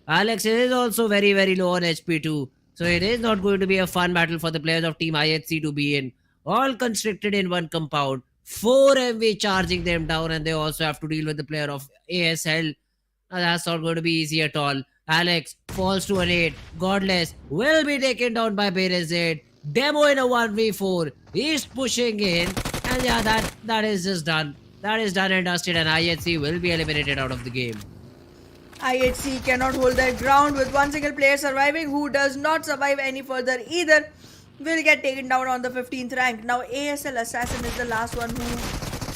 Speaker 5: Alex is also very, very low on HP too. So it is not going to be a fun battle for the players of Team IHC to be in. All constricted in one compound. 4MV charging them down, and they also have to deal with the player of ASL. Now, that's not going to be easy at all. Alex falls to an 8. Godless will be taken down by BRZ. Demo in a 1v4. He's pushing in, And yeah, that is just done. That is done and dusted, and IHC will be eliminated out of the game.
Speaker 6: IHC cannot hold their ground with one single player surviving, who does not survive any further either. Will get taken down on the 15th rank. Now ASL Assassin is the last one who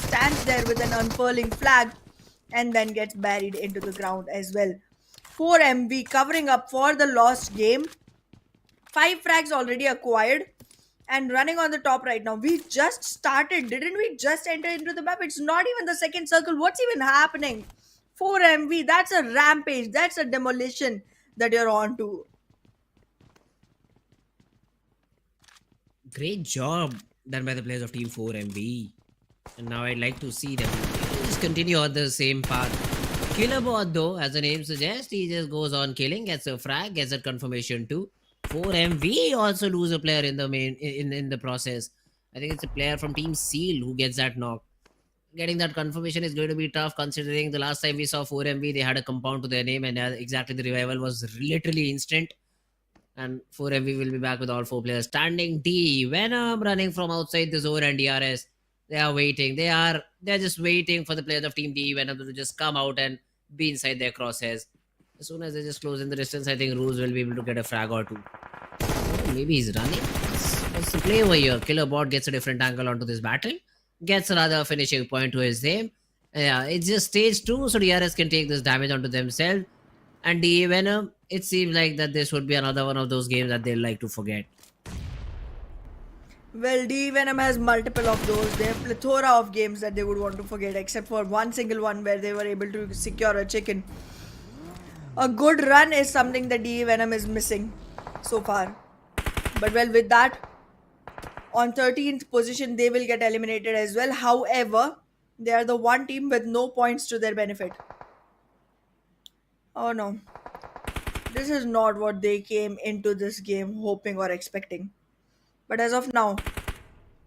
Speaker 6: stands there with an unfurling flag and then gets buried into the ground as well. 4MV covering up for the lost game. 5 frags already acquired and running on the top right now. We just started, didn't we just enter into the map? It's not even the second circle. What's even happening? 4MV, that's a rampage. That's a demolition that you're on to.
Speaker 5: Great job done by the players of Team 4MV. And now I'd like to see them just continue on the same path. Killerbot though, as the name suggests, he just goes on killing, gets a frag, gets a confirmation too. 4MV also lose a player in the in the process. I think it's a player from Team Seal who gets that knock. Getting that confirmation is going to be tough, considering the last time we saw 4MV, they had a compound to their name, and exactly the revival was literally instant. And 4MV will be back with all 4 players standing. Venom running from outside the zone, and DRS. They are waiting. They're just waiting for the players of Team Venom to just come out and be inside their crosshairs. As soon as they just close in the distance, I think Ruse will be able to get a frag or two. Oh, maybe he's running. What's the play over here? Killerbot gets a different angle onto this battle. Gets another finishing point to his name. Yeah, it's just stage 2, so DRS can take this damage onto themselves. And Venom, it seems like that this would be another one of those games that they'll like to forget.
Speaker 6: Well, Venom has multiple of those. They have plethora of games that they would want to forget, except for one single one where they were able to secure a chicken. A good run is something that Venom is missing so far. But well, with that, on 13th position, they will get eliminated as well. However, they are the one team with no points to their benefit. Oh no. This is not what they came into this game hoping or expecting. But as of now,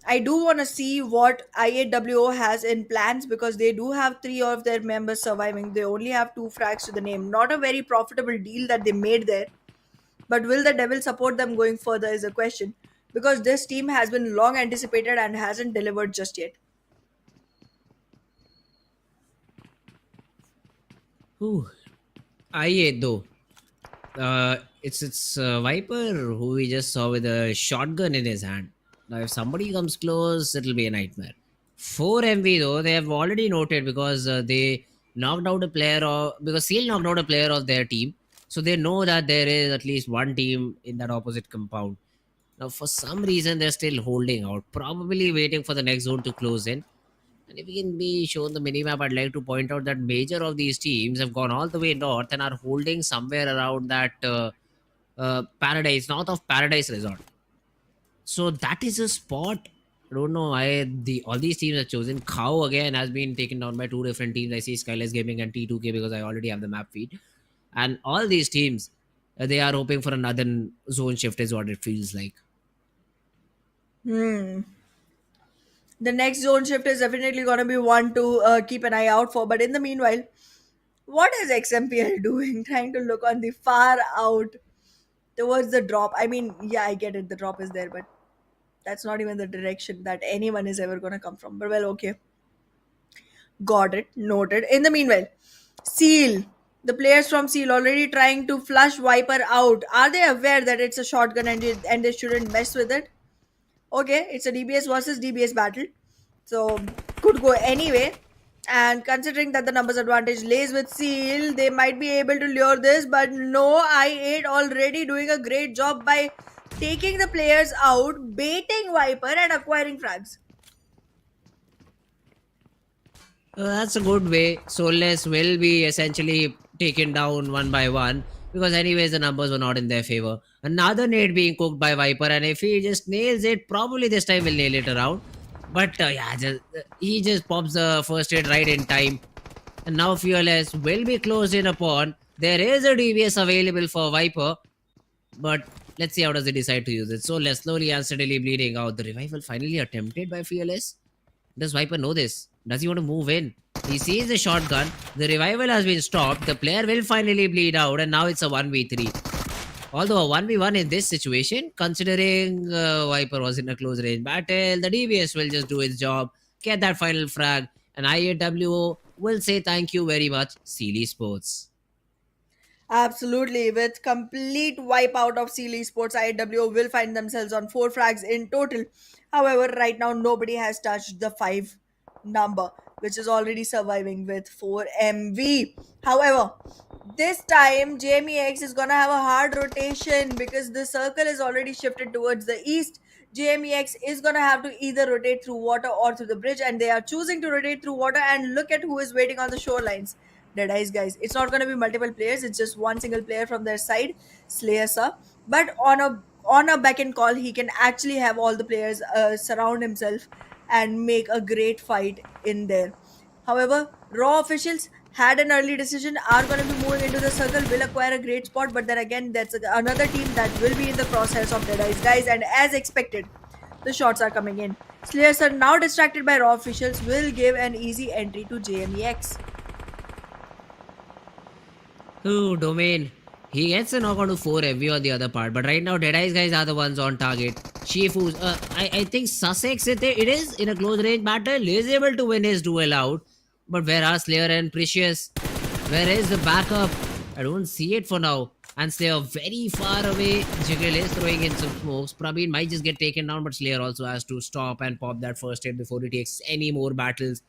Speaker 6: I do want to see what IAWO has in plans, because they do have 3 of their members surviving. They only have 2 frags to the name. Not a very profitable deal that they made there. But will the Devil support them going further is a question, because this team has been long anticipated and hasn't delivered just yet.
Speaker 5: Ooh. IA though. It's Viper who we just saw with a shotgun in his hand. Now if somebody comes close, it'll be a nightmare. 4MV though, they have already noted, because they knocked out a player because Seal knocked out a player of their team. So they know that there is at least one team in that opposite compound. Now for some reason they're still holding out, probably waiting for the next zone to close in. And if we can be shown the minimap, I'd like to point out that major of these teams have gone all the way north and are holding somewhere around that Paradise, north of Paradise Resort. So that is a spot. I don't know why all these teams are chosen. Cow again has been taken down by 2 different teams. I see SKYLIGHTZ Gaming and T2K, because I already have the map feed. And all these teams, they are hoping for another zone shift is what it feels like.
Speaker 6: The next zone shift is definitely going to be one to keep an eye out for. But in the meanwhile, what is XMPL doing? Trying to look on the far out towards the drop. I mean, yeah, I get it. The drop is there, but that's not even the direction that anyone is ever going to come from. But well, okay. Got it. Noted. In the meanwhile, Seal. The players from Seal already trying to flush Viper out. Are they aware that it's a shotgun and they shouldn't mess with it? Okay, it's a DBS versus DBS battle, so could go anyway. And considering that the numbers advantage lays with Seal, they might be able to lure this, but no, I8 already doing a great job by taking the players out, baiting Viper and acquiring frags.
Speaker 5: That's a good way. Soulless will be essentially taken down one by one, because anyways the numbers were not in their favor. Another nade being cooked by Viper, and if he just nails it, probably this time we'll nail it around. But he just pops the first hit right in time. And now Fearless will be closed in upon. There is a DBS available for Viper, but let's see how does he decide to use it. So less slowly and steadily bleeding out. The revival finally attempted by Fearless. Does Viper know this? Does he want to move in? He sees the shotgun. The revival has been stopped. The player will finally bleed out, and now it's a 1v3. Although a 1v1 in this situation, considering Viper was in a close range battle, the DBS will just do its job. get that final frag, and IAWO will say thank you very much, Sealy Sports.
Speaker 6: Absolutely. With complete wipeout of Sealy Sports, IW will find themselves on 4 frags in total. However, right now nobody has touched the 5 number, which is already surviving with 4 MV. However, this time JMEX is gonna have a hard rotation because the circle is already shifted towards the east. JMEX is gonna have to either rotate through water or through the bridge, and they are choosing to rotate through water. And look at who is waiting on the shorelines. Deadies, guys. It's not going to be multiple players. It's just one single player from their side, Slayer sir. But on a back end call, he can actually have all the players surround himself and make a great fight in there. However, Raw officials had an early decision, are going to be moving into the circle, will acquire a great spot, but then again, that's another team that will be in the crosshairs of Deadies, guys. And as expected, the shots are coming in. Slayers are now distracted by Raw officials, will give an easy entry to JMEX.
Speaker 5: Ooh, Domain. He gets a knock onto 4 MV on the other part, but right now Deadeye's guys are the ones on target. Shifu's, I think Sussex it is in a close range battle is able to win his duel out, but where are Slayer and Precious? Where is the backup? I don't see it for now. And Slayer very far away. Jiggle is throwing in some smokes. Praveen might just get taken down, but Slayer also has to stop and pop that first hit before he takes any more battles.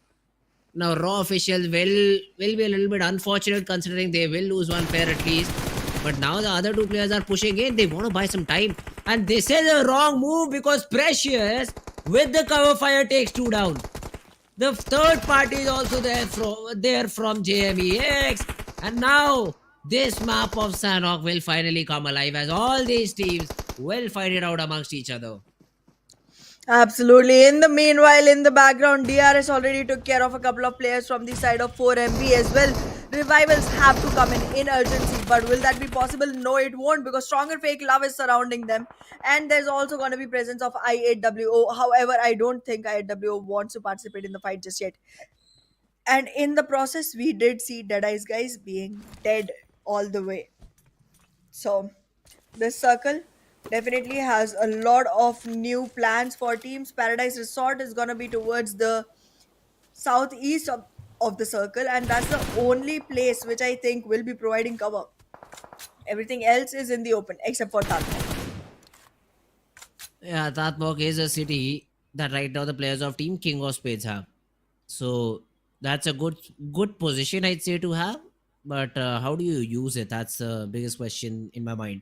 Speaker 5: Now, Raw officials will be a little bit unfortunate considering they will lose one pair at least. But now the other 2 players are pushing in. They want to buy some time. And this is a wrong move because Precious with the cover fire takes 2 down. The third party is also there from JMEX. And now this map of Sanhok will finally come alive as all these teams will fight it out amongst each other.
Speaker 6: Absolutely. In the meanwhile, in the background, DRS already took care of a couple of players from the side of 4MV as well. Revivals have to come in urgency, but will that be possible? No, it won't, because stronger FAKELOVE is surrounding them, and there's also going to be presence of I8WO. However, I don't think I8WO wants to participate in the fight just yet. And in the process, we did see Deadeye's guys being dead all the way. So this circle definitely has a lot of new plans for teams. Paradise Resort is going to be towards the southeast of the circle, and that's the only place which I think will be providing cover. Everything else is in the open except for Tatmok.
Speaker 5: Yeah, Tatmok is a city that right now the players of Team King of Spades have. So that's a good position I'd say to have. But how do you use it? That's the biggest question in my mind.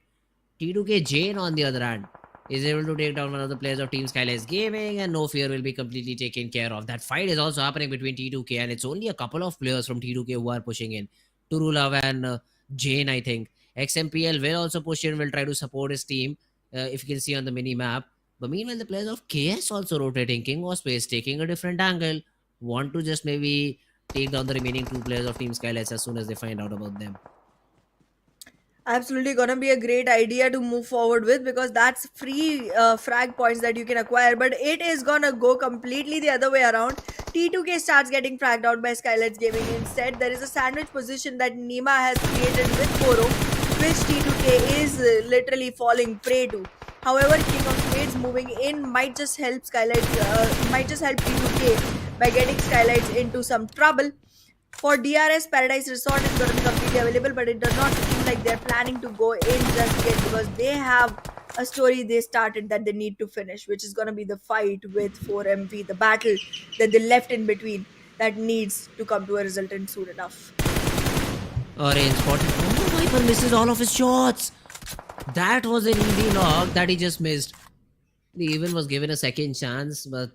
Speaker 5: T2K Jane, on the other hand, is able to take down one of the players of Team SKYLIGHTZ Gaming, and no fear will be completely taken care of. That fight is also happening between T2K, and it's only a couple of players from T2K who are pushing in. Turulav and Jane, I think. XMPL will also push in, will try to support his team, if you can see on the mini map. But meanwhile, the players of KS also rotating. King of Space taking a different angle. Want to just maybe take down the remaining 2 players of Team SKYLIGHTZ as soon as they find out about them.
Speaker 6: Absolutely gonna be a great idea to move forward with, because that's free frag points that you can acquire, but it is gonna go completely the other way around. T2K starts getting fragged out by SKYLIGHTZ Gaming. Instead, there is a sandwich position that Nima has created with Koro, which T2K is literally falling prey to. However, King of Spades moving in might just help T2K by getting SKYLIGHTZ into some trouble. For DRS, Paradise Resort is going to be completely available, but it does not seem like they're planning to go in just yet, because they have a story they started that they need to finish, which is going to be the fight with 4MV, the battle that they left in between that needs to come to a resultant soon enough.
Speaker 5: Orange spotted. Oh, Viper misses all of his shots. That was an easy knock that he just missed. He even was given a second chance, but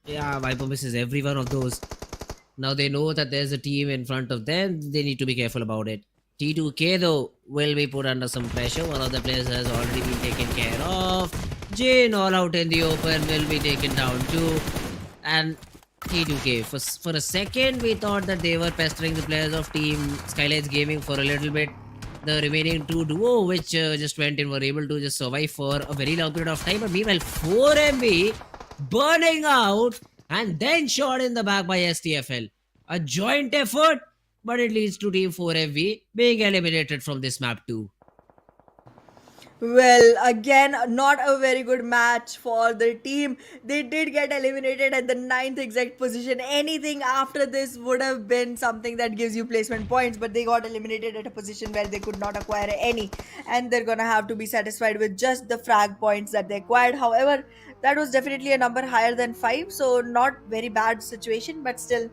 Speaker 5: yeah, Viper misses every one of those. Now they know that there's a team in front of them. They need to be careful about it. T2K though will be put under some pressure. One of the players has already been taken care of. Jane all out in the open will be taken down too. And T2K, for a second we thought that they were pestering the players of Team SKYLIGHTZ Gaming for a little bit. The remaining 2 duo which just went in were able to just survive for a very long period of time. But meanwhile 4MB burning out and then shot in the back by STFL. A joint effort, but it leads to Team 4FV being eliminated from this map too.
Speaker 6: Well, again, not a very good match for the team. They did get eliminated at the ninth exact position. Anything after this would have been something that gives you placement points, but they got eliminated at a position where they could not acquire any, and they're gonna have to be satisfied with just the frag points that they acquired. However, that was definitely a number higher than 5, so not very bad situation, but still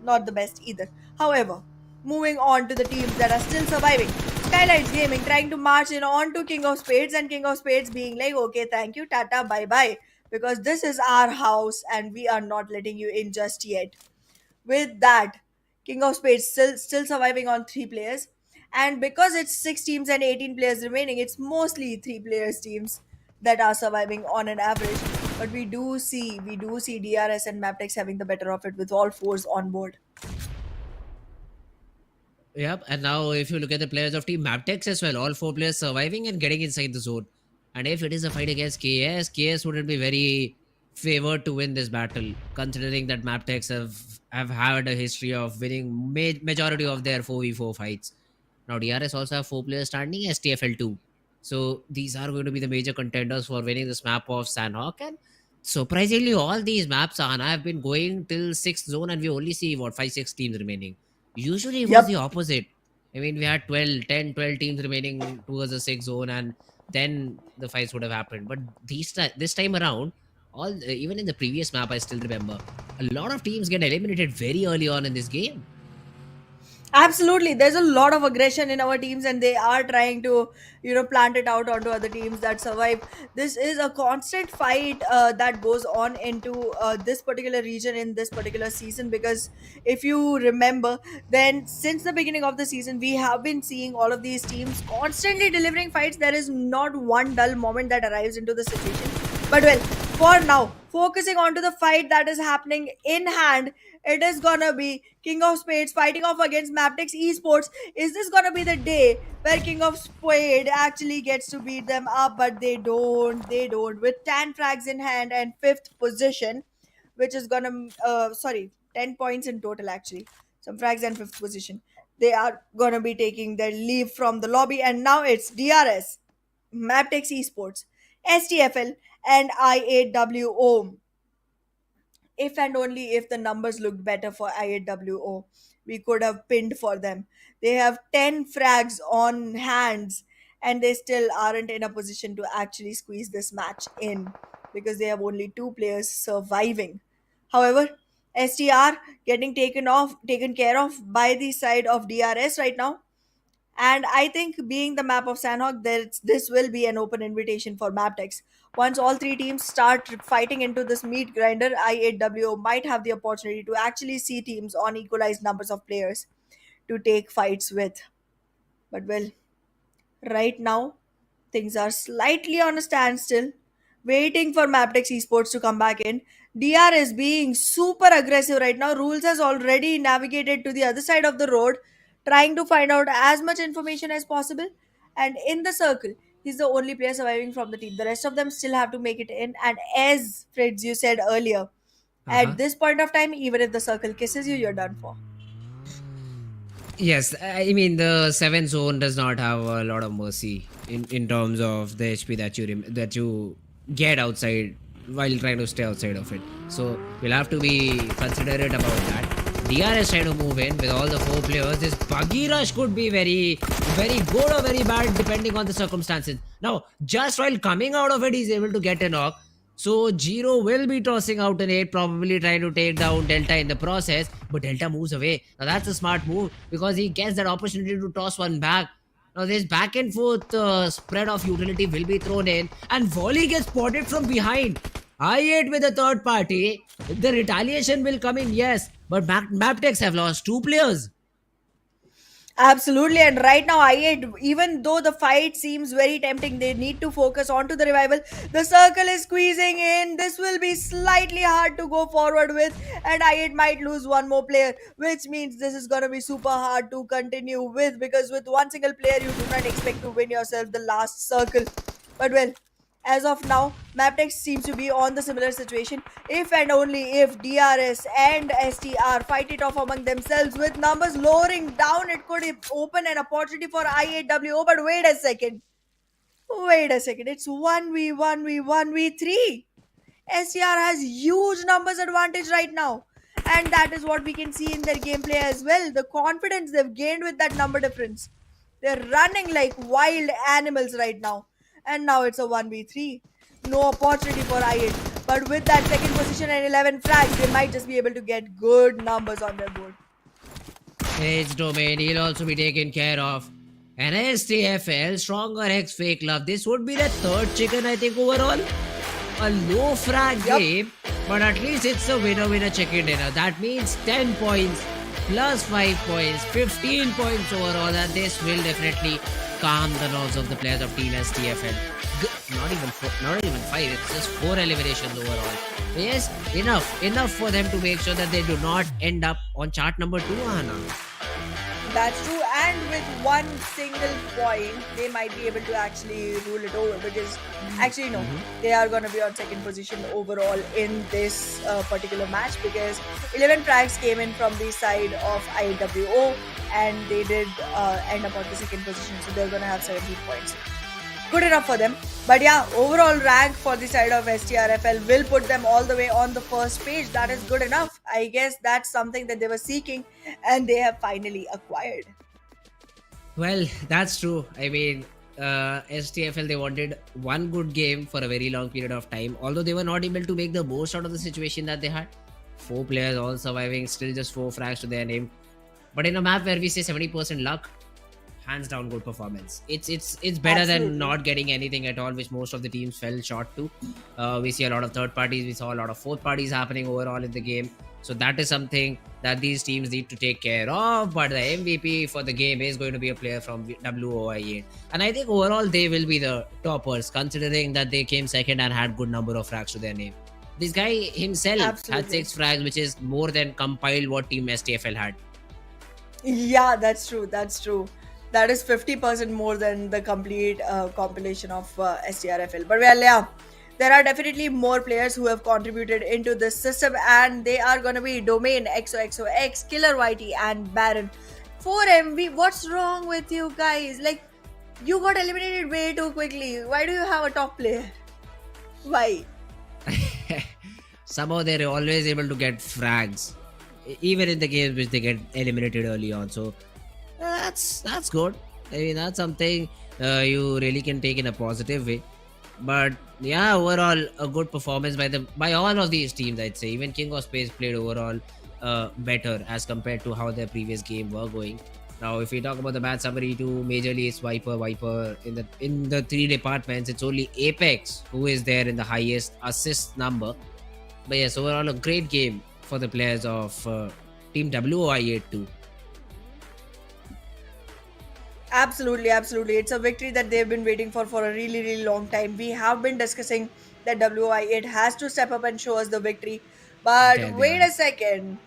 Speaker 6: not the best either. However, moving on to the teams that are still surviving. SKYLIGHTZ Gaming trying to march in on to King of Spades, and King of Spades being like, okay, thank you, tata, bye bye, because this is our house and we are not letting you in just yet. With that, King of Spades still surviving on 3 players, and because it's 6 teams and 18 players remaining, it's mostly 3 players teams that are surviving on an average. But we do see DRS and Mabetex having the better of it with all fours on board.
Speaker 5: Yep, and now if you look at the players of Team Mabetex as well, all 4 players surviving and getting inside the zone. And if it is a fight against KS wouldn't be very favored to win this battle, considering that Mabetex have had a history of winning majority of their 4v4 fights. Now DRS also have 4 players standing as TFL2. So these are going to be the major contenders for winning this map of Sanhok. And surprisingly, all these maps have been going till 6th zone, and we only see what 5-6 teams remaining. Usually it was the
Speaker 6: Yep.
Speaker 5: opposite. I mean, we had 12 teams remaining towards the 6th zone, and then the fights would have happened. But this time around, even in the previous map, I still remember a lot of teams get eliminated very early on in this game.
Speaker 6: Absolutely, there's a lot of aggression in our teams, and they are trying to, plant it out onto other teams that survive. This is a constant fight that goes on into this particular region in this particular season. Because if you remember, then since the beginning of the season, we have been seeing all of these teams constantly delivering fights. There is not one dull moment that arrives into the situation. But well, for now, focusing on to the fight that is happening in hand, it is gonna be King of Spades fighting off against Mabetex Esports. Is this gonna be the day where King of Spade actually gets to beat them up? But they don't. They don't. With 10 frags in hand and fifth position, which is gonna, 10 points in total actually. Some frags and fifth position. They are gonna be taking their leave from the lobby, and now it's DRS, Mabetex Esports, STFL, and IAWO. If and only if the numbers looked better for IAWO, we could have pinned for them. They have 10 frags on hands, and they still aren't in a position to actually squeeze this match in because they have only 2 players surviving. However, STR getting taken care of by the side of DRS right now. And I think being the map of Sanhok, this will be an open invitation for Maptex. Once all 3 teams start fighting into this meat grinder, IAWO might have the opportunity to actually see teams on equalized numbers of players to take fights with. But well, right now, things are slightly on a standstill, waiting for Mabetex Esports to come back in. DR is being super aggressive right now. Rules has already navigated to the other side of the road, trying to find out as much information as possible. And in the circle, he's the only player surviving from the team. The rest of them still have to make it in. And as Fritz, you said earlier,
Speaker 5: Uh-huh.
Speaker 6: at this point of time, even if the circle kisses you, you're done for.
Speaker 5: Yes, I mean the 7th zone does not have a lot of mercy in terms of the HP that you get outside while trying to stay outside of it. So we'll have to be considerate about that. DRS trying to move in with all the 4 players. This buggy rush could be very, very good or very bad depending on the circumstances. Now, just while coming out of it, he's able to get a knock. So Jiro will be tossing out an 8, probably trying to take down Delta in the process, but Delta moves away. Now that's a smart move because he gets that opportunity to toss one back. Now this back and forth spread of utility will be thrown in, and Volley gets spotted from behind. I8 with a third party. The retaliation will come in, yes, but Maptex have lost 2 players.
Speaker 6: Absolutely, and right now, even though the fight seems very tempting, they need to focus onto the revival. The circle is squeezing in. This will be slightly hard to go forward with, and I8 might lose one more player, which means this is gonna be super hard to continue with because with one single player, you do not expect to win yourself the last circle. But well, as of now, Maptex seems to be on the similar situation. If and only if DRS and STR fight it off among themselves with numbers lowering down, it could open an opportunity for IAWO. But wait a second. Wait a second, it's 1v3. SCR has huge numbers advantage right now. And that is what we can see in their gameplay as well. The confidence they've gained with that number difference. They're running like wild animals right now. And now it's a 1v3. No opportunity for I8. But with that second position and 11 frags, they might just be able to get good numbers on their board.
Speaker 5: His domain, he'll also be taken care of. And STFL, stronger X FAKELOVE. This would be the third chicken, I think, overall. A low frag game, but at least it's a winner-winner chicken dinner. That means 10 points plus 5 points, 15 points overall, and this will definitely calm the nerves of the players of Team STFL. Not even 5, it's just 4 eliminations overall. Yes, enough for them to make sure that they do not end up on chart number 2, Ahana.
Speaker 6: That's true, and with one single point, they might be able to actually rule it over because actually, no, they are going to be on second position overall in this particular match because 11 frags came in from the side of IWO and they did end up on the second position, so they're going to have 17 points. Good enough for them. But yeah, overall rank for the side of STRFL will put them all the way on the first page. That is good enough. I guess that's something that they were seeking and they have finally acquired.
Speaker 5: Well, that's true. I mean, STFL, they wanted one good game for a very long period of time. Although they were not able to make the most out of the situation that they had. 4 players all surviving, still just 4 frags to their name. But in a map where we say 70% luck, hands down good performance. It's better than not getting anything at all, which most of the teams fell short to. We see a lot of third parties, we saw a lot of fourth parties happening overall in the game. So that is something that these teams need to take care of. But the MVP for the game is going to be a player from WOI8. And I think overall they will be the toppers, considering that they came second and had good number of frags to their name. This guy himself had 6 frags, which is more than compiled what Team STFL had.
Speaker 6: Yeah, that's true. That's true. That is 50% more than the complete compilation of STRFL. But well, yeah, there are definitely more players who have contributed into this system, and they are going to be Domain, XOXOX, Killer YT, and Baron. 4MV, what's wrong with you guys? Like, you got eliminated way too quickly. Why do you have a top player? Why?
Speaker 5: Somehow they're always able to get frags, even in the games which they get eliminated early on. So that's good. I mean, that's something you really can take in a positive way. But yeah, overall a good performance by all of these teams, I'd say. Even King of Spades played overall better as compared to how their previous game were going. Now, if we talk about the match summary too, majorly it's Viper in the 3 departments. It's only Apex who is there in the highest assist number. But yes, overall a great game for the players of Team WOI8 too.
Speaker 6: Absolutely, absolutely. It's a victory that they've been waiting for a really, really long time. We have been discussing that WI8 has to step up and show us the victory. But wait a second.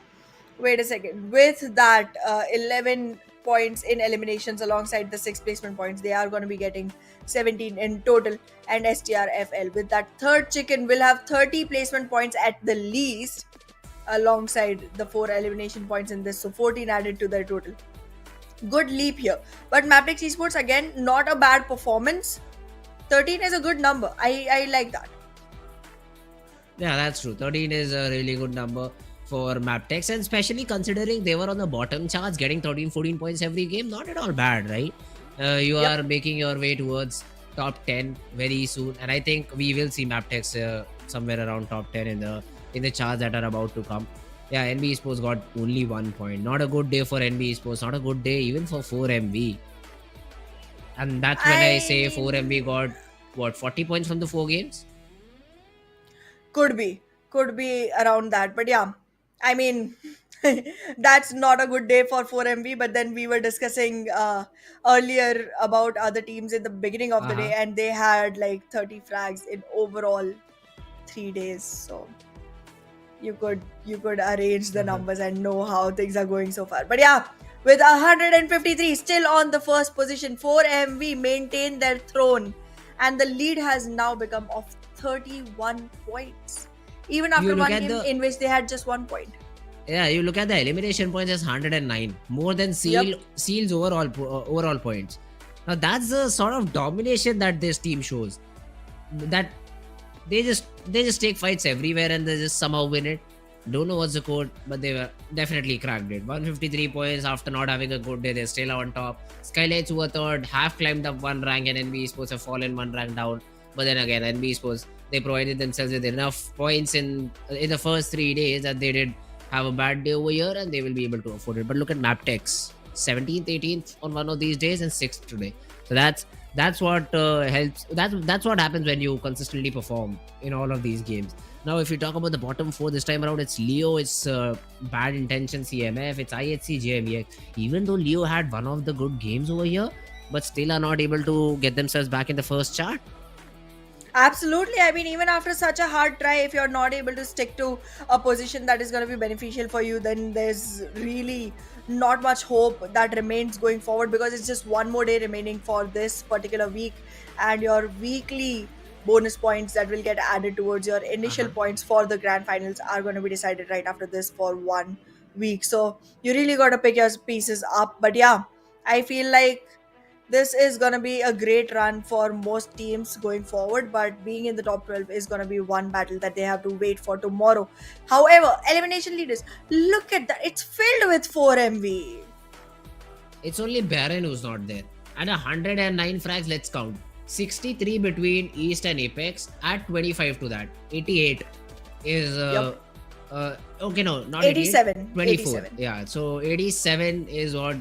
Speaker 6: With that 11 points in eliminations alongside the 6 placement points, they are going to be getting 17 in total. And STRFL with that third chicken will have 30 placement points at the least alongside the 4 elimination points in this. So 14 added to their total. Good leap here. But Mabetex Esports, again, not a bad performance. 13 is a good number. I like that.
Speaker 5: Yeah, that's true. 13 is a really good number for Mabetex, and especially considering they were on the bottom charts, getting 13-14 points every game. Not at all bad, right? You are making your way towards top 10 very soon, and I think we will see Mabetex somewhere around top 10 in the charts that are about to come. Yeah, NBeSports got only 1 point. Not a good day for NBeSports. Not a good day even for 4MV. And that's when I say 4MV got, what, 40 points from the 4 games?
Speaker 6: Could be around that. But yeah, I mean, that's not a good day for 4MV. But then we were discussing earlier about other teams in the beginning of the day, and they had like 30 frags in overall 3 days. So you could arrange the numbers and know how things are going so far. But yeah, with 153 still on the first position, 4MV maintain their throne, and the lead has now become of 31 points, even after one game in which they had just 1 point.
Speaker 5: Yeah, you look at the elimination points as 109, more than Seal's overall points. Now that's the sort of domination that this team shows. That they just take fights everywhere and they just somehow win it. Don't know what's the code, but they were definitely cracked it. 153 points after not having a good day. They're still on top. SKYLIGHTZ, who were third, have climbed up one rank, and NBeSports have fallen one rank down. But then again, NBeSports, they provided themselves with enough points in the first 3 days that they did have a bad day over here, and they will be able to afford it. But look at Mabetex, 17th, 18th on one of these days, and 6th today. So that's what helps. That's what happens when you consistently perform in all of these games. Now, if you talk about the bottom four this time around, it's Leo, it's Bad Intention CMF, it's IHC JMEX. Even though Leo had one of the good games over here, but still are not able to get themselves back in the first chart.
Speaker 6: Absolutely. I mean, even after such a hard try, if you're not able to stick to a position that is going to be beneficial for you, then there's really not much hope that remains going forward, because it's just one more day remaining for this particular week, and your weekly bonus points that will get added towards your initial points for the grand finals are going to be decided right after this for 1 week. So you really got to pick your pieces up. But yeah, I feel like this is going to be a great run for most teams going forward, but being in the top 12 is going to be one battle that they have to wait for tomorrow. However, elimination leaders, look at that. It's filled with 4MV.
Speaker 5: It's only Baron who's not there. And 109 frags, let's count. 63 between East and Apex, add 25 to that. 88 is okay, no, not
Speaker 6: 87.
Speaker 5: 24.
Speaker 6: 87.
Speaker 5: Yeah, so 87 is what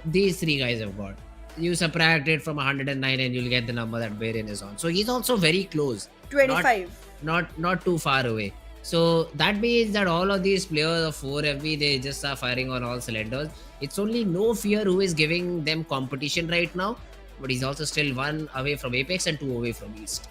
Speaker 5: these three guys have got. You subtract it from 109 and you'll get the number that Baron is on. So he's also very close.
Speaker 6: 25.
Speaker 5: Not too far away. So that means that all of these players of 4FB, they just are firing on all cylinders. It's only No Fear who is giving them competition right now, but he's also still 1 away from Apex and 2 away from East.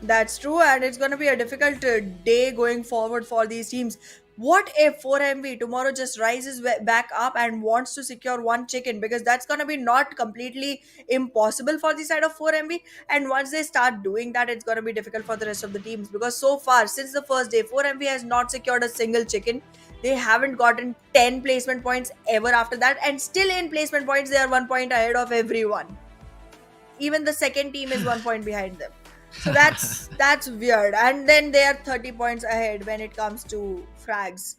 Speaker 6: That's true, and it's going to be a difficult day going forward for these teams. What if 4MV tomorrow just rises back up and wants to secure one chicken? Because that's going to be not completely impossible for the side of 4MV. And once they start doing that, it's going to be difficult for the rest of the teams. Because so far, since the first day, 4MV has not secured a single chicken. They haven't gotten 10 placement points ever after that. And still in placement points, they are 1 point ahead of everyone. Even the second team is 1 point behind them. So that's weird. And then they are 30 points ahead when it comes to frags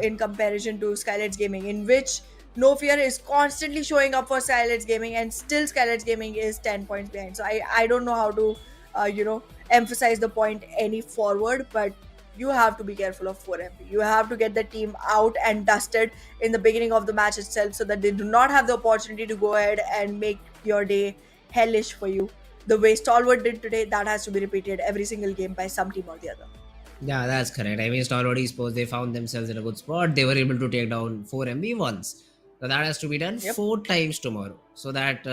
Speaker 6: in comparison to SKYLIGHTZ Gaming, in which No Fear is constantly showing up for SKYLIGHTZ Gaming, and still SKYLIGHTZ Gaming is 10 points behind. So I don't know how to emphasize the point any forward, but you have to be careful of 4MV. You have to get the team out and dusted in the beginning of the match itself, so that they do not have the opportunity to go ahead and make your day hellish for you. The way Stalwart did today, that has to be repeated every single game by some team or the other.
Speaker 5: Yeah, that's correct. I mean, Stalwart Esports, they found themselves in a good spot. They were able to take down 4MB once. So that has to be done 4 times tomorrow, so that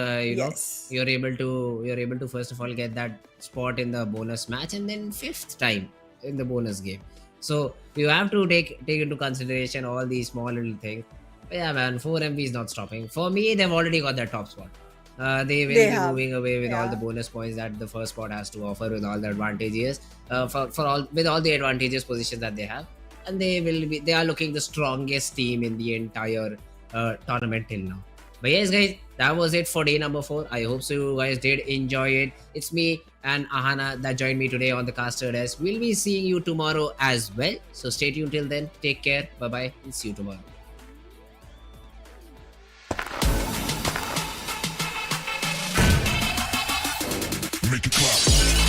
Speaker 5: you're able to first of all get that spot in the bonus match, and then 5th time in the bonus game. So you have to take into consideration all these small little things. But yeah, man, 4MB is not stopping. For me, they've already got that top spot. They will be moving away with all the bonus points that the first spot has to offer, with all the advantages, with all the advantageous positions that they have, and they are looking the strongest team in the entire tournament till now. But yes, guys, that was it for day number 4. I hope so you guys did enjoy it. It's me and Ahana that joined me today on the caster desk. We'll be seeing you tomorrow as well. So stay tuned till then. Take care. Bye bye, and see you tomorrow.
Speaker 4: Make it clap.